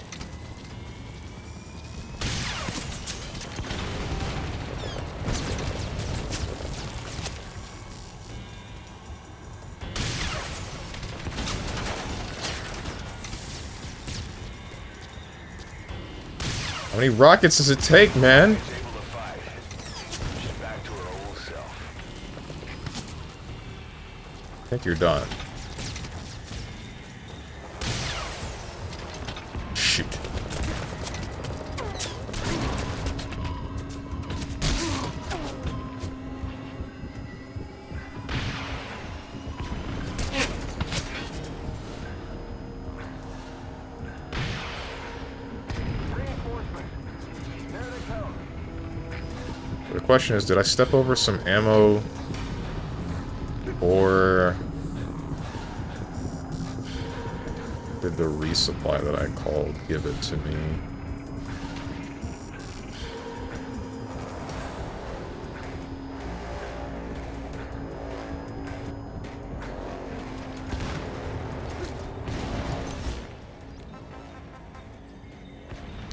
How many rockets does it take, man? I think you're done. Shoot. The question is, did I step over some ammo? Or did the resupply that I called give it to me?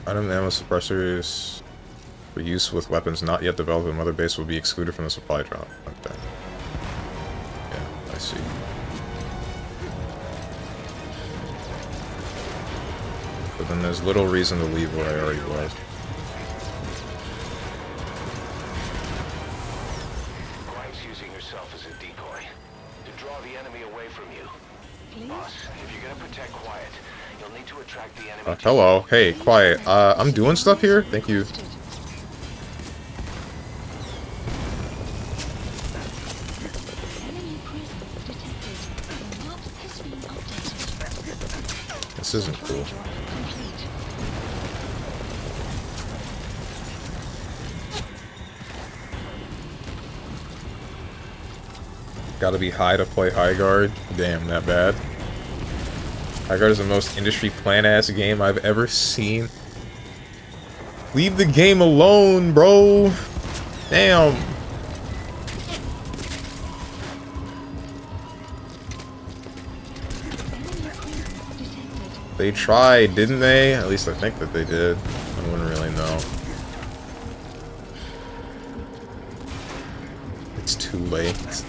Item ammo suppressors for use with weapons not yet developed in Mother Base will be excluded from the supply drop. Okay. Yeah, I see. But then there's little reason to leave where I already was. Quiet's using herself as a decoy to draw the enemy away from you. Boss, if you're gonna protect Quiet, you'll need to attract the enemy. Hello. Hey, Quiet. I'm doing stuff here? Thank you. This isn't cool. Gotta be high to play High Guard? Damn, that bad. High Guard is the most industry plan-ass game I've ever seen. Leave the game alone, bro! Damn! They tried, didn't they? At least I think that they did. I wouldn't really know. It's too late.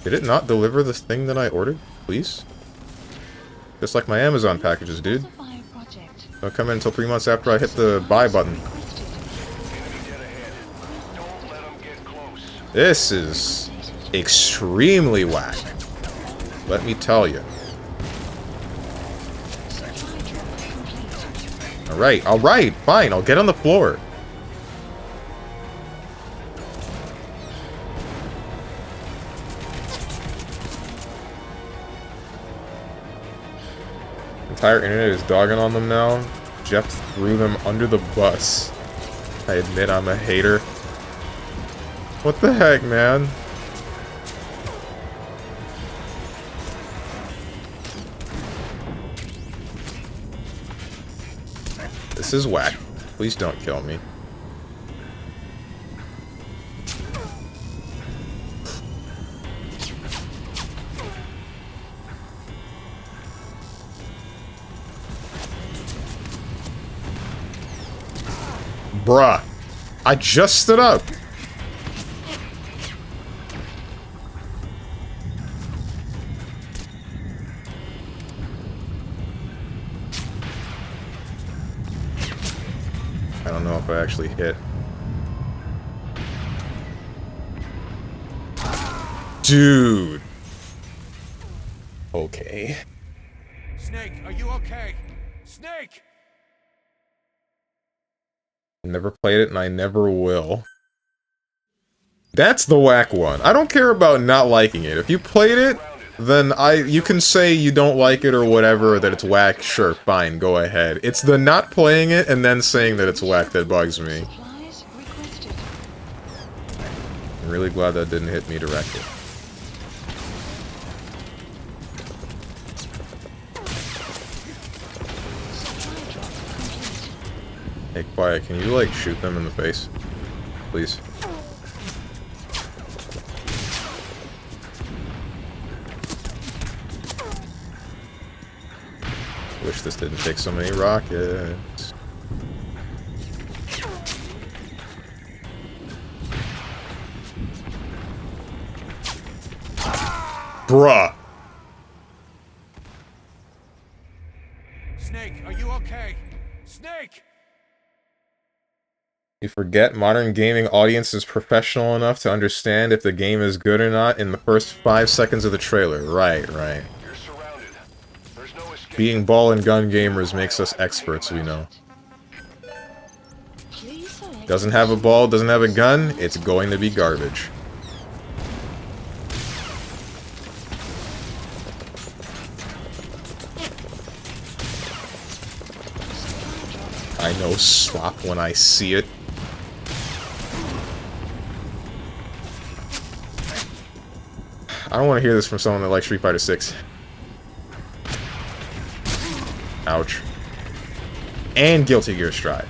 Did it not deliver the thing that I ordered? Please? Just like my Amazon packages, dude. Don't come in until 3 months after I hit the buy button. This is extremely whack. Let me tell you. Alright, fine, I'll get on the floor. Entire internet is dogging on them now. Jeff threw them under the bus. I admit I'm a hater. What the heck, man? This is whack. Please don't kill me. Bruh. I just stood up. I don't know if I actually hit. Dude. Okay. Snake, are you okay? Snake! I never played it and I never will. That's the whack one. I don't care about not liking it. If you played it, then you can say you don't like it or whatever, that it's whack, sure, fine, go ahead. It's the not playing it and then saying that it's whack that bugs me. I'm really glad that didn't hit me directly. Hey, quiet, can you, like, shoot them in the face? Please. Wish this didn't take so many rockets. Bruh! Snake, are you okay? Snake! You forget modern gaming audience is professional enough to understand if the game is good or not in the first 5 seconds of the trailer. Right. You're surrounded. There's no escape. Being ball and gun gamers makes us experts, we know. Doesn't have a ball, doesn't have a gun, it's going to be garbage. I know slop when I see it. I don't want to hear this from someone that likes Street Fighter 6. Ouch. And Guilty Gear Strive.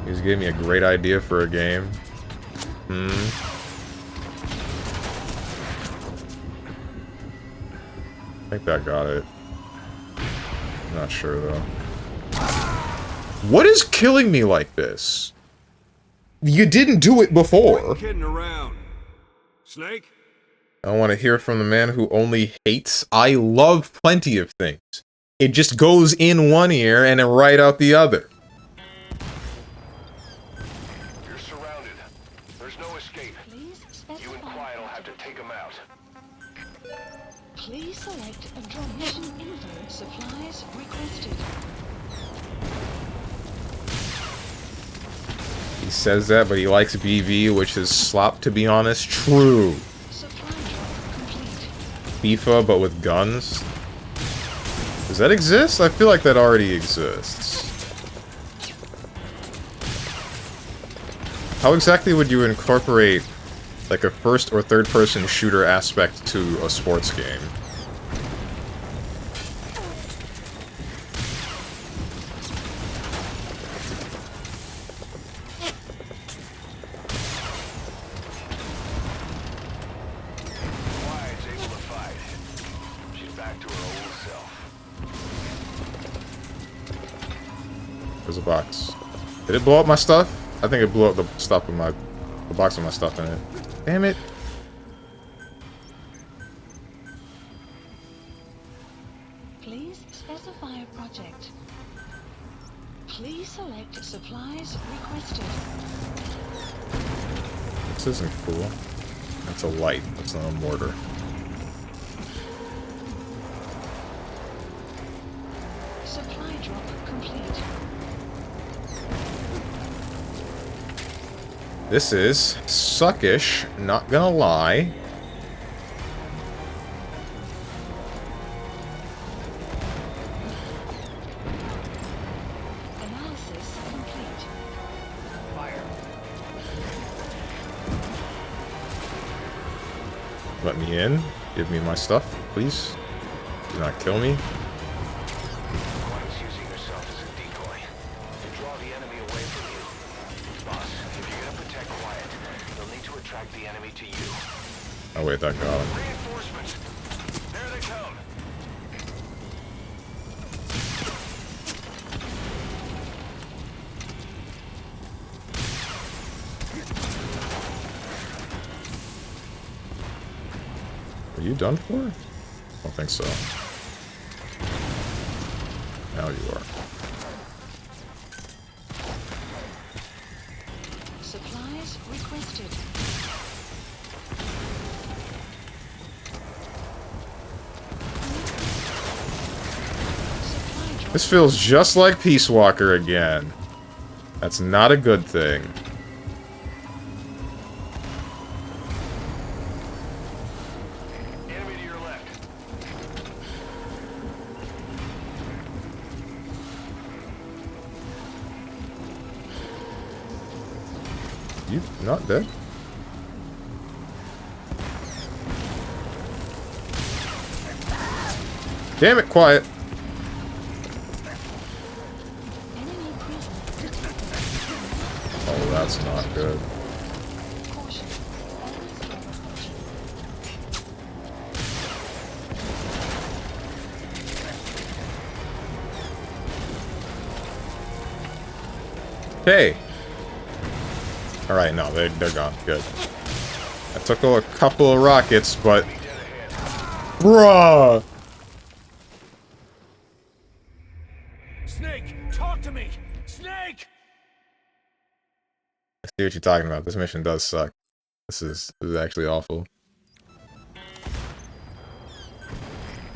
He just gave me a great idea for a game. I think that got it. I'm not sure, though. What is killing me like this? You didn't do it before. Kidding around. Snake? I want to hear from the man who only hates. I love plenty of things. It just goes in one ear and then right out the other. You're surrounded. There's no escape. You and Quiet will have to take them out. Please select a drop mission info supplies requested. He says that, but he likes BV, which is slop, to be honest. True. FIFA, but with guns? Does that exist? I feel like that already exists. How exactly would you incorporate, like, a first or third person shooter aspect to a sports game? Quiet's able to fight. She's back to her old self. There's a box. Did it blow up my stuff? I think it blew up the stuff with the box with my stuff in it. Damn it. Please specify a project. Please select supplies requested. This isn't cool. That's a light. That's not a mortar. Supply drop complete. This is suckish, not gonna lie. Analysis complete. Fire. Let me in. Give me my stuff, please. Do not kill me. Quiet's using herself as a decoy to draw the enemy away from you. Boss, if you're gonna protect Quiet, you'll need to attract the enemy to you. Oh wait, that got him. Reinforcements! There they come! Are you done for? I don't think so. Now you are. Supplies requested. Supply drop. This feels just like Peace Walker again. That's not a good thing. Enemy to your left. You not dead? Damn it, quiet. Enemy prison detected. Oh, that's not good. Caution. Enemy storm approaching. Hey. Alright, no, they're gone. Good. I took a couple of rockets, but... Bruh! Snake, talk to me! Snake! I see what you're talking about. This mission does suck. This is actually awful.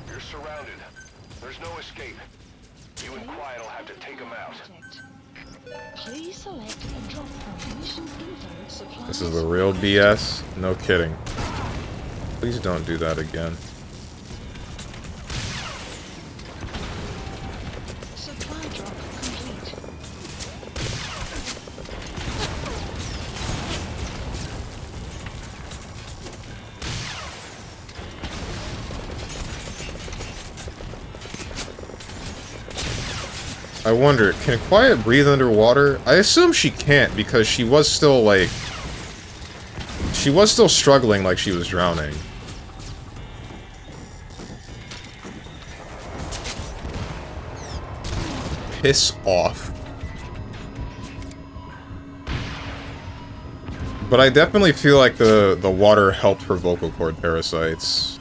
You're surrounded. There's no escape. You and Quiet will have to take them out. Object. Please select a drop from mission info supplies. This is the real BS? No kidding. Please don't do that again. Supply drop complete. I wonder, can Quiet breathe underwater? I assume she can't because she was still, like... She was still struggling like she was drowning. Piss off. But I definitely feel like the water helped her vocal cord parasites.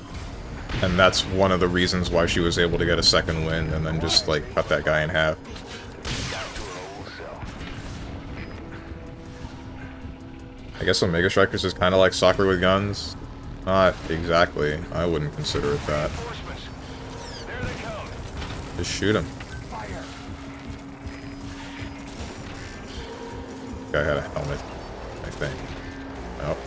And that's one of the reasons why she was able to get a second wind and then just, like, cut that guy in half. I guess Omega Strikers is kind of like soccer with guns. Not exactly. I wouldn't consider it that. Just shoot him. Guy had a helmet, I think. Oh.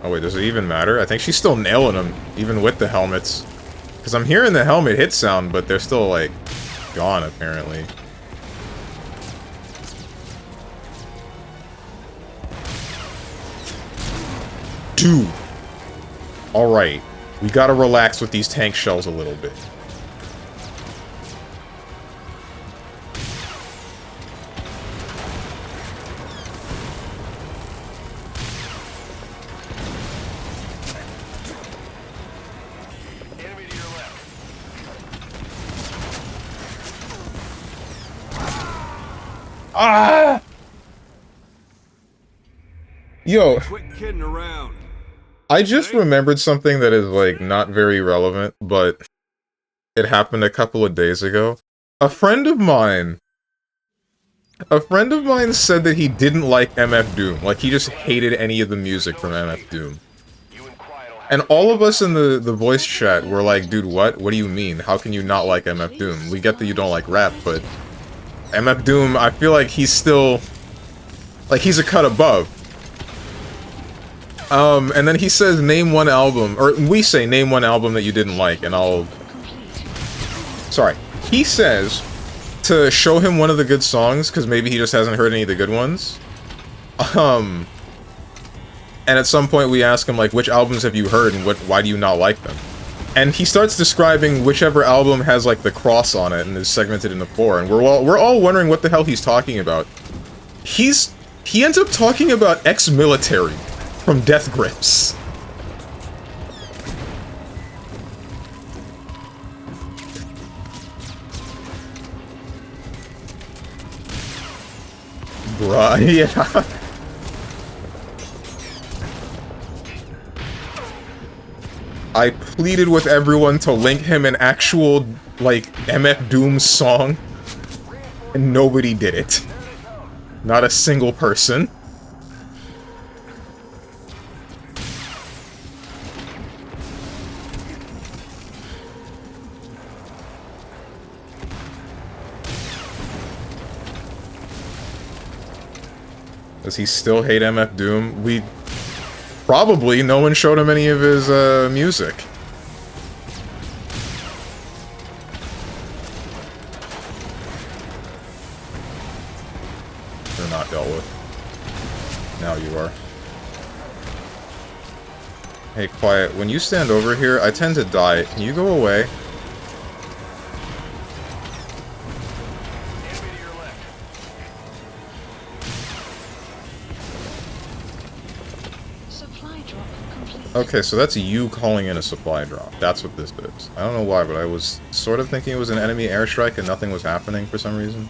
Oh wait, does it even matter? I think she's still nailing him, even with the helmets. Because I'm hearing the helmet hit sound, but they're still, like, gone, apparently. Dude! Alright. We gotta relax with these tank shells a little bit. Enemy to your left. Ah! Yo, Quit kidding around. I just remembered something that is, like, not very relevant, but it happened a couple of days ago. A friend of mine A friend of mine said that he didn't like MF Doom. Like, he just hated any of the music from MF Doom. And all of us in the voice chat were like, dude, what? What do you mean? How can you not like MF Doom? We get that you don't like rap, but MF Doom, I feel like he's still... like, he's a cut above. And then he says, name one album, or we say, name one album that you didn't like, and I'll... Sorry. He says to show him one of the good songs, because maybe he just hasn't heard any of the good ones. And at some point we ask him, like, which albums have you heard, and why do you not like them? And he starts describing whichever album has, like, the cross on it, and is segmented into 4, and we're all wondering what the hell he's talking about. He ends up talking about ex-military from Death Grips. Bruh, yeah. I pleaded with everyone to link him an actual, like, MF Doom song, and nobody did it. Not a single person. Does he still hate MF Doom? Probably. No one showed him any of his, music. They're not dealt with. Now you are. Hey, quiet. When you stand over here, I tend to die. Can you go away? Okay, so that's you calling in a supply drop. That's what this is. I don't know why, but I was sort of thinking it was an enemy airstrike and nothing was happening for some reason.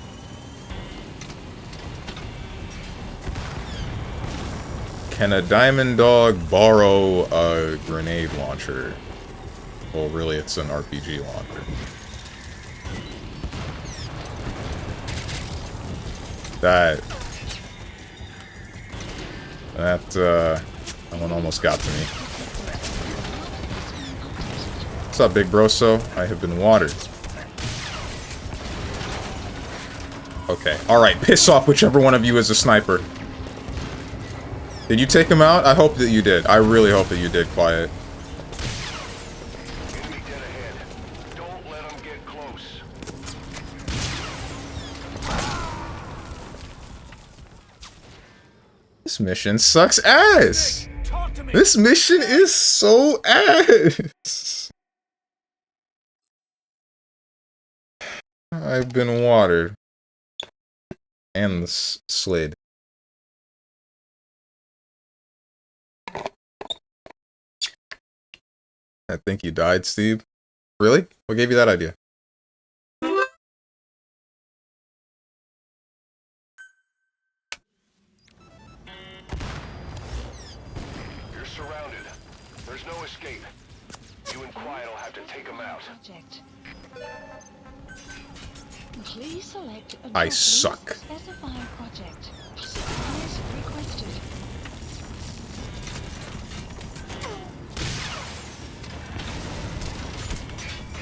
Can a diamond dog borrow a grenade launcher? Well, really, it's an RPG launcher. That one almost got to me. What's up, big broso? I have been watered. Okay, alright, piss off whichever one of you is a sniper. Did you take him out? I hope that you did. I really hope that you did, Quiet. Don't let them get close. This mission sucks ass! This mission is so ass! I've been watered. And slid. I think you died, Steve. Really? What gave you that idea? You're surrounded. There's no escape. You and Quiet will have to take them out. Please select a I suck. specify project. Supplies requested.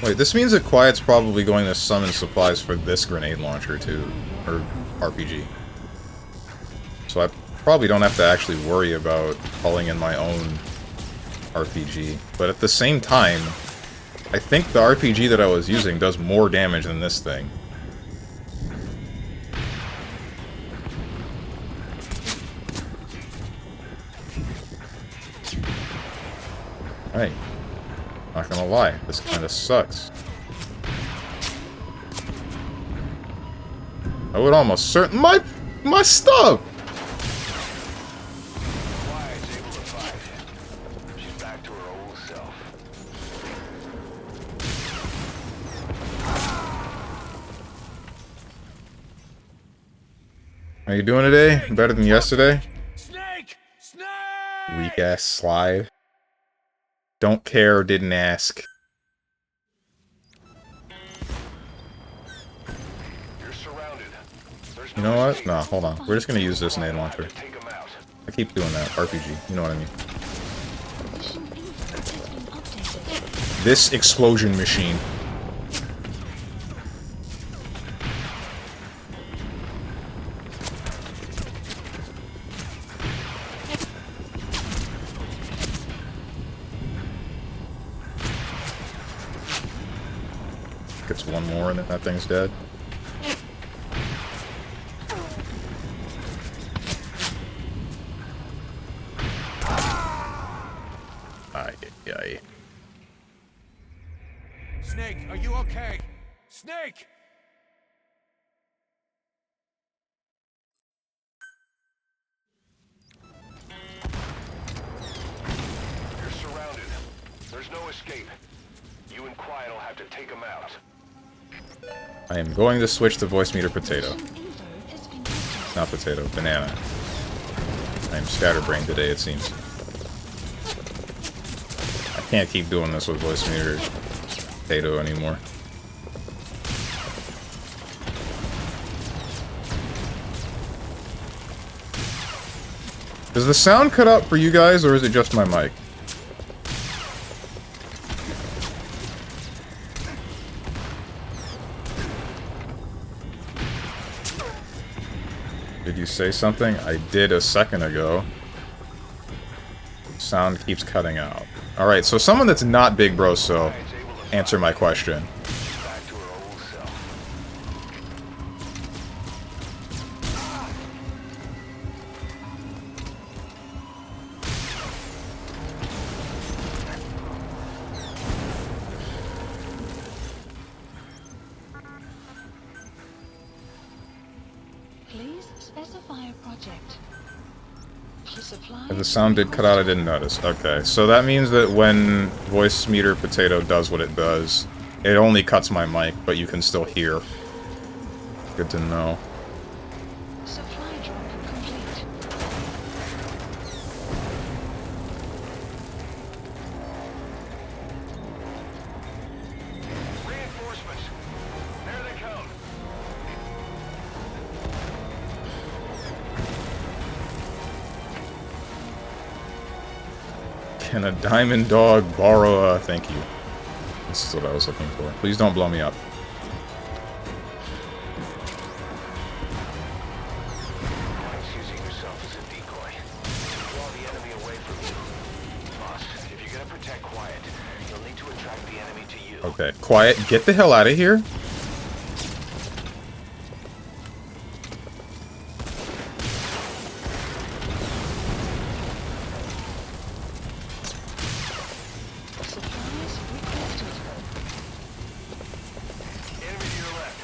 Wait, this means that Quiet's probably going to summon supplies for this grenade launcher too, or RPG. So I probably don't have to actually worry about calling in my own RPG. But at the same time, I think the RPG that I was using does more damage than this thing. Right. Not gonna lie, this kinda sucks. I would almost my stuff! Quiet's able to fight. She's back to her old self. How you doing today? Better than yesterday? Snake! Snake! Weak ass slide. Don't care, didn't ask. You're surrounded. There's You know what? Nah, hold on. We're just gonna use this nade launcher. I keep doing that. RPG. You know what I mean. This explosion machine. Gets one more and then that thing's dead. Aye. Snake, are you okay? Snake! You're surrounded. There's no escape. You and Quiet will have to take him out. I am going to switch to voice meter potato. Not potato, banana. I am scatterbrained today, it seems. I can't keep doing this with voice meter potato anymore. Does the sound cut out for you guys, or is it just my mic? Did you say something? I did a second ago. Sound keeps cutting out. Alright, so someone that's not Big Bro, so answer my question. Please specify a project. If the sound did cut out, I didn't notice. Okay, so that means that when voice meter potato does what it does, it only cuts my mic, but you can still hear. Good to know. Supply drop complete. Reinforcements. There they come. Can a diamond dog borrow a... Thank you. This is what I was looking for. Please don't blow me up. Using yourself as a decoy. Draw the enemy away from you. Boss, if you're gonna protect Quiet, you'll need to attract the enemy to you. Okay, quiet. Get the hell out of here. Supplies requested. Enemy to your left.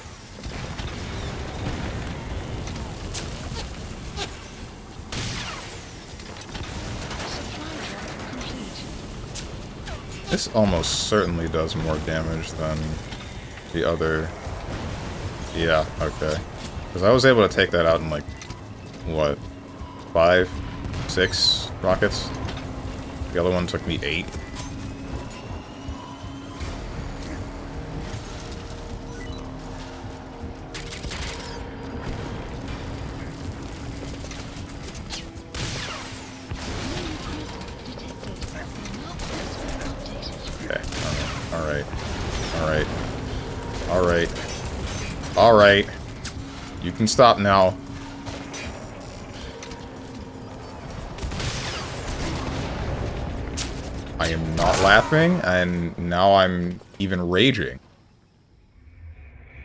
Supply drop complete. This almost certainly does more damage than the other... Yeah, okay. Because I was able to take that out in like, what, 5, 6 rockets? The other one took me 8. Okay, alright. You can stop now. I am not laughing, and now I'm even raging.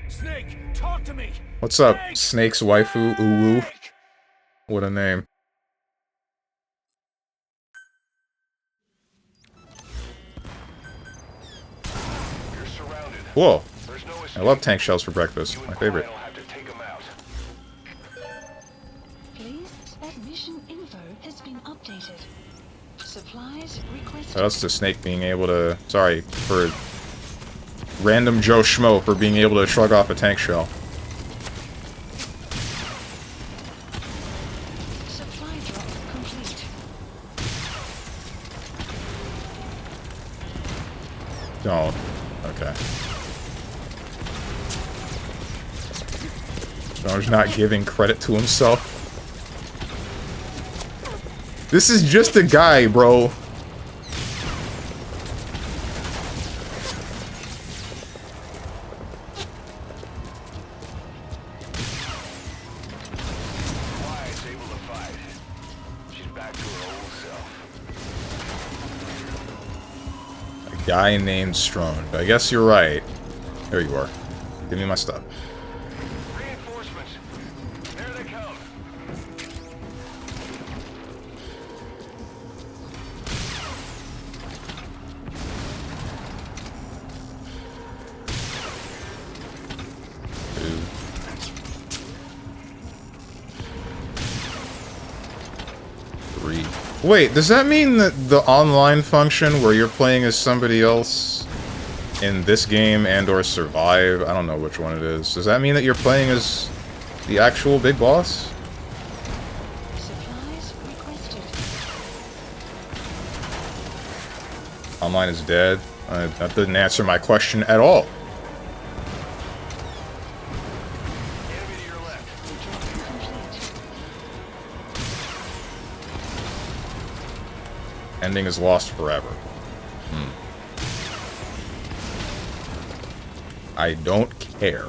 Snake, talk to me! What's up, Snake's waifu, Uwu? What a name. You're surrounded. Whoa. There's no I escape. love tank shells for breakfast. You My and favorite. Quiet will have to take him out. Please, mission info has been updated. Supplies requested. That's the Snake being able to... Sorry, for... Random Joe Schmo for being able to shrug off a tank shell. Supply drop complete. Don't. Okay. Strong's not giving credit to himself. This is just a guy, bro. Wyatt's able to fight. She's back to her old self. A guy named Strong. I guess you're right. There you are. Give me my stuff. Reinforcements. There they come. Wait, does that mean that the online function where you're playing as somebody else in this game and or Survive, I don't know which one it is, does that mean that you're playing as the actual big boss? Supplies requested. Online is dead? That didn't answer my question at all. Enemy to your left. Ending is lost forever. I don't care.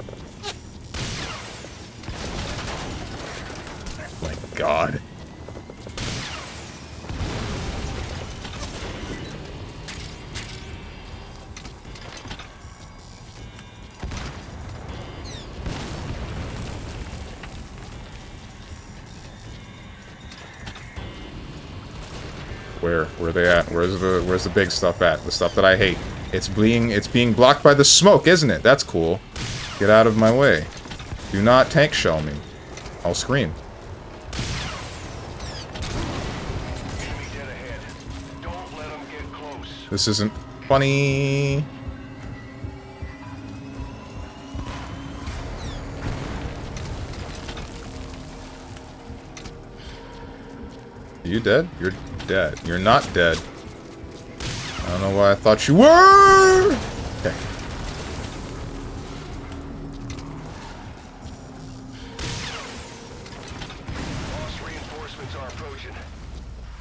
Oh my god. Where are they at? Where's the big stuff at? The stuff that I hate. It's being blocked by the smoke, isn't it? That's cool. Get out of my way. Do not tank shell me. I'll scream. Enemy dead ahead. Don't let them get close. This isn't funny. Are you dead? You're dead. You're not dead. I don't know why I thought you were! Okay. Boss reinforcements are approaching.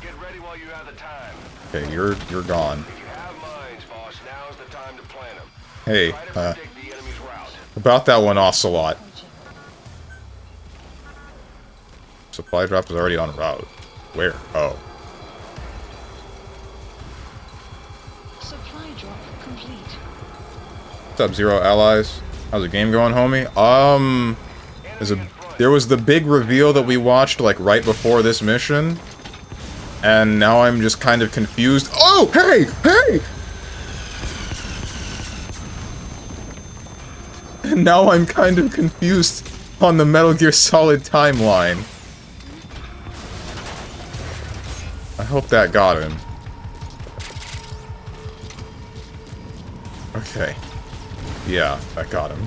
Get ready while you have the time. Okay, you're gone. If you have mines, boss, now's the time to plant them. Hey, Try to predict the enemy's route. about that one Ocelot. Supply drop is already en route. Where? Oh. Supply drop complete. What's up, Zero Allies? How's the game going, homie? There was the big reveal that we watched, like, right before this mission. And now I'm just kind of confused. Oh, hey! Hey! And now I'm kind of confused on the Metal Gear Solid timeline. I hope that got him. Okay. Yeah, that got him.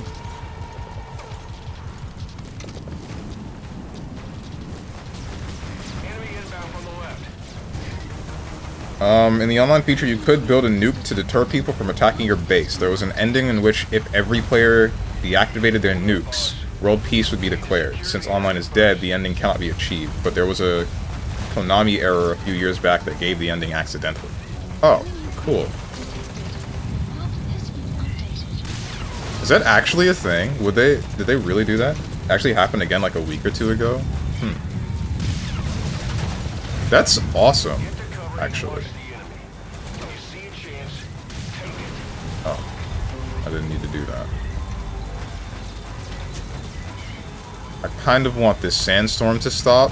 Enemy inbound from the left. In the online feature, you could build a nuke to deter people from attacking your base. There was an ending in which, if every player deactivated their nukes, world peace would be declared. Since online is dead, the ending cannot be achieved. But there was a Konami error a few years back that gave the ending accidentally. Oh, cool. Is that actually a thing? Did they really do that? Actually happened again like a week or two ago? That's awesome, actually. Oh, I didn't need to do that. I kind of want this sandstorm to stop,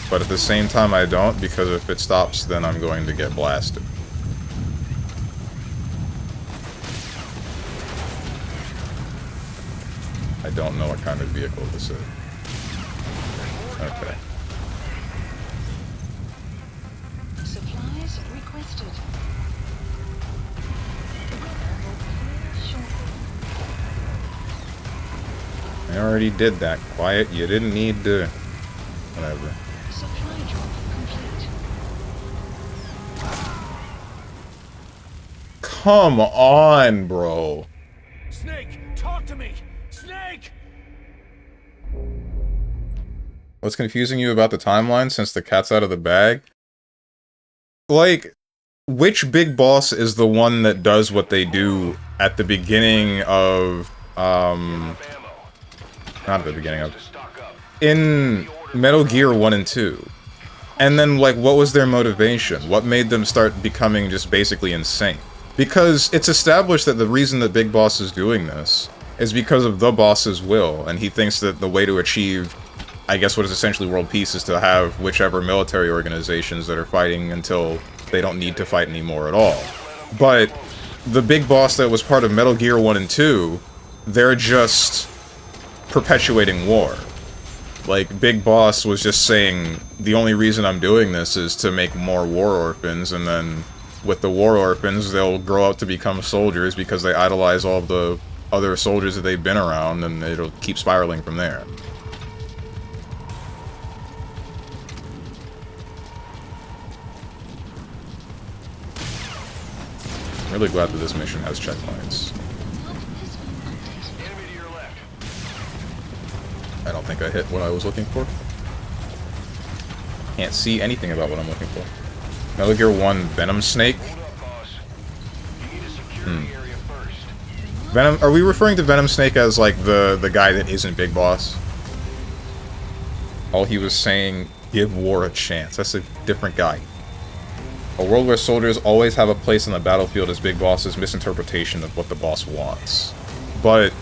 but at the same time I don't, because if it stops, then I'm going to get blasted. I don't know what kind of vehicle this is. Okay. Supplies requested. I already did that, Quiet. You didn't need to... Whatever. Supply drop complete. Come on, bro. Snake, talk to me! Snake! What's confusing you about the timeline since the cat's out of the bag? Like, which big boss is the one that does what they do at the beginning of, not at the beginning of, in Metal Gear 1 and 2? And then, like, what was their motivation? What made them start becoming just basically insane? Because it's established that the reason that Big Boss is doing this is because of the boss's will, and he thinks that the way to achieve, I guess what is essentially world peace, is to have whichever military organizations that are fighting until they don't need to fight anymore at all. But the Big Boss that was part of Metal Gear 1 and 2, they're just perpetuating war. Like, Big Boss was just saying, the only reason I'm doing this is to make more war orphans, and then with the war orphans, they'll grow up to become soldiers because they idolize all the other soldiers that they've been around, and it'll keep spiraling from there. I'm really glad that this mission has checkpoints. I don't think I hit what I was looking for. Can't see anything about what I'm looking for. Metal Gear 1 Venom Snake? Venom, are we referring to Venom Snake as, like, the guy that isn't Big Boss? All he was saying, give war a chance. That's a different guy. A world where soldiers always have a place on the battlefield is Big Boss's misinterpretation of what the boss wants. But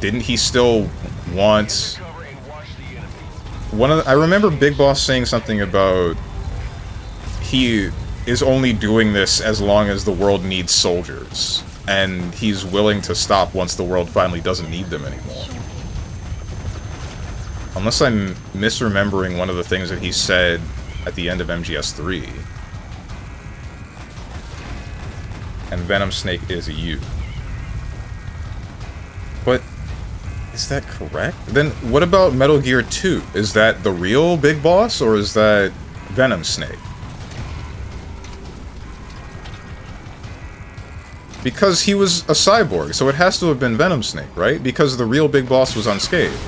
didn't he still want... I remember Big Boss saying something about he is only doing this as long as the world needs soldiers, and he's willing to stop once the world finally doesn't need them anymore. Unless I'm misremembering one of the things that he said at the end of MGS3. And Venom Snake is a U. But is that correct? Then what about Metal Gear 2? Is that the real Big Boss, or is that Venom Snake? Because he was a cyborg, so it has to have been Venom Snake, right? Because the real Big Boss was unscathed.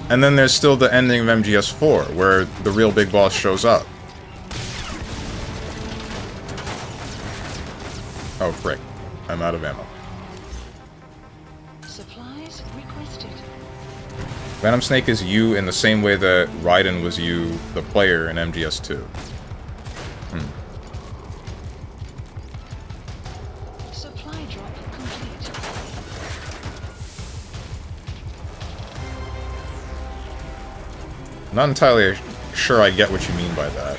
And then there's still the ending of MGS4, where the real Big Boss shows up. Oh, frick. I'm out of ammo. Supplies requested. Venom Snake is you in the same way that Raiden was you, the player, in MGS2. Supply drop complete. Not entirely sure I get what you mean by that.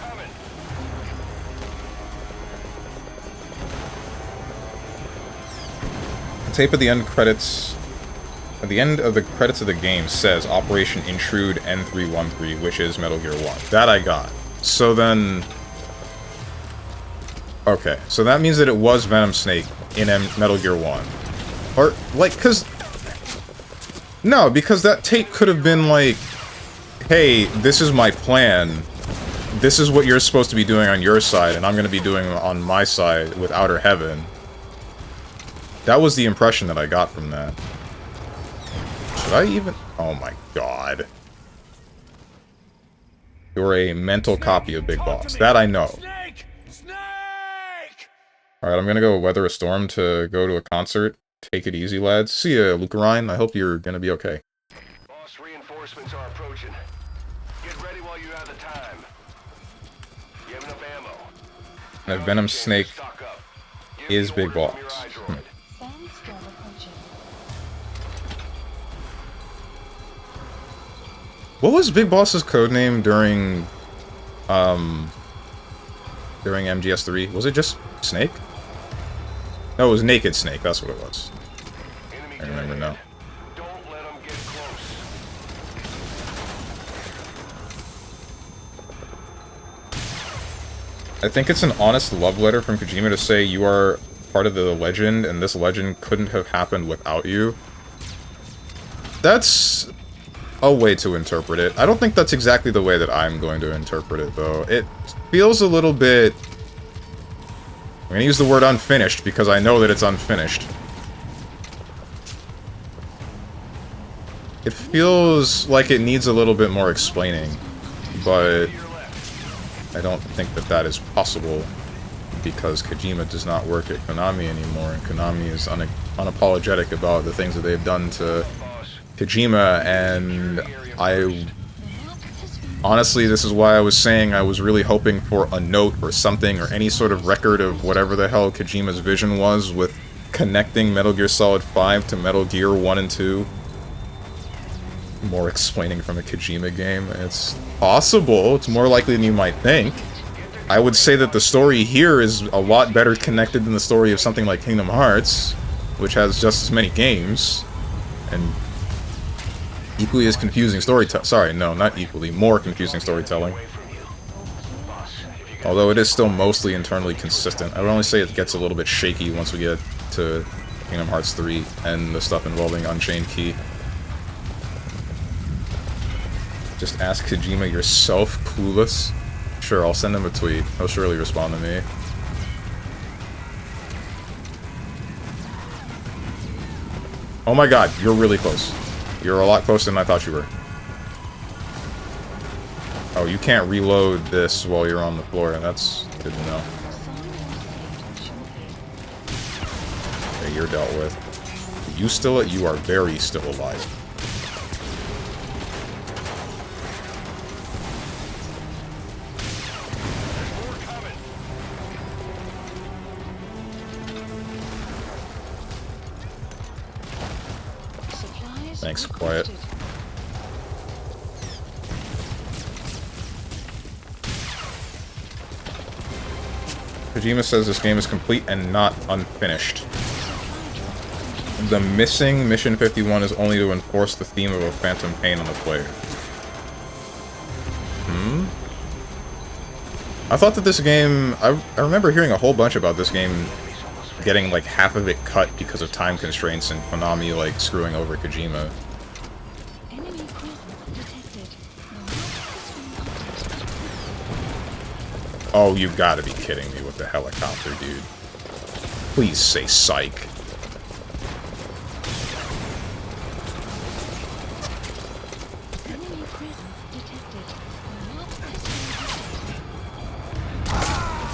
The tape at the end credits... At the end of the credits of the game says Operation Intrude N313, which is Metal Gear 1. That I got. So then... Okay, so that means that it was Venom Snake in Metal Gear 1. Or, like, cause... No, because that tape could have been like, hey, this is my plan. This is what you're supposed to be doing on your side, and I'm gonna be doing on my side with Outer Heaven. That was the impression that I got from that. Should I even... Oh my god. You're a mental copy of Big Boss. That I know. Alright, I'm gonna go weather a storm to go to a concert. Take it easy, lads. See ya, Lucarine. I hope you're gonna be okay. Boss, reinforcements are approaching. Get ready while you have the time. You have enough ammo. And a Venom Snake is Big Boss. What was Big Boss's codename during MGS3? Was it just Snake? No, it was Naked Snake, that's what it was. I remember now. Don't let them get close. I think it's an honest love letter from Kojima to say you are part of the legend, and this legend couldn't have happened without you. That's a way to interpret it. I don't think that's exactly the way that I'm going to interpret it, though. It feels a little bit... I'm gonna use the word unfinished, because I know that it's unfinished. It feels like it needs a little bit more explaining, but I don't think that that is possible because Kojima does not work at Konami anymore, and Konami is unapologetic about the things that they've done to Kojima, and honestly, this is why I was saying I was really hoping for a note or something or any sort of record of whatever the hell Kojima's vision was with connecting Metal Gear Solid 5 to Metal Gear 1 and 2. More explaining from a Kojima game. It's possible. It's more likely than you might think. I would say that the story here is a lot better connected than the story of something like Kingdom Hearts, which has just as many games, and equally as confusing storytelling. Sorry, no, not equally. More confusing storytelling. Although it is still mostly internally consistent. I would only say it gets a little bit shaky once we get to Kingdom Hearts 3 and the stuff involving Unchained Key. Just ask Kojima yourself, clueless? Sure, I'll send him a tweet. He'll surely respond to me. Oh my god, you're really close. You're a lot closer than I thought you were. Oh, you can't reload this while you're on the floor. That's good to know. Okay, you're dealt with. You are very still alive. Thanks, quiet. Kojima says this game is complete and not unfinished. The missing Mission 51 is only to enforce the theme of a phantom pain on the player. I thought that this game... I remember hearing a whole bunch about this game getting like half of it cut because of time constraints and Konami like screwing over Kojima. Oh, you gotta be kidding me with the helicopter, dude. Please say psych.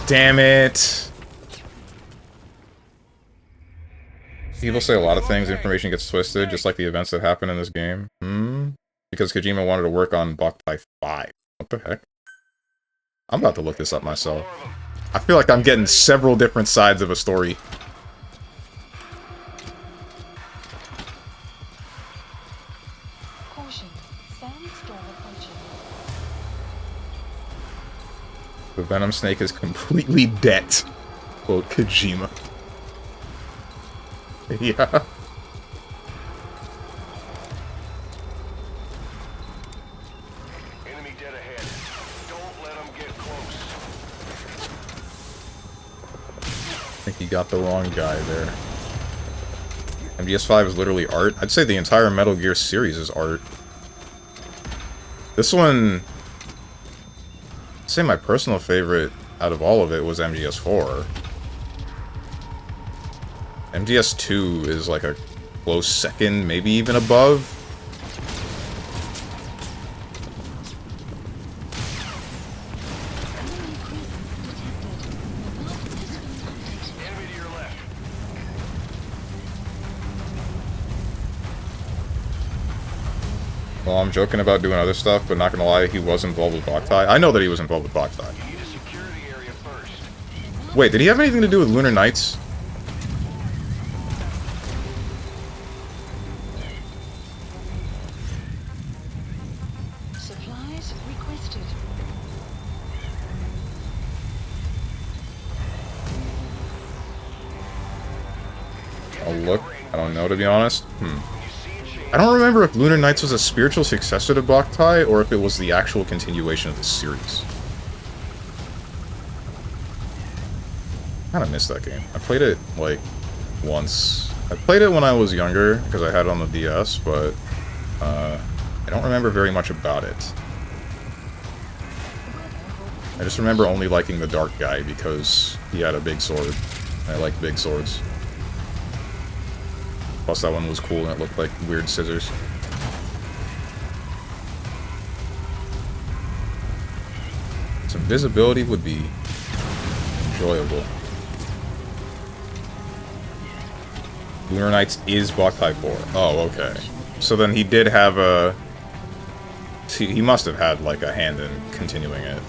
Damn it. People say a lot of things, information gets twisted, just like the events that happen in this game. Because Kojima wanted to work on Boktai 5. What the heck? I'm about to look this up myself. I feel like I'm getting several different sides of a story. Caution. Sandstorm approaching. The Venom Snake is completely dead. Quote Kojima. Yeah. Enemy dead ahead. Don't let them get close. I think he got the wrong guy there. MGS5 is literally art. I'd say the entire Metal Gear series is art. This one... I'd say my personal favorite out of all of it was MGS4. MGS2 is like a close second, maybe even above. Enemy to your left. Well, I'm joking about doing other stuff, but not gonna lie, he was involved with Boktai. I know that he was involved with Boktai. You need to secure the area first. Wait, did he have anything to do with Lunar Knights? Supplies requested. I'll look. I don't know, to be honest. I don't remember if Lunar Knights was a spiritual successor to Boktai, or if it was the actual continuation of the series. I kind of missed that game. I played it, like, once. I played it when I was younger, because I had it on the DS, but I don't remember very much about it. I just remember only liking the dark guy, because he had a big sword. I like big swords. Plus that one was cool and it looked like weird scissors. Some visibility would be enjoyable. Lunar Knights is block type 4. Oh, okay. So then he did have a... He must have had, like, a hand in continuing it.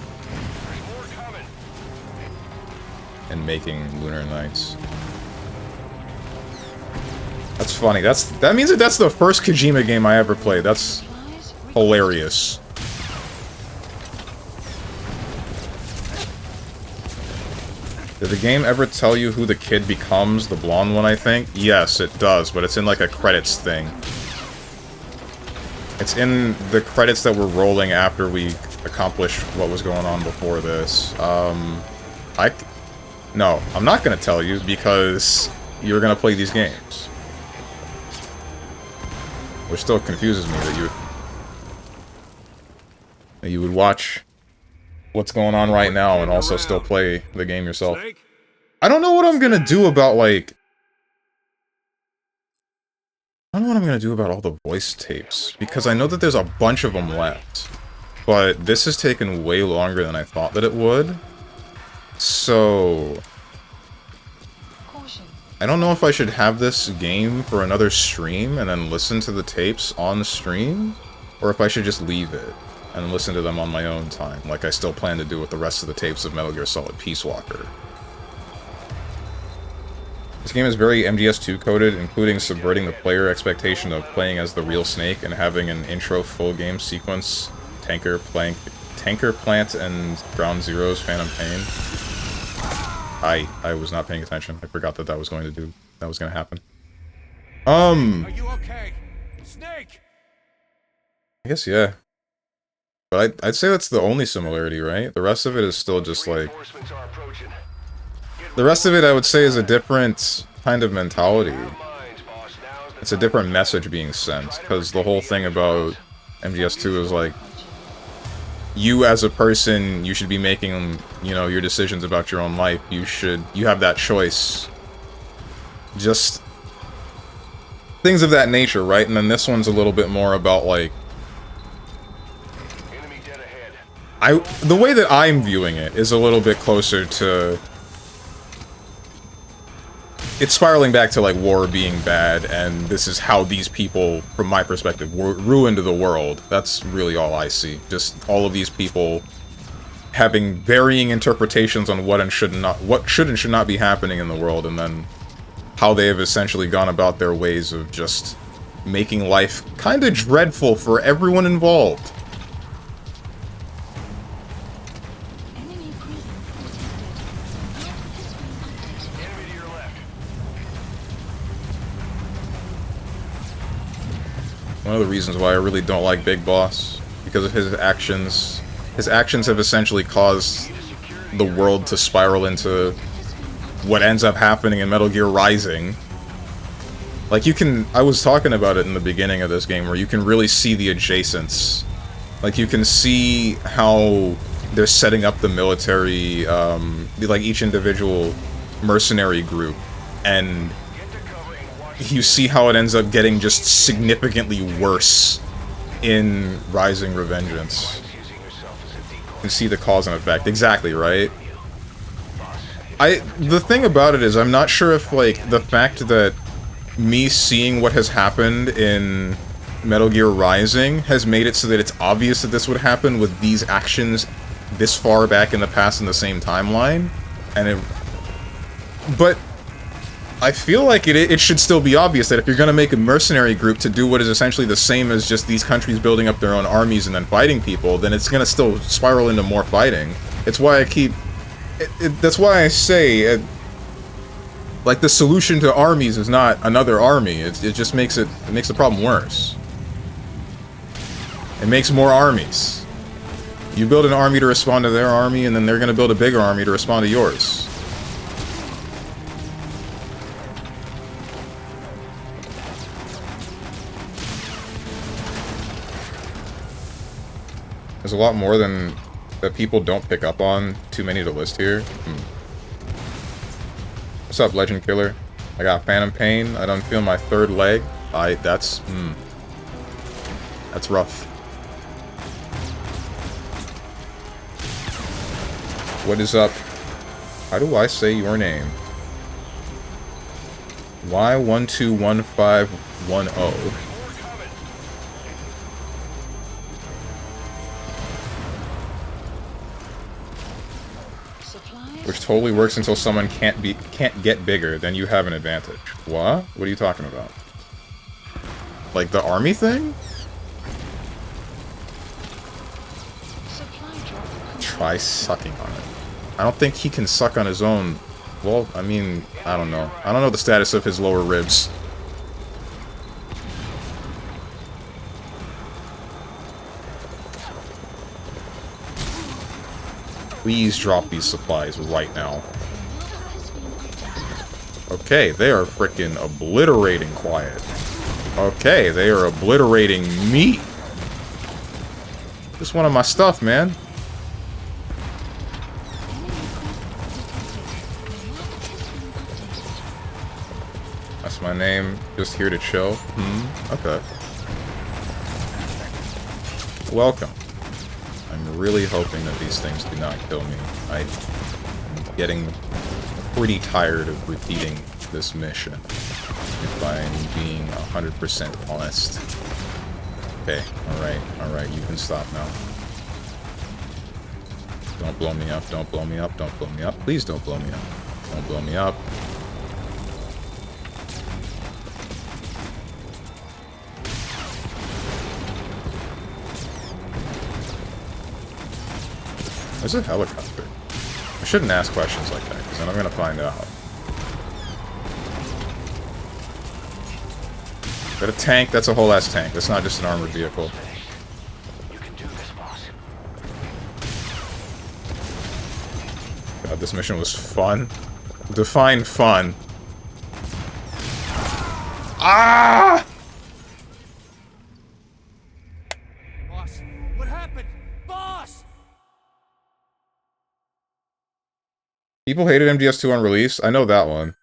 And making Lunar Knights. That's funny. That means that that's the first Kojima game I ever played. That's hilarious. Did the game ever tell you who the kid becomes? The blonde one, I think? Yes, it does, but it's in like a credits thing. It's in the credits that were rolling after we accomplished what was going on before this. No, I'm not gonna tell you because you're gonna play these games. Which still confuses me that you would watch what's going on right now and also still play the game yourself. I don't know what I'm gonna do about, like... I don't know what I'm gonna do about all the voice tapes, because I know that there's a bunch of them left. But this has taken way longer than I thought that it would. So... I don't know if I should have this game for another stream and then listen to the tapes on the stream, or if I should just leave it and listen to them on my own time, like I still plan to do with the rest of the tapes of Metal Gear Solid Peace Walker. This game is very MGS2 coded, including subverting the player expectation of playing as the real Snake and having an intro full game sequence, Tanker, Plant, and Ground Zero's Phantom Pain. I was not paying attention. I forgot that was going to happen. Are you okay? Snake! I guess, yeah. But I'd say that's the only similarity, right? The rest of it is still just like... The rest of it, I would say, is a different kind of mentality. It's a different message being sent, because the whole thing about MGS2 is like, you as a person, you should be making, you know, your decisions about your own life. You have that choice. Just things of that nature, right? And then this one's a little bit more about, like, the way that I'm viewing it is a little bit closer to... It's spiraling back to, like, war being bad, and this is how these people, from my perspective, ruined the world. That's really all I see. Just all of these people having varying interpretations on what should and should not be happening in the world, and then how they have essentially gone about their ways of just making life kind of dreadful for everyone involved. One of the reasons why I really don't like Big Boss, because of his actions. His actions have essentially caused the world to spiral into what ends up happening in Metal Gear Rising. Like, I was talking about it in the beginning of this game, where you can really see the adjacents. Like, you can see how they're setting up the military, like, each individual mercenary group, and you see how it ends up getting just significantly worse in Rising Revengeance. You can see the cause and effect. Exactly, right? The thing about it is, I'm not sure if, like, the fact that me seeing what has happened in Metal Gear Rising has made it so that it's obvious that this would happen with these actions this far back in the past in the same timeline. But I feel like it should still be obvious that if you're going to make a mercenary group to do what is essentially the same as just these countries building up their own armies and then fighting people, then it's going to still spiral into more fighting. It's why I keep... that's why I say, like, the solution to armies is not another army. It just makes makes the problem worse. It makes more armies. You build an army to respond to their army, and then they're going to build a bigger army to respond to yours. There's a lot more than that people don't pick up on. Too many to list here. What's up, Legend Killer? I got Phantom Pain. I don't feel my third leg. That's rough. What is up? How do I say your name? Y121510. Which totally works until someone can't get bigger, then you have an advantage. What? What are you talking about? Like the army thing? Try sucking on it. I don't think he can suck on his own. Well, I mean, I don't know. I don't know the status of his lower ribs. Please drop these supplies right now. Okay, they are frickin' obliterating quiet. Okay, they are obliterating me. Just one of my stuff, man. That's my name. Just here to chill. Okay. Welcome. I'm really hoping that these things do not kill me. I'm getting pretty tired of repeating this mission, if I'm being 100% honest. Okay, alright, you can stop now. Don't blow me up, don't blow me up, don't blow me up. Please don't blow me up. Don't blow me up. There's a helicopter. I shouldn't ask questions like that, because then I'm gonna find out. Is that a tank? That's a whole ass tank. That's not just an armored vehicle. God, this mission was fun. Define fun. Ah! Boss, what happened? Boss! People hated MGS2 on release. I know that one.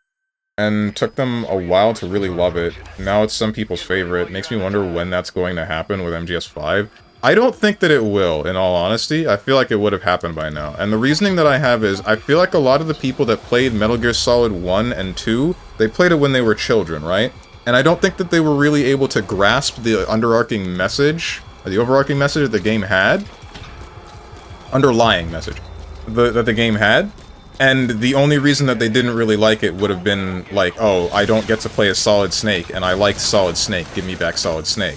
And took them a while to really love it. Now it's some people's favorite. Makes me wonder when that's going to happen with MGS5. I don't think that it will, in all honesty. I feel like it would have happened by now. And the reasoning that I have is, I feel like a lot of the people that played Metal Gear Solid 1 and 2, they played it when they were children, right? And I don't think that they were really able to grasp the underarching message, or the overarching message that the game had. Underlying message that the game had. And the only reason that they didn't really like it would have been like, oh, I don't get to play as Solid Snake, and I liked Solid Snake, give me back Solid Snake.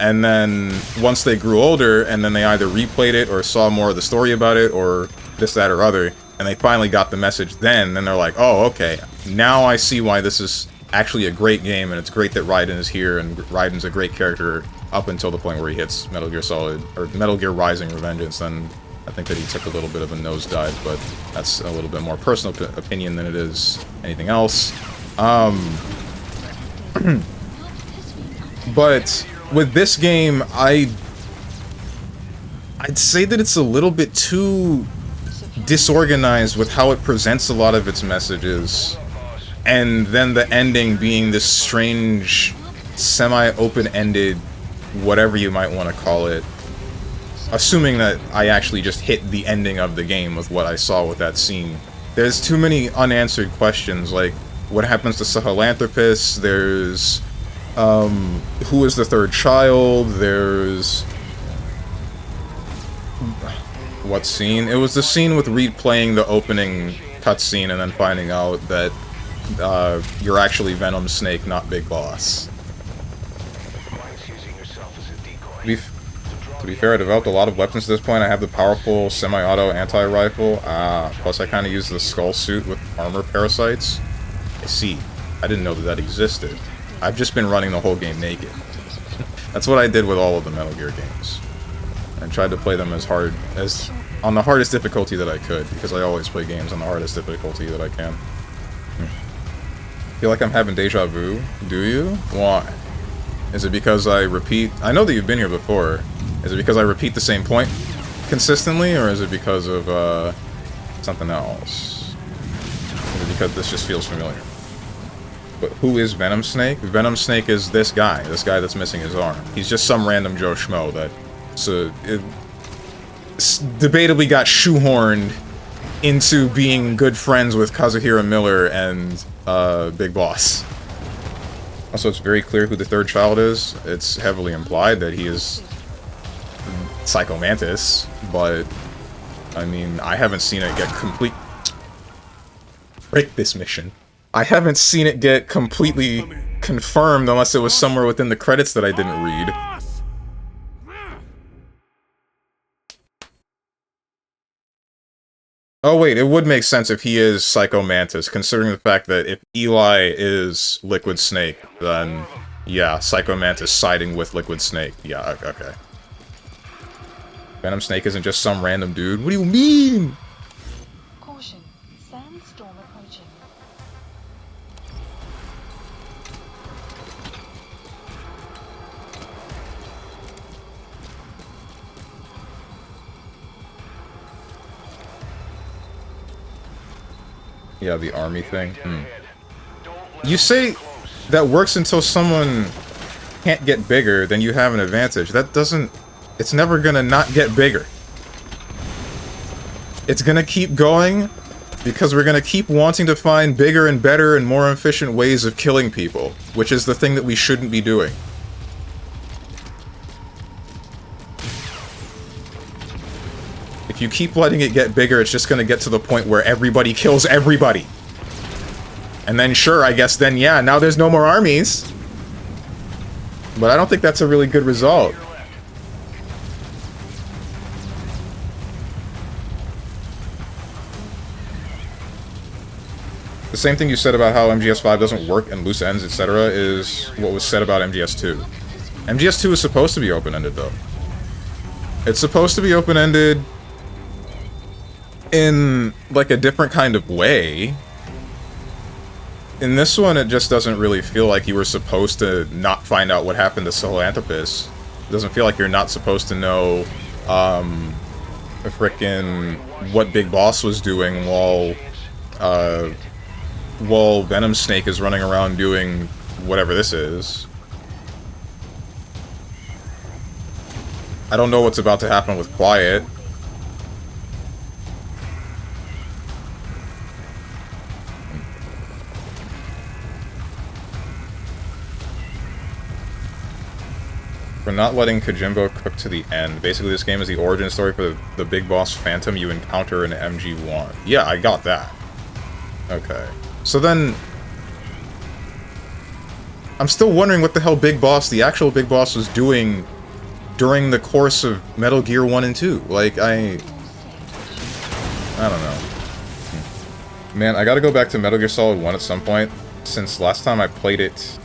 And then, once they grew older, and then they either replayed it, or saw more of the story about it, or this, that, or other, and they finally got the message then they're like, oh, okay, now I see why this is actually a great game, and it's great that Raiden is here, and Raiden's a great character up until the point where he hits Metal Gear Solid, or Metal Gear Rising Revengeance, then I think that he took a little bit of a nosedive, but that's a little bit more personal opinion than it is anything else. But with this game, I'd say that it's a little bit too disorganized with how it presents a lot of its messages, and then the ending being this strange, semi-open-ended, whatever you might want to call it. Assuming that I actually just hit the ending of the game with what I saw with that scene. There's too many unanswered questions, like, what happens to Sahelanthropus? There's, who is the third child? There's... What scene? It was the scene with Reed playing the opening cutscene and then finding out that, you're actually Venom Snake, not Big Boss. To be fair, I developed a lot of weapons at this point. I have the powerful semi-auto anti-rifle. Plus I kind of use the skull suit with armor parasites. I see. I didn't know that that existed. I've just been running the whole game naked. That's what I did with all of the Metal Gear games. I tried to play them on the hardest difficulty that I could, because I always play games on the hardest difficulty that I can. Feel like I'm having deja vu? Do you? Why? Is it because I repeat... I know that you've been here before. Is it because I repeat the same point consistently, or is it because of, something else? Is it because this just feels familiar? But who is Venom Snake? Venom Snake is this guy that's missing his arm. He's just some random Joe Schmo that debatably got shoehorned into being good friends with Kazuhira Miller and Big Boss. Also, it's very clear who the third child is. It's heavily implied that he is Psycho Mantis, but I mean, I haven't seen it get complete. Break this mission. I haven't seen it get completely confirmed unless it was somewhere within the credits that I didn't read. Oh wait, it would make sense if he is Psycho Mantis, considering the fact that if Eli is Liquid Snake, then yeah, Psycho Mantis siding with Liquid Snake. Yeah, okay. Venom Snake isn't just some random dude. What do you mean? Caution. Sandstorm approaching. Yeah, the army thing. You say that works until someone can't get bigger, then you have an advantage. That doesn't... It's never gonna not get bigger. It's gonna keep going because we're gonna keep wanting to find bigger and better and more efficient ways of killing people, which is the thing that we shouldn't be doing. If you keep letting it get bigger, it's just gonna get to the point where everybody kills everybody. And then sure, I guess then yeah, now there's no more armies. But I don't think that's a really good result. The same thing you said about how MGS5 doesn't work and loose ends, etc. is what was said about MGS2. MGS2 is supposed to be open-ended, though. It's supposed to be open-ended in, like, a different kind of way. In this one, it just doesn't really feel like you were supposed to not find out what happened to Sahelanthropus. It doesn't feel like you're not supposed to know, frickin' what Big Boss was doing while Venom Snake is running around doing whatever this is. I don't know what's about to happen with Quiet. For not letting Kojimbo cook to the end. Basically, this game is the origin story for the Big Boss Phantom you encounter in MG1. Yeah, I got that. Okay. So then... I'm still wondering what the hell Big Boss, the actual Big Boss, was doing during the course of Metal Gear 1 and 2. Like, I don't know. Man, I gotta go back to Metal Gear Solid 1 at some point, since last time I played it,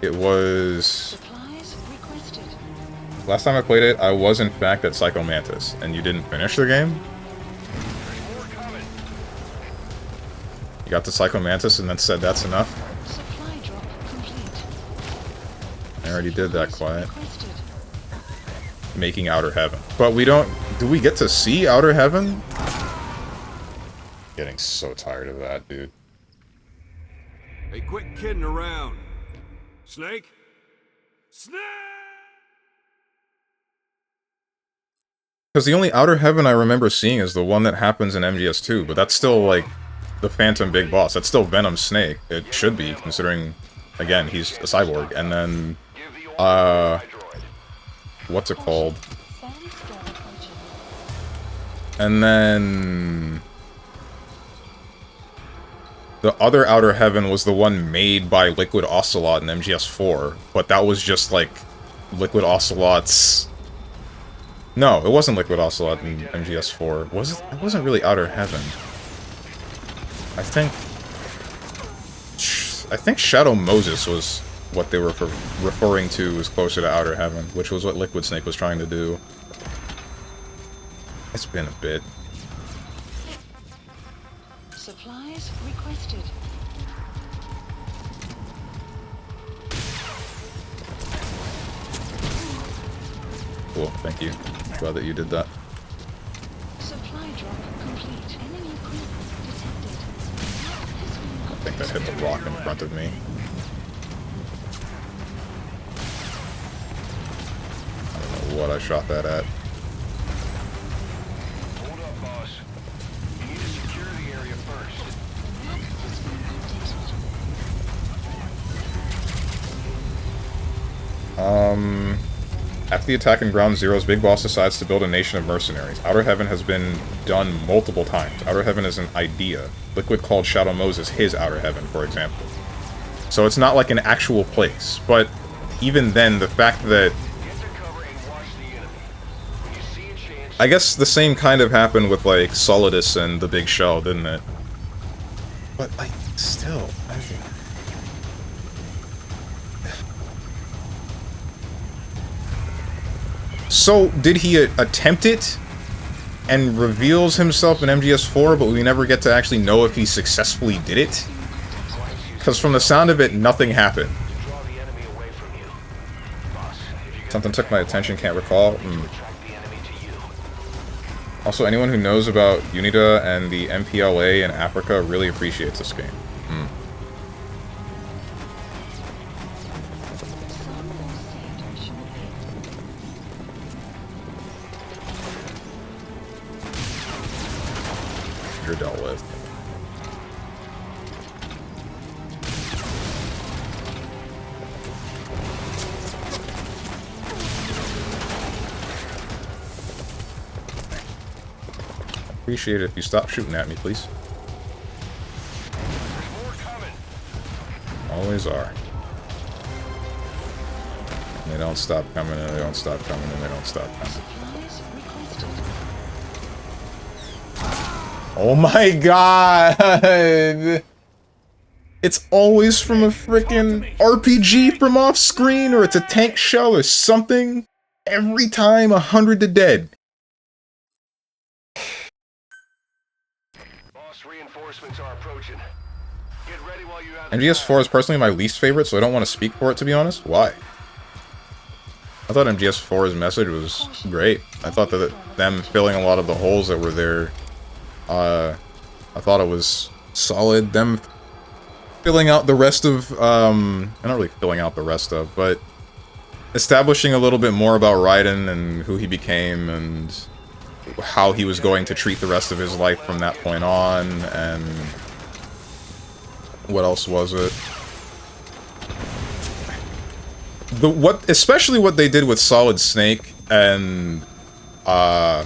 it was... Last time I played it, I was in fact at Psycho Mantis, and you didn't finish the game? You got to Psycho Mantis and then said that's enough? I already did that, Quiet. Making Outer Heaven. But we don't... Do we get to see Outer Heaven? Getting so tired of that, dude. Hey, quit kidding around. Snake? Snake! Because the only Outer Heaven I remember seeing is the one that happens in MGS2, but that's still, like, the Phantom Big Boss. That's still Venom Snake. It should be, considering, again, he's a cyborg. And then, what's it called? And then... The other Outer Heaven was the one made by Liquid Ocelot in MGS4, but that was just, like, Liquid Ocelot's... No, it wasn't Liquid Ocelot in MGS4. Was it? It wasn't really Outer Heaven. I think Shadow Moses was what they were referring to as closer to Outer Heaven, which was what Liquid Snake was trying to do. It's been a bit. Supplies requested. Cool, thank you. Glad that you did that. Supply drop complete. Enemy equipment detected. I think that hit the rock in front of me. I don't know what I shot that at. Hold up, boss. You need to After the attack in Ground Zeroes, Big Boss decides to build a nation of mercenaries. Outer Heaven has been done multiple times. Outer Heaven is an idea. Liquid called Shadow Moses his Outer Heaven, for example. So it's not like an actual place. But even then, the fact that... I guess the same kind of happened with, like, Solidus and the Big Shell, didn't it? But, like, still... So, did he attempt it and reveals himself in MGS4, but we never get to actually know if he successfully did it? Because from the sound of it, nothing happened. Something took my attention, can't recall. Also, anyone who knows about UNITA and the MPLA in Africa really appreciates this game. You're dealt with. Appreciate it if you stop shooting at me, please. Always are. And they don't stop coming, and they don't stop coming, and they don't stop coming. Oh my god! It's always from a frickin' RPG from off screen, or it's a tank shell or something. Every time, 100 to dead. Boss, reinforcements are approaching. Get ready while you have MGS4 is personally my least favorite, so I don't want to speak for it, to be honest. Why? I thought MGS4's message was great. I thought that them filling a lot of the holes that were there, I thought it was solid. Them filling out the rest of, not really filling out the rest of, but establishing a little bit more about Raiden and who he became and how he was going to treat the rest of his life from that point on, and what else was it? Especially what they did with Solid Snake and Otacon.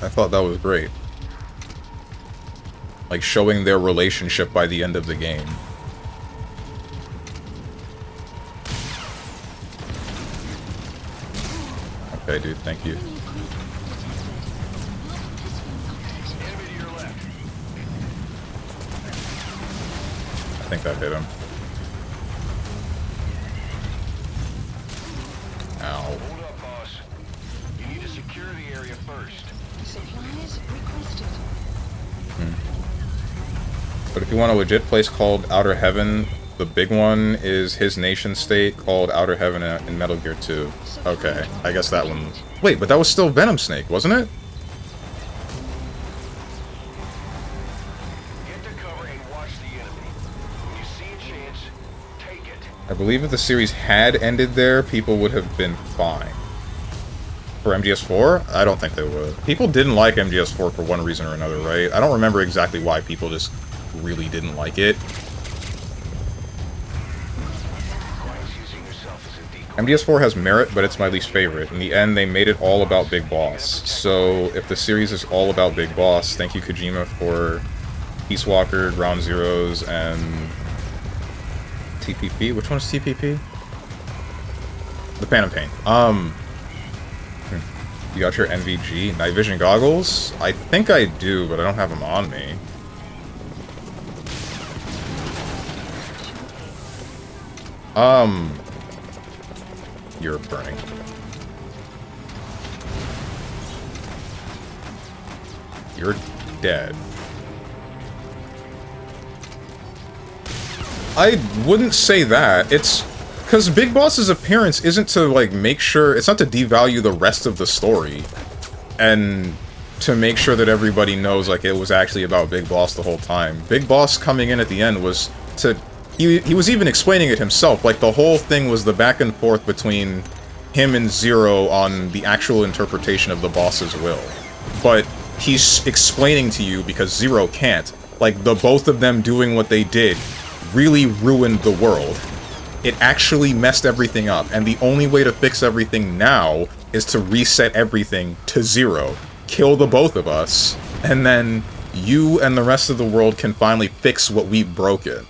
I thought that was great. Like, showing their relationship by the end of the game. Okay, dude, thank you. I think that hit him. Ow. Hold up, boss. You need to secure the area first. Supplies requested. But if you want a legit place called Outer Heaven, the big one is his nation state called Outer Heaven in Metal Gear 2. Okay, I guess that one... Wait, but that was still Venom Snake, wasn't it? Get to cover and watch the enemy. When you see a chance, take it. I believe if the series had ended there, people would have been fine. For MGS4? I don't think they would. People didn't like MGS4 for one reason or another, right? I don't remember exactly why people just really didn't like it. MGS4 has merit, but it's my least favorite. In the end, they made it all about Big Boss. So, if the series is all about Big Boss, thank you Kojima for Peace Walker, Ground Zeroes, and TPP? Which one is TPP? The Phantom Pain. You got your NVG? Night Vision Goggles? I think I do, but I don't have them on me. You're burning. You're dead. I wouldn't say that. It's because Big Boss's appearance isn't to, like, make sure... It's not to devalue the rest of the story. And to make sure that everybody knows, like, it was actually about Big Boss the whole time. Big Boss coming in at the end was to... He was even explaining it himself. Like, the whole thing was the back and forth between him and Zero on the actual interpretation of the boss's will. But he's explaining to you, because Zero can't, like, the both of them doing what they did really ruined the world. It actually messed everything up, and the only way to fix everything now is to reset everything to 0. Kill the both of us, and then you and the rest of the world can finally fix what we broke it.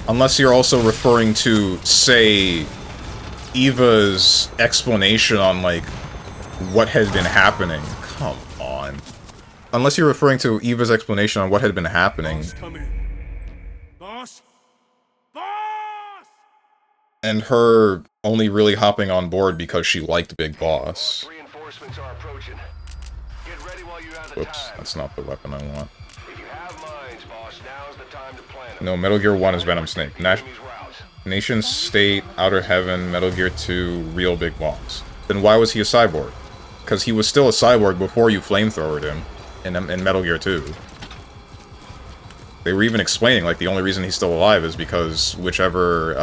Unless you're also referring to, say, Eva's explanation on, like, what had been happening. Come on. Unless you're referring to Eva's explanation on what had been happening. Boss, come in. Boss? Boss! And her only really hopping on board because she liked Big Boss. Reinforcements are approaching. Get ready while you have the Whoops, time. that's not the weapon I want. If you have mines, boss, now's the time to plan them. No, Metal Gear 1 is Venom Snake. Enemy's route. Nation State, Outer Heaven, Metal Gear 2, Real Big Boss. Then why was he a cyborg? Because he was still a cyborg before you flamethrowered him in Metal Gear 2. They were even explaining, like, the only reason he's still alive is because whichever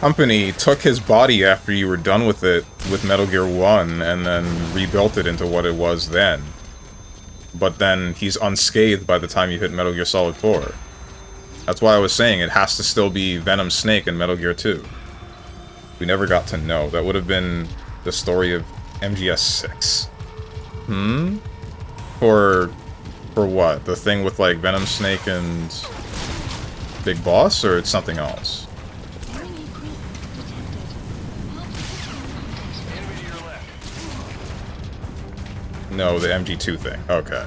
company took his body after you were done with it with Metal Gear 1 and then rebuilt it into what it was then. But then he's unscathed by the time you hit Metal Gear Solid 4. That's why I was saying it has to still be Venom Snake in Metal Gear 2. We never got to know. That would have been the story of MGS6. For what? The thing with, like, Venom Snake and Big Boss, or it's something else? No, the MG2 thing. Okay.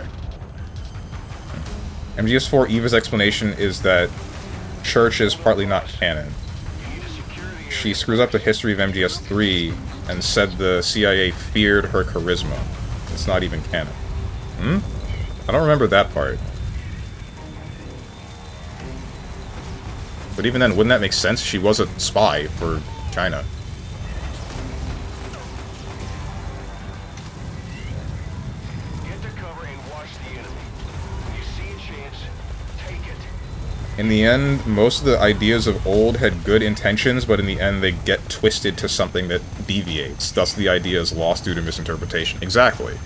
MGS4 Eva's explanation is that Church is partly not canon. She screws up the history of MGS3 and said the CIA feared her charisma. It's not even canon. I don't remember that part. But even then, wouldn't that make sense? She was a spy for China. In the end, most of the ideas of old had good intentions, but in the end they get twisted to something that deviates. Thus the idea is lost due to misinterpretation. Exactly.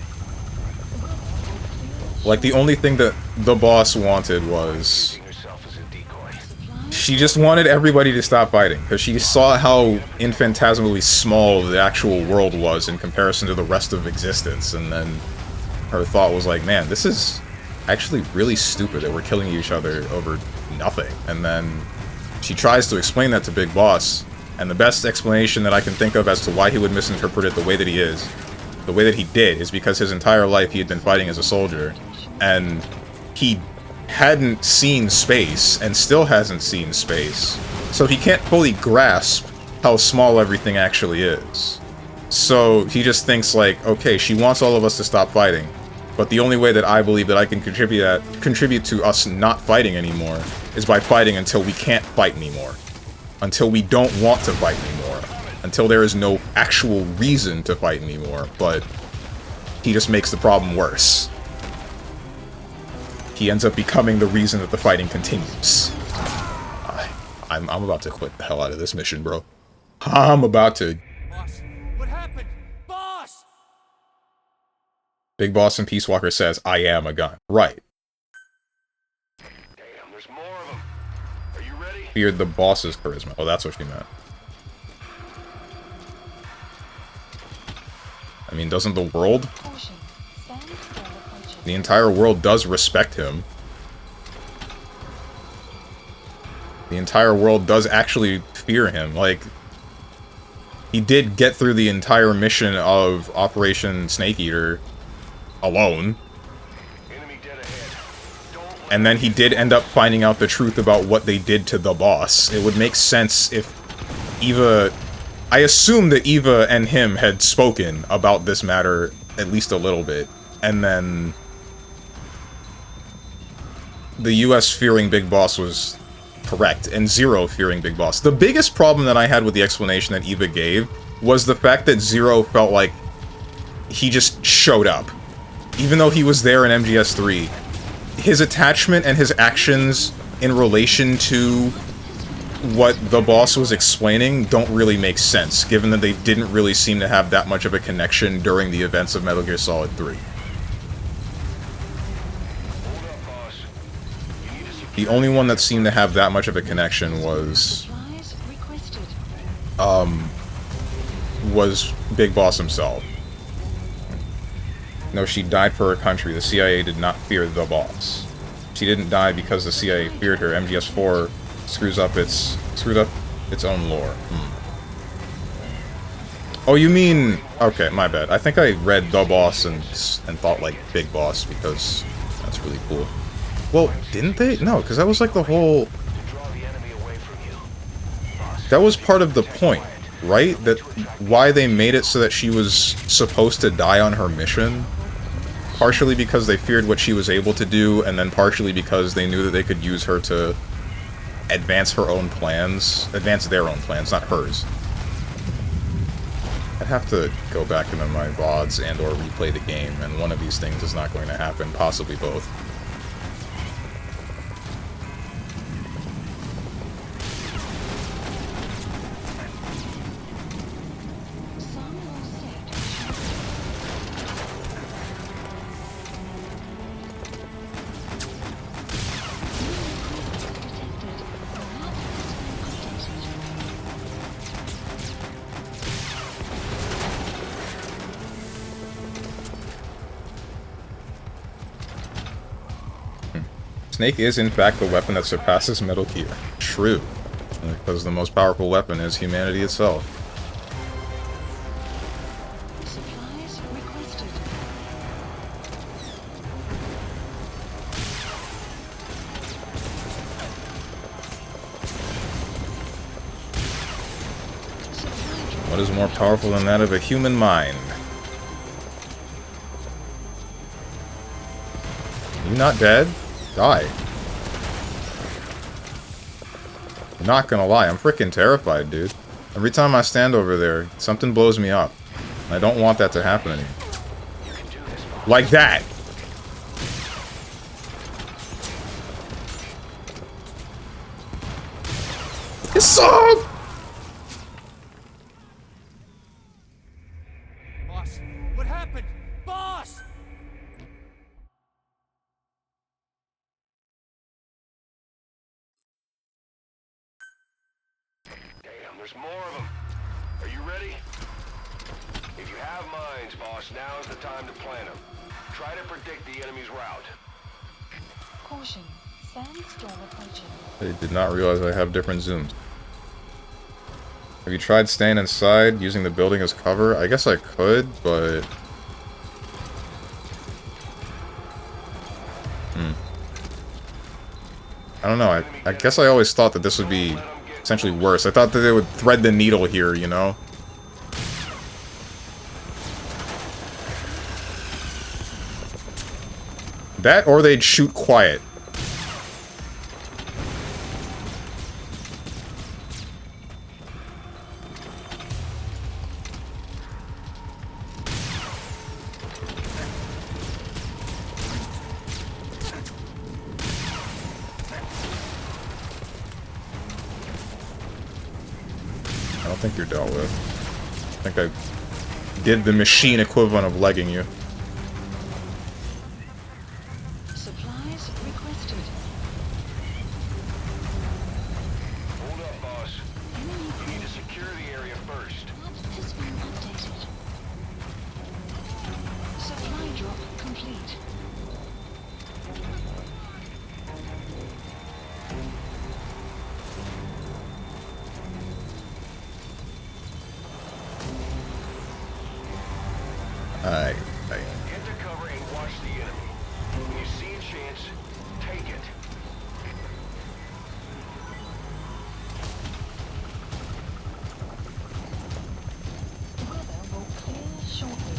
Like, the only thing that the boss wanted was... she just wanted everybody to stop fighting, because she saw how infinitesimally small the actual world was in comparison to the rest of existence, and then her thought was like, man, this is actually really stupid that we're killing each other over nothing. And then she tries to explain that to Big Boss, and the best explanation that I can think of as to why he would misinterpret it the way that he did, is because his entire life he had been fighting as a soldier, and he hadn't seen space, and still hasn't seen space, so he can't fully grasp how small everything actually is. So he just thinks like, okay, she wants all of us to stop fighting, but the only way that I believe that I can contribute to us not fighting anymore is by fighting until we can't fight anymore. Until we don't want to fight anymore. Until there is no actual reason to fight anymore, but he just makes the problem worse. He ends up becoming the reason that the fighting continues. I'm about to quit the hell out of this mission, bro. I'm about to... Boss, what happened? Boss! Big Boss in Peace Walker says, I am a gun. Right. Damn, there's more of them. Are you ready? Feared the boss's charisma. Oh, that's what she meant. I mean, doesn't the world? The entire world does respect him. The entire world does actually fear him. Like, he did get through the entire mission of Operation Snake Eater alone. And then he did end up finding out the truth about what they did to the boss. It would make sense if Eva... I assume that Eva and him had spoken about this matter at least a little bit. And then... the US fearing Big Boss was correct, and Zero fearing Big Boss. The biggest problem that I had with the explanation that Eva gave was the fact that Zero felt like he just showed up. Even though he was there in MGS3, his attachment and his actions in relation to what the boss was explaining don't really make sense, given that they didn't really seem to have that much of a connection during the events of Metal Gear Solid 3. The only one that seemed to have that much of a connection was Big Boss himself. No, she died for her country. The CIA did not fear the boss. She didn't die because the CIA feared her. MGS4 screwed up its own lore. Oh, you mean... Okay, my bad. I think I read The Boss and thought, like, Big Boss, because that's really cool. Well, didn't they? No, because that was, like, the whole... That was part of the point, right? That why they made it so that she was supposed to die on her mission? Partially because they feared what she was able to do, and then partially because they knew that they could use her to advance her own plans. Advance their own plans, not hers. I'd have to go back into my VODs and or replay the game, and one of these things is not going to happen, possibly both. Snake is, in fact, the weapon that surpasses Metal Gear. True. Because the most powerful weapon is humanity itself. Supplies requested. What is more powerful than that of a human mind? You not dead? Die. Not gonna lie, I'm freaking terrified, dude. Every time I stand over there, something blows me up. I don't want that to happen anymore. Like that! It's up! Boss, what happened? Boss! Damn, there's more of them. Are you ready? If you have minds, boss, now's the time to plan them. Try to predict the enemy's route. Caution. Sandstorm approaching. I did not realize I have different zooms. Have you tried staying inside, using the building as cover? I guess I could, but... I don't know, I guess I always thought that this would be essentially worse. I thought that they would thread the needle here, you know? That, or they'd shoot quiet. I don't think you're dealt with. I think I did the machine equivalent of legging you. Supplies requested. Hold up, boss. You need to secure the area first. Map has been updated. Supply drop complete. Get to cover and watch the enemy. When you see a chance, take it. Weather will clear shortly.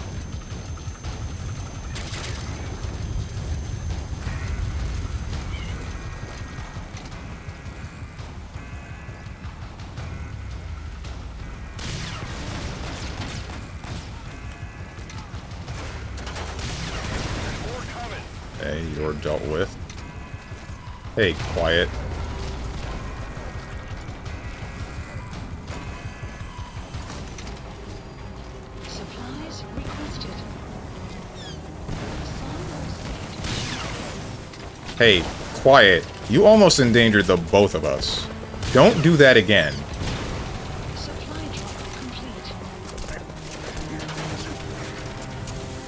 More coming. Hey, you're dealt with. Hey, quiet. Supplies requested. Hey, quiet. You almost endangered the both of us. Don't do that again. Supply drop complete.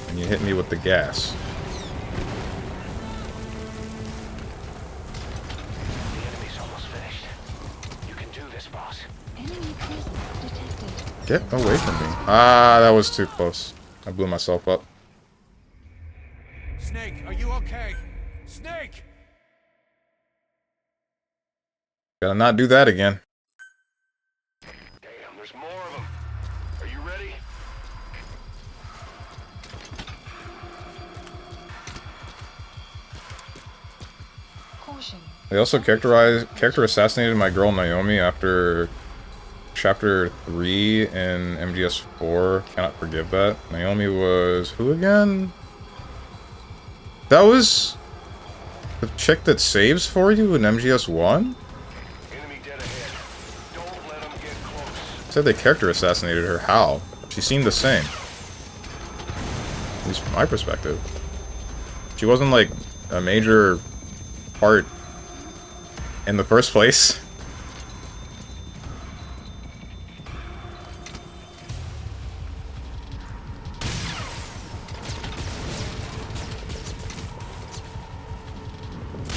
And you hit me with the gas. The enemy's almost finished. You can do this, boss. Enemy presence detected. Get away from me. Ah, that was too close. I blew myself up. Snake, are you okay? Snake! Gotta not do that again. Damn, there's more of them. Are you ready? Caution. They also character assassinated my girl Naomi after Chapter 3 in MGS4. Cannot forgive that. Naomi was... who again? That was... the chick that saves for you in MGS1? Enemy dead ahead. Don't let them get close. Said they character assassinated her. How? She seemed the same. At least from my perspective. She wasn't like a major part in the first place.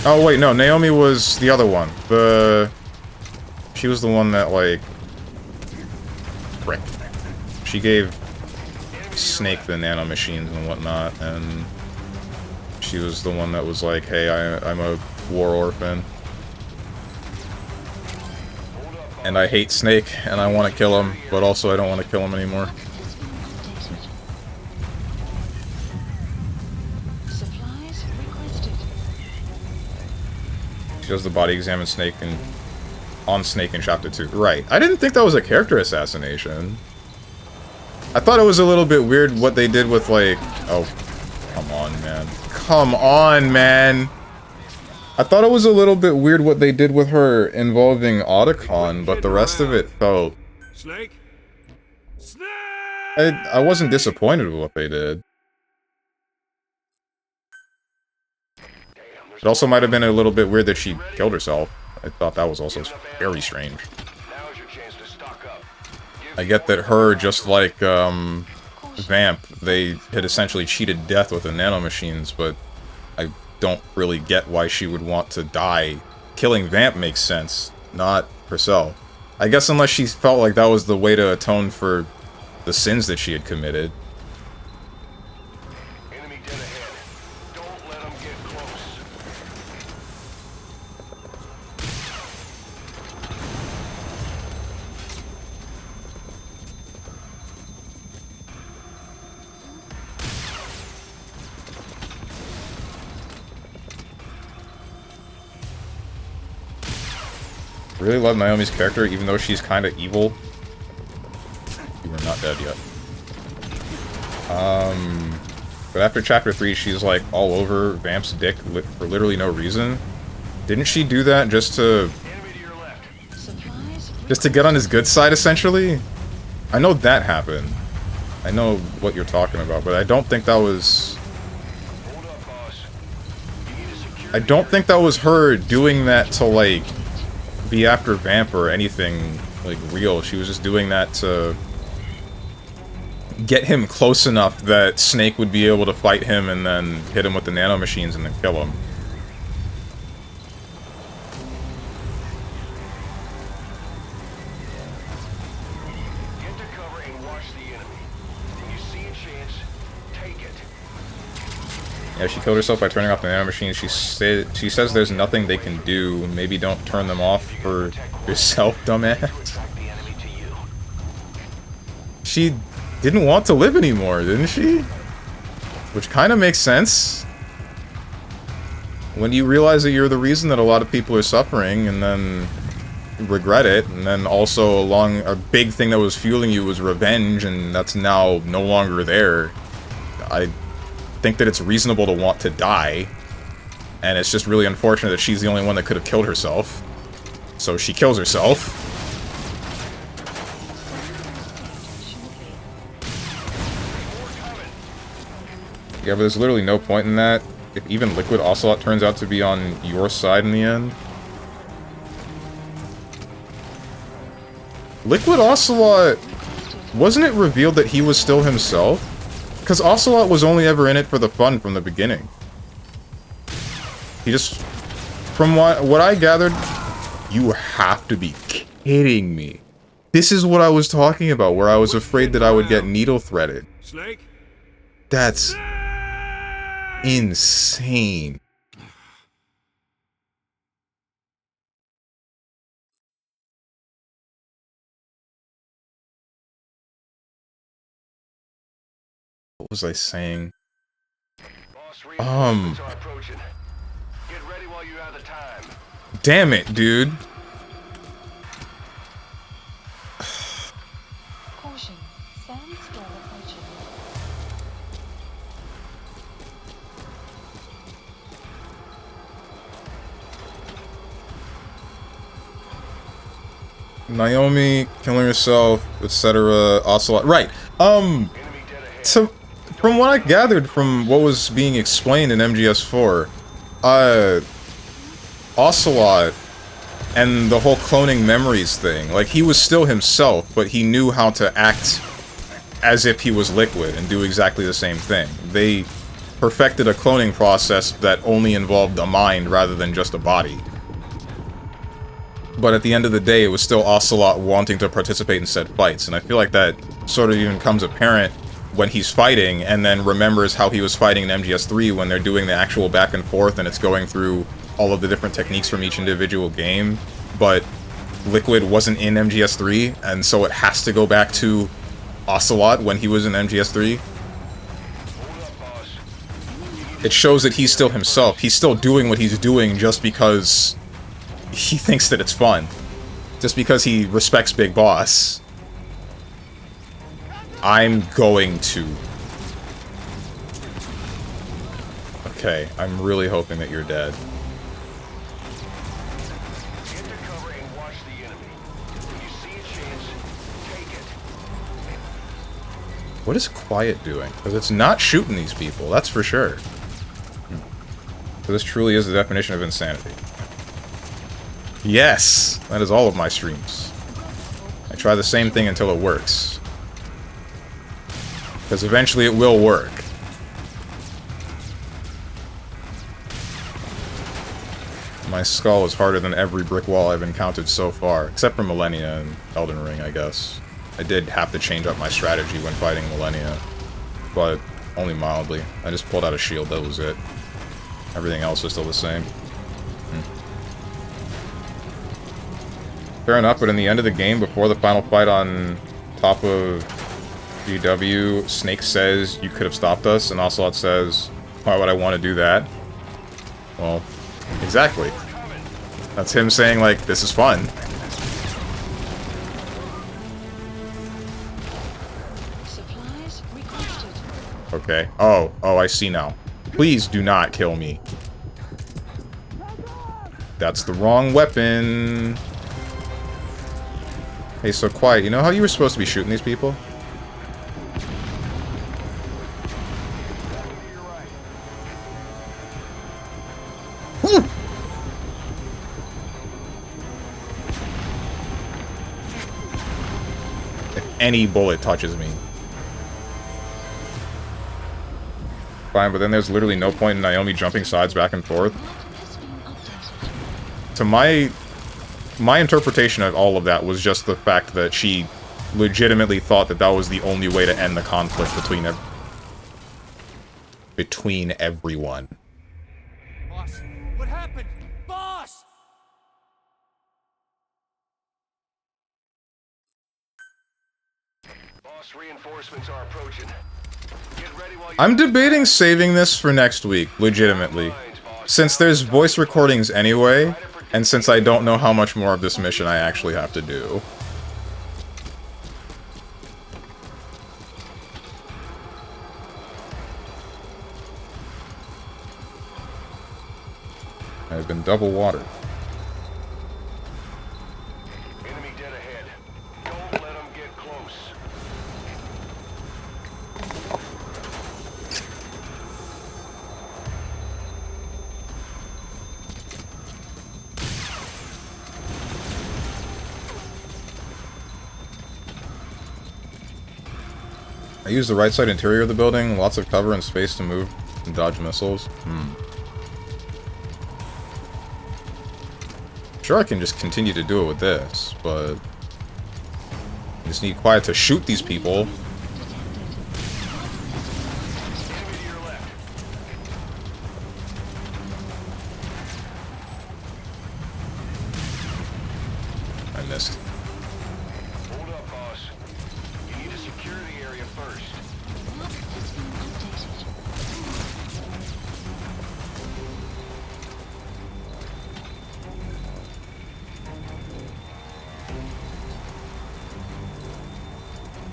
Oh wait, no, Naomi was the other one. She was the one that, like... frick. She gave Snake the nanomachines and whatnot, and she was the one that was like, hey, I'm a war orphan. And I hate Snake, and I want to kill him, but also I don't want to kill him anymore. Supplies requested. She does the body exam on Snake in Chapter 2. Right. I didn't think that was a character assassination. I thought it was a little bit weird what they did with, like... oh, come on, man. Come on, man! I thought it was a little bit weird what they did with her involving Otacon, but the rest of it felt... Snake? Snake! I wasn't disappointed with what they did. It also might have been a little bit weird that she killed herself. I thought that was also very strange. Now's your chance to stock up. I get that her, just like, Vamp, they had essentially cheated death with the nanomachines, but I don't really get why she would want to die. Killing Vamp makes sense, not herself. I guess unless she felt like that was the way to atone for the sins that she had committed. Enemy dead ahead. Don't let them get close. Really love Naomi's character, even though she's kind of evil. You were not dead yet. But after Chapter 3, she's like all over Vamp's dick for literally no reason. Didn't she do that just to... just to get on his good side, essentially? I know that happened. I know what you're talking about, but I don't think that was... I don't think that was her doing that to, like, be after Vamp or anything, like, real. She was just doing that to get him close enough that Snake would be able to fight him and then hit him with the nanomachines and then kill him. Get to cover and watch the enemy. When you see a chance, take it. Yeah, she killed herself by turning off the nanomachines. She says there's nothing they can do. Maybe don't turn them off for yourself, dumbass. She didn't want to live anymore, didn't she? Which kind of makes sense. When you realize that you're the reason that a lot of people are suffering, and then regret it, and then also a big thing that was fueling you was revenge, and that's now no longer there. I think that it's reasonable to want to die. And it's just really unfortunate that she's the only one that could have killed herself. So she kills herself. Yeah, but there's literally no point in that if even Liquid Ocelot turns out to be on your side in the end. Liquid Ocelot... Wasn't it revealed that he was still himself? Because Ocelot was only ever in it for the fun from the beginning. He just... From what I gathered... You have to be kidding me. This is what I was talking about, where I was afraid that I would get needle threaded. Snake? That's... insane. What was I saying? Damn it, dude. Caution. Sandstorm approaching. Naomi killing herself, etc. Ocelot. Right. So, from what I gathered from what was being explained in MGS4, Ocelot and the whole cloning memories thing, like, he was still himself, but he knew how to act as if he was Liquid and do exactly the same thing. They perfected a cloning process that only involved a mind rather than just a body. But at the end of the day, it was still Ocelot wanting to participate in said fights, and I feel like that sort of even becomes apparent when he's fighting, and then remembers how he was fighting in MGS3 when they're doing the actual back and forth, and it's going through all of the different techniques from each individual game, but Liquid wasn't in MGS3, and so it has to go back to Ocelot when he was in MGS3. It shows that he's still himself. He's still doing what he's doing just because he thinks that it's fun. Just because he respects Big Boss. I'm going to. Okay, I'm really hoping that you're dead. What is Quiet doing? Because it's not shooting these people, that's for sure. So this truly is the definition of insanity. Yes! That is all of my streams. I try the same thing until it works. Because eventually it will work. My skull is harder than every brick wall I've encountered so far, except for Millennia and Elden Ring, I guess. I did have to change up my strategy when fighting Millennia, but only mildly. I just pulled out a shield, that was it. Everything else was still the same. Fair enough, but in the end of the game, before the final fight on top of GW, Snake says, "You could have stopped us," and Ocelot says, "Why would I want to do that?" Well, exactly. That's him saying, like, this is fun. Supplies requested. Okay. Oh, I see now. Please do not kill me. That's the wrong weapon. Hey, so Quiet, you know how you were supposed to be shooting these people? If any bullet touches me. Fine, but then there's literally no point in Naomi jumping sides back and forth. To my interpretation of all of that was just the fact that she legitimately thought that that was the only way to end the conflict between everyone. Boss, what happened? Boss! Boss, reinforcements are approaching. Get ready while you... I'm debating saving this for next week, legitimately. Since there's voice recordings anyway, and since I don't know how much more of this mission I actually have to do. I've been double watered. Enemy dead ahead. Don't let them get close. I use the right side interior of the building, lots of cover and space to move and dodge missiles. Sure, I can just continue to do it with this, but I just need quiet to shoot these people. I missed. Hold up, boss. You need to secure the area first.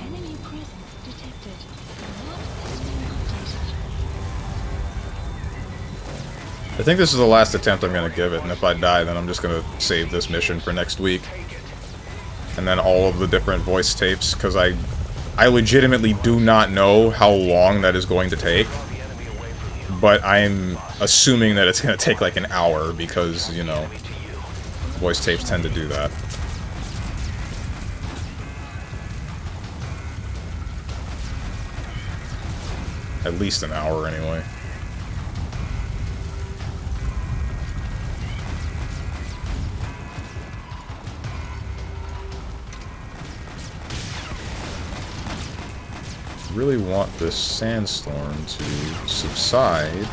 Enemy presence detected. Map has been updated. I think this is the last attempt I'm gonna give it, and if I die, then I'm just gonna save this mission for next week. And then all of the different voice tapes, because I legitimately do not know how long that is going to take. But I'm assuming that it's gonna take like an hour, because, you know, voice tapes tend to do that. At least an hour, anyway. Really want this sandstorm to subside.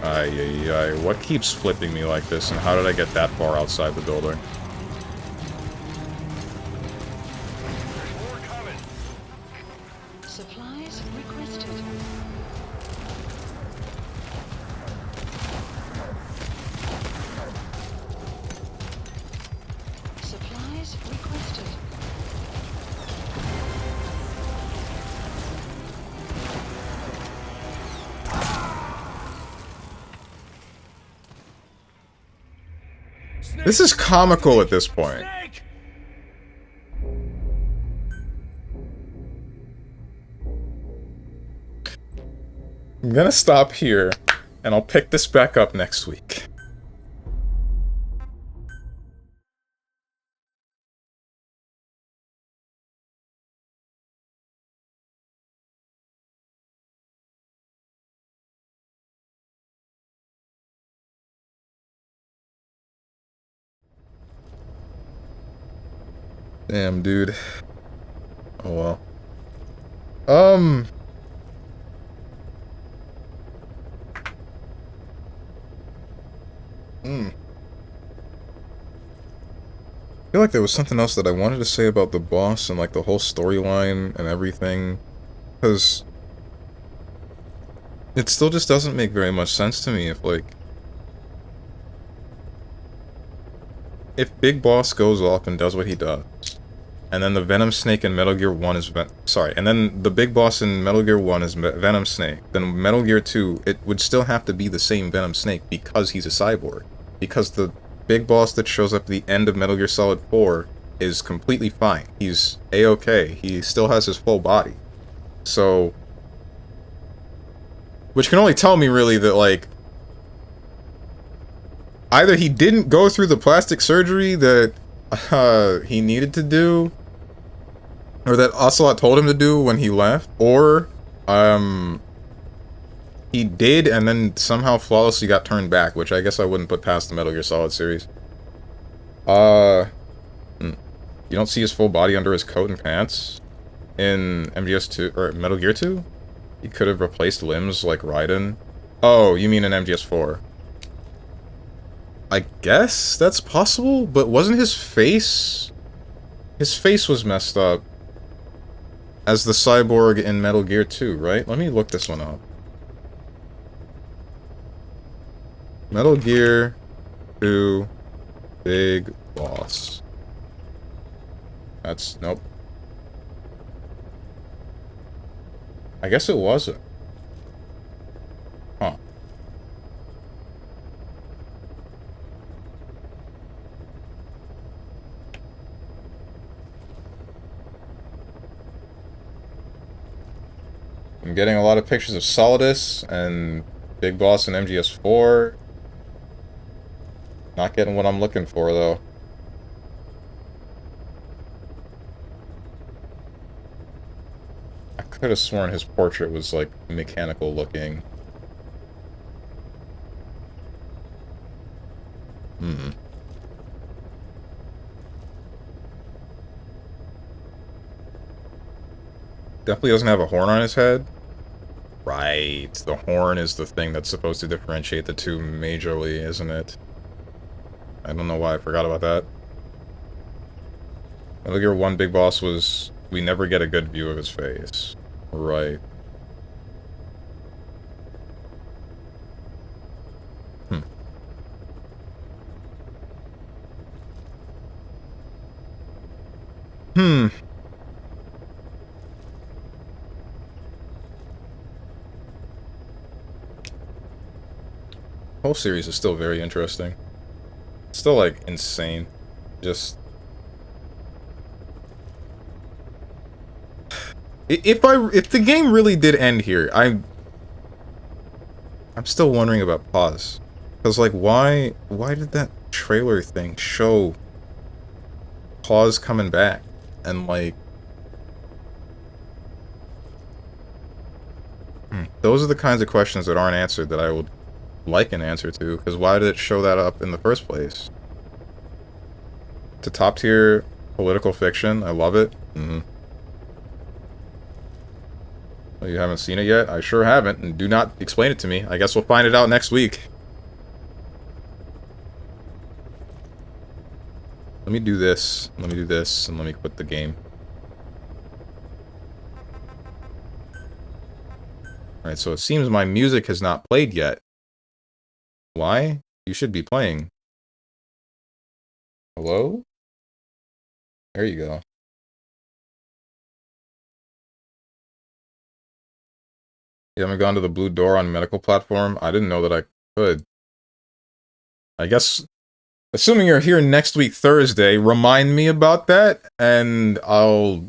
Ay, what keeps flipping me like this, and how did I get that far outside the building? Supplies requested. Supplies requested. This is comical at this point. I'm gonna stop here, and I'll pick this back up next week. Damn, dude. Oh well. I feel like there was something else that I wanted to say about the boss and like the whole storyline and everything, because it still just doesn't make very much sense to me if Big Boss goes off and does what he does, and then the Venom Snake in Metal Gear 1 is and then the Big Boss in Metal Gear 1 is Venom Snake, then Metal Gear 2, it would still have to be the same Venom Snake because he's a cyborg. Because the Big Boss that shows up at the end of Metal Gear Solid 4 is completely fine. He's A-okay. He still has his full body. So, which can only tell me really that, like, either he didn't go through the plastic surgery that he needed to do, or that Ocelot told him to do when he left, or he did and then somehow flawlessly got turned back, which I guess I wouldn't put past the Metal Gear Solid series. You don't see his full body under his coat and pants in MGS2 or Metal Gear 2? He could have replaced limbs like Raiden. Oh, you mean in MGS4? I guess that's possible, but wasn't his face... His face was messed up as the cyborg in Metal Gear 2, right? Let me look this one up. Metal Gear 2 Big Boss. That's... nope. I guess it wasn't. Huh. I'm getting a lot of pictures of Solidus and Big Boss and MGS4. Not getting what I'm looking for, though. I could have sworn his portrait was, like, mechanical looking. Definitely doesn't have a horn on his head. Right. The horn is the thing that's supposed to differentiate the two majorly, isn't it? I don't know why I forgot about that. Metal Gear 1 Big Boss was... We never get a good view of his face. Right. Whole series is still very interesting. It's still, like, insane. Just... If the game really did end here, I'm still wondering about Pause. Because, like, why did that trailer thing show Pause coming back? And, like... Those are the kinds of questions that aren't answered that I would like an answer to, because why did it show that up in the first place? It's a top-tier political fiction. I love it. Well, you haven't seen it yet? I sure haven't, and do not explain it to me. I guess we'll find it out next week. Let me do this, let me do this, and let me quit the game. Alright, so it seems my music has not played yet. Why? You should be playing. Hello? There you go. You haven't gone to the blue door on medical platform? I didn't know that I could. I guess, assuming you're here next week Thursday, remind me about that, and I'll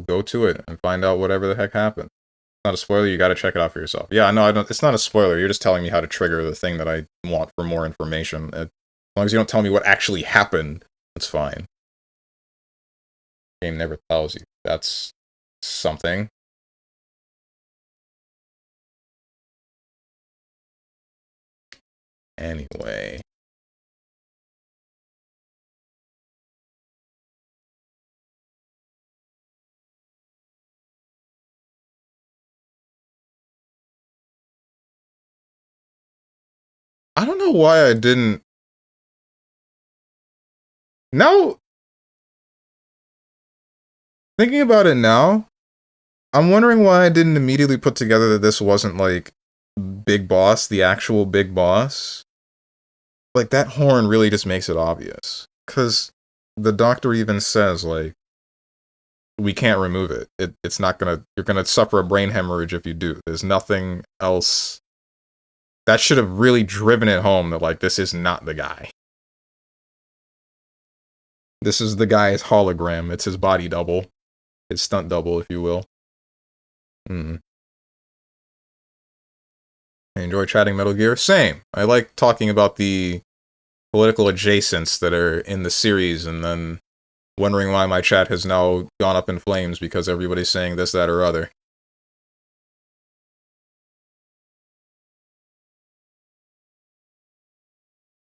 go to it and find out whatever the heck happened. It's not a spoiler, you gotta check it out for yourself. Yeah, no, I don't. It's not a spoiler, you're just telling me how to trigger the thing that I want for more information. As long as you don't tell me what actually happened, it's fine. Game never tells you. That's something. Anyway. I don't know why I didn't... Now... Thinking about it now, I'm wondering why I didn't immediately put together that this wasn't, like, Big Boss, the actual Big Boss. Like, that horn really just makes it obvious. Because the doctor even says, like, we can't remove it. It's not gonna... You're gonna suffer a brain hemorrhage if you do. There's nothing else... That should have really driven it home that, like, this is not the guy. This is the guy's hologram. It's his body double. His stunt double, if you will. I enjoy chatting Metal Gear. Same. I like talking about the political adjacents that are in the series, and then wondering why my chat has now gone up in flames because everybody's saying this, that, or other.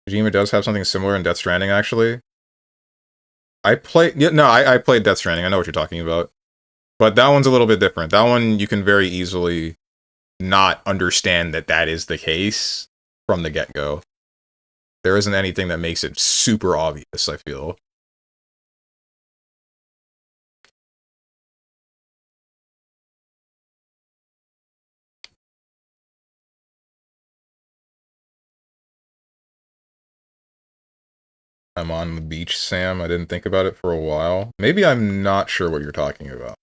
Kojima does have something similar in Death Stranding, actually. I played Death Stranding. I know what you're talking about. But that one's a little bit different. That one, you can very easily not understand that that is the case from the get-go. There isn't anything that makes it super obvious, I feel. I'm on the beach, Sam. I didn't think about it for a while. Maybe I'm not sure what you're talking about.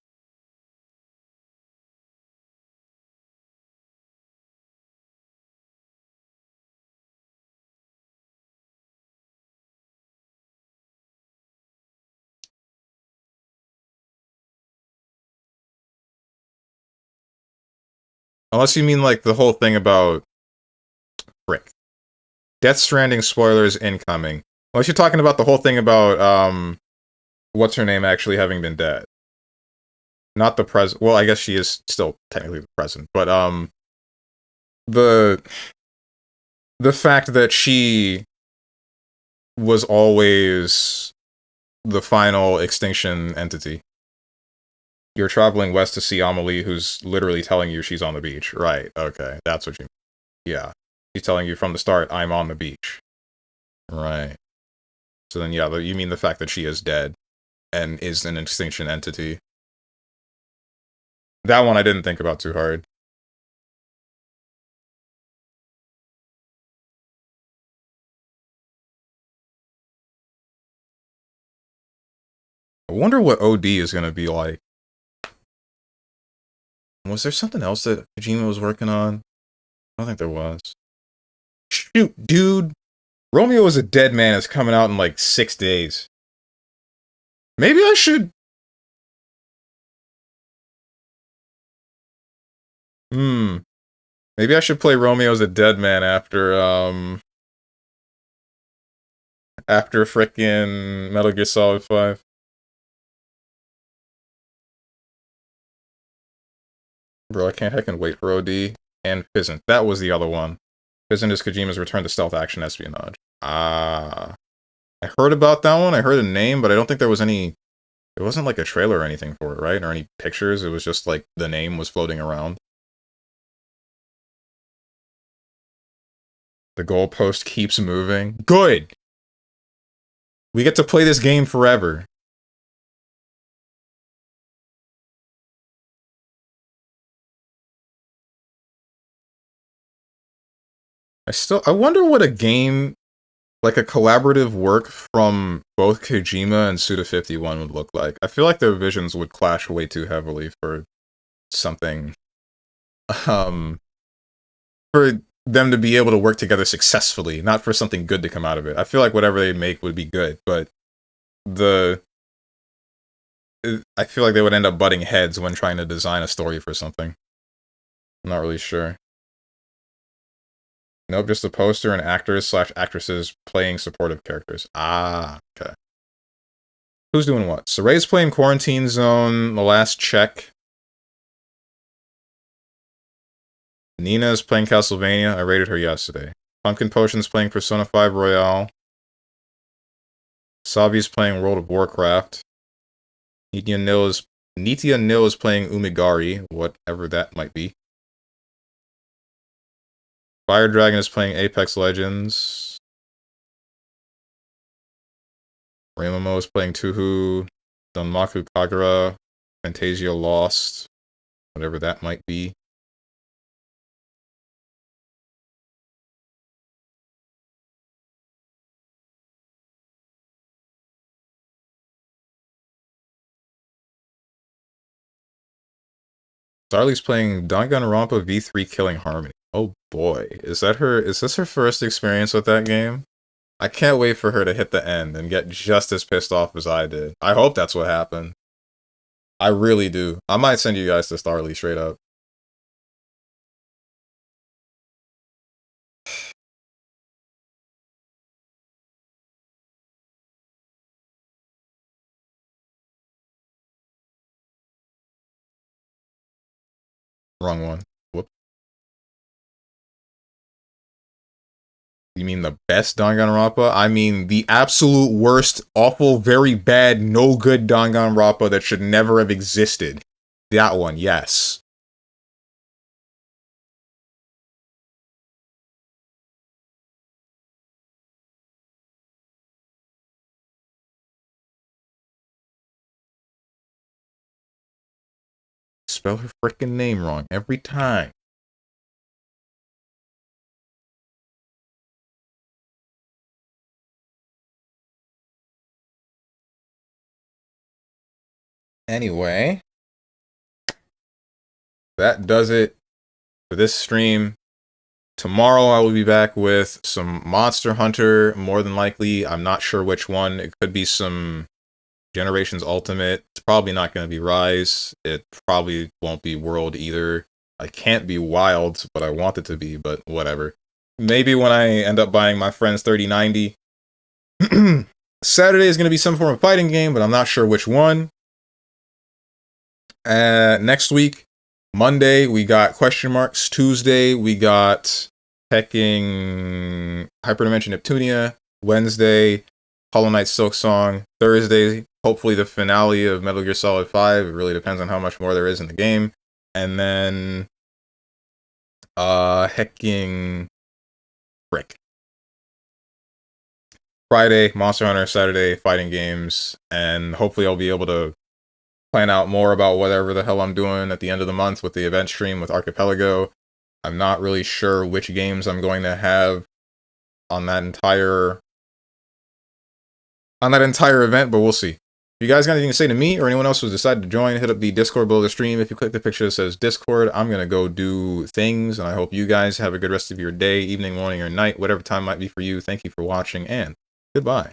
Unless you mean, like, the whole thing about... Frick. Death Stranding spoilers incoming. Unless you're talking about the whole thing about, what's her name actually having been dead. Not the present. Well, I guess she is still technically the present, but, the fact that she was always the final extinction entity. You're traveling west to see Amelie, who's literally telling you she's on the beach. Right, okay, that's what you mean. Yeah. She's telling you from the start, I'm on the beach. Right. So then, yeah, you mean the fact that she is dead and is an extinction entity. That one I didn't think about too hard. I wonder what OD is going to be like. Was there something else that Kojima was working on? I don't think there was. Shoot, dude! Romeo is a Dead Man is coming out in like 6 days. Maybe I should... Maybe I should play Romeo as a Dead Man after, after frickin' Metal Gear Solid 5. Bro, I can't heckin' wait for OD. And Fizzant. That was the other one. Fizzant is Kojima's return to stealth action espionage. Ah. I heard about that one. I heard a name, but I don't think there was any... It wasn't like a trailer or anything for it, right? Or any pictures. It was just like the name was floating around. The goalpost keeps moving. Good! We get to play this game forever. I wonder what a game, like a collaborative work from both Kojima and Suda51 would look like. I feel like their visions would clash way too heavily for something, for them to be able to work together successfully, not for something good to come out of it. I feel like whatever they make would be good, but I feel like they would end up butting heads when trying to design a story for something. I'm not really sure. Nope, just a poster and actors/actresses playing supportive characters. Ah, okay. Who's doing what? Soray's playing Quarantine Zone, The Last Check. Nina's playing Castlevania. I rated her yesterday. Pumpkin Potion's playing Persona 5 Royale. Sabi's playing World of Warcraft. Nitya Nil is playing Umigari, whatever that might be. Fire Dragon is playing Apex Legends. Raimomo is playing Tuhu. Danmaku Kagura. Fantasia Lost. Whatever that might be. Starly's playing Danganronpa V3 Killing Harmony. Oh boy, is this her first experience with that game? I can't wait for her to hit the end and get just as pissed off as I did. I hope that's what happened. I really do. I might send you guys to Starly straight up. Wrong one. Whoop. You mean the best Danganronpa? I mean the absolute worst, awful, very bad, no good Danganronpa that should never have existed. That one, yes. Spell her freaking name wrong every time. Anyway, that does it for this stream. Tomorrow I will be back with some Monster Hunter, more than likely. I'm not sure which one. It could be some Generations Ultimate. It's probably not going to be Rise. It probably won't be World either. I can't be wild, but I want it to be, but whatever. Maybe when I end up buying my friend's 3090. Saturday is going to be some form of fighting game, but I'm not sure which one. Next week, Monday, we got question marks. Tuesday, we got hecking Hyperdimension Neptunia. Wednesday, Hollow Knight Silk Song. Thursday, hopefully the finale of Metal Gear Solid 5. It really depends on how much more there is in the game. And then, hecking frick. Friday, Monster Hunter. Saturday, fighting games. And hopefully I'll be able to plan out more about whatever the hell I'm doing at the end of the month with the event stream with Archipelago. I'm not really sure which games I'm going to have on that entire event, but we'll see. If you guys got anything to say to me or anyone else who's decided to join, hit up the Discord below the stream. If you click the picture that says Discord, I'm going to go do things, and I hope you guys have a good rest of your day, evening, morning, or night, whatever time might be for you. Thank you for watching, and goodbye.